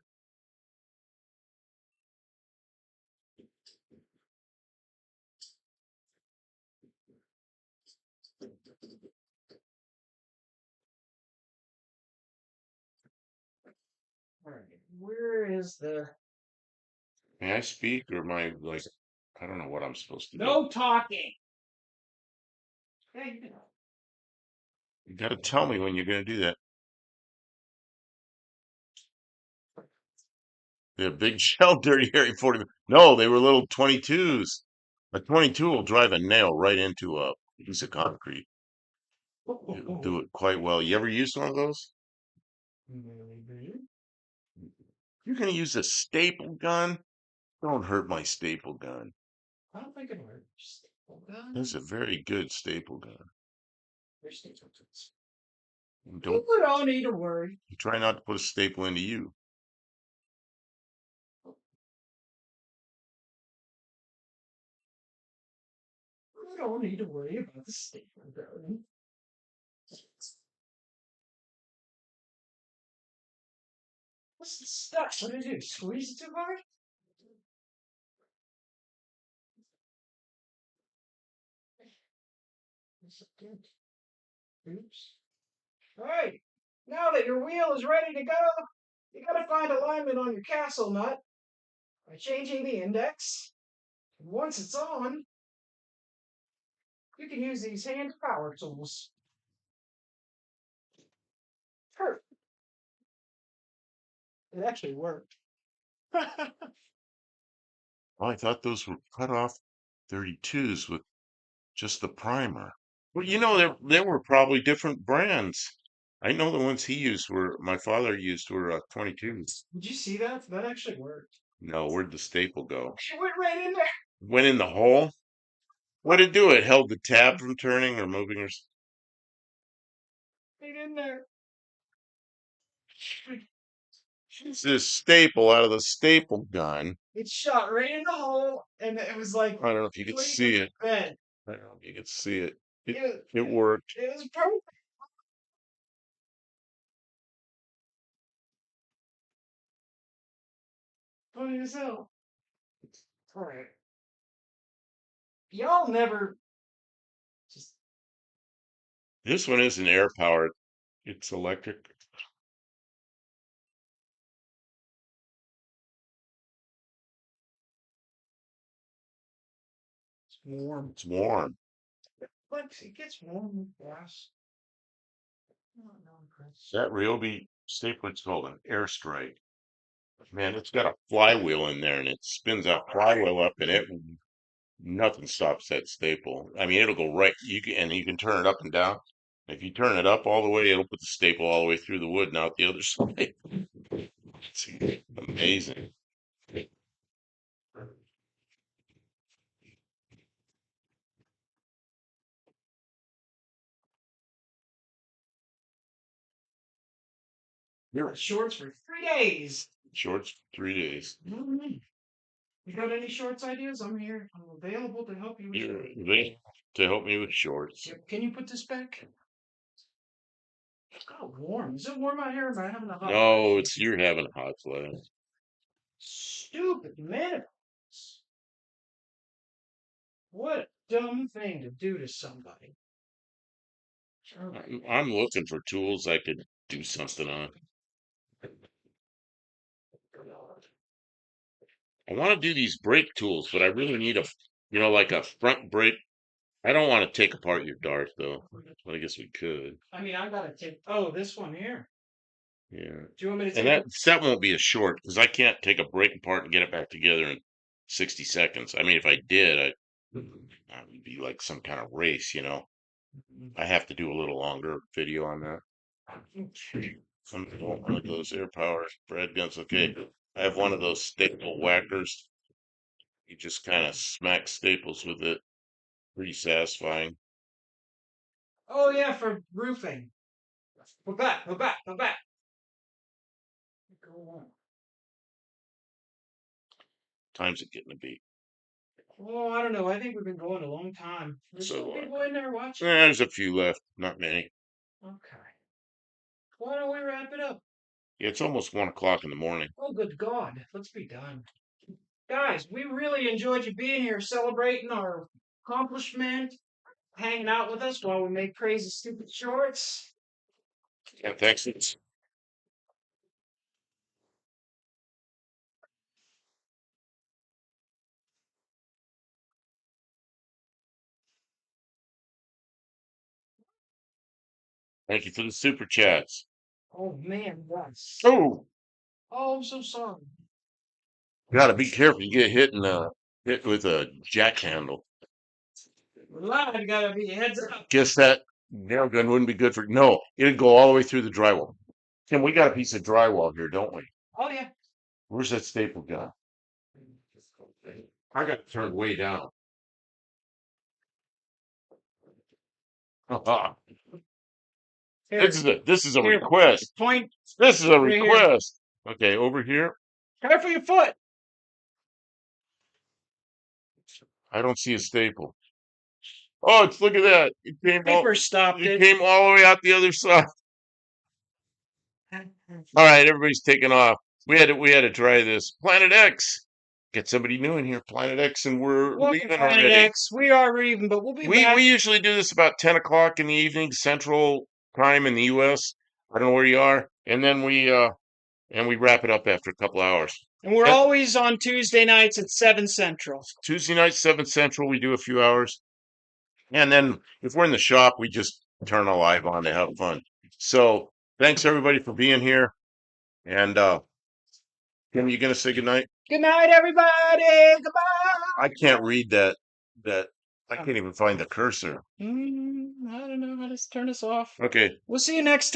All right. Where is the. May I speak or am I like I don't know what I'm supposed to do. No talking. Hey, You got to tell me when you're going to do that. They're big shell dirty hairy 40. No, they were little 22s. A 22 will drive a nail right into a piece of concrete. It'll do it quite well. You ever used one of those? You're going to use a staple gun? Don't hurt my staple gun. I don't think it works. That's a very good staple gun. And You don't need to worry. try not to put a staple into you. You don't need to worry about the staple gun. What's the stuff? What did you do? Squeeze it too hard? Oops. All right. Now that your wheel is ready to go, you gotta find alignment on your castle nut by changing the index. And once it's on, you can use these hand power tools. Perfect. It actually worked. Oh, I thought those were cut off 32s with just the primer. Well, there were probably different brands. I know the ones my father used were 22s. Did you see that? That actually worked. No, where'd the staple go? It went right in there. Went in the hole? What did it do? It held the tab from turning or moving Right in there. It's this staple out of the staple gun. It shot right in the hole, and it was like I don't know if you could see it. bent. I don't know if you could see it. It, It worked. it was perfect. Funny as hell. All right. Y'all never just. This one isn't air powered. It's electric. It's warm. It's warm. But it gets warm with gas. Is that Ryobi staple? It's called an airstrike. Man, it's got a flywheel in there and it spins that flywheel up and nothing stops that staple. I mean, it'll go right. You can turn it up and down. If you turn it up all the way, it'll put the staple all the way through the wood and out the other side. It's amazing. You're shorts for 3 days. Shorts, 3 days. You got any shorts ideas? I'm here. I'm available to help you with You're shorts. available to help me with shorts. Yep. Can you put this back? It's kind of warm. Is it warm out here? Or am I having a hot No, flash? it's you're having a hot flash. Stupid minutes. What a dumb thing to do to somebody. I'm looking for tools I could do something on. I want to do these brake tools, but I really need like a front brake. I don't want to take apart your Dart though, but I guess we could. I mean, I gotta take. Oh, this one here. Yeah. Do you want me to And take it? that won't be a short because I can't take a brake apart and get it back together in 60 seconds. I mean, if I did, that would be like some kind of race. I have to do a little longer video on that. One of those air power spread guns. Okay. I have one of those staple whackers. You just kind of smack staples with it. Pretty satisfying. Oh yeah, for roofing. We're back. We're back. We're back. Go on. Time's it getting to be. Oh, I don't know. I think we've been going a long time. There's still So people in there watching. there's a few left, not many. Okay. Why don't we wrap it up? Yeah, it's almost 1 o'clock in the morning. Oh, good God. Let's be done. Guys, we really enjoyed you being here celebrating our accomplishment, hanging out with us while we make crazy, stupid shorts. Yeah, thanks. Thank you for the super chats. Oh, man, yes. Oh, Oh, I'm so sorry. gotta be careful. You get hit with a jack handle. Live gotta be heads up. Guess that nail gun wouldn't be good for. No, it'd go all the way through the drywall. Tim, we got a piece of drywall here, don't we? Oh, yeah. Where's that staple gun? I got it turned way down. Here, This is a here. request. Point This is a right here. request. Okay, over here. Careful your foot. I don't see a staple. Oh, look at that. Paper stopped It it. came all the way out the other side. All right, everybody's taking off. We had to try this. Planet X. Get somebody new in here, Planet X, and we're Welcome, leaving Planet already. X. We are leaving, but we'll be We back. usually do this about 10 o'clock in the evening, Central Time in the U.S. I don't know where you are, and then we wrap it up after a couple hours. And we're That- always on Tuesday nights at 7 Central. Tuesday night, 7 Central, we do a few hours, and then if we're in the shop, we just turn a live on to have fun. So thanks everybody for being here, and Kim, you gonna say goodnight? Good night, everybody. Goodbye. I can't read that. I can't even find the cursor. I don't know how to turn this off. Okay. We'll see you next time.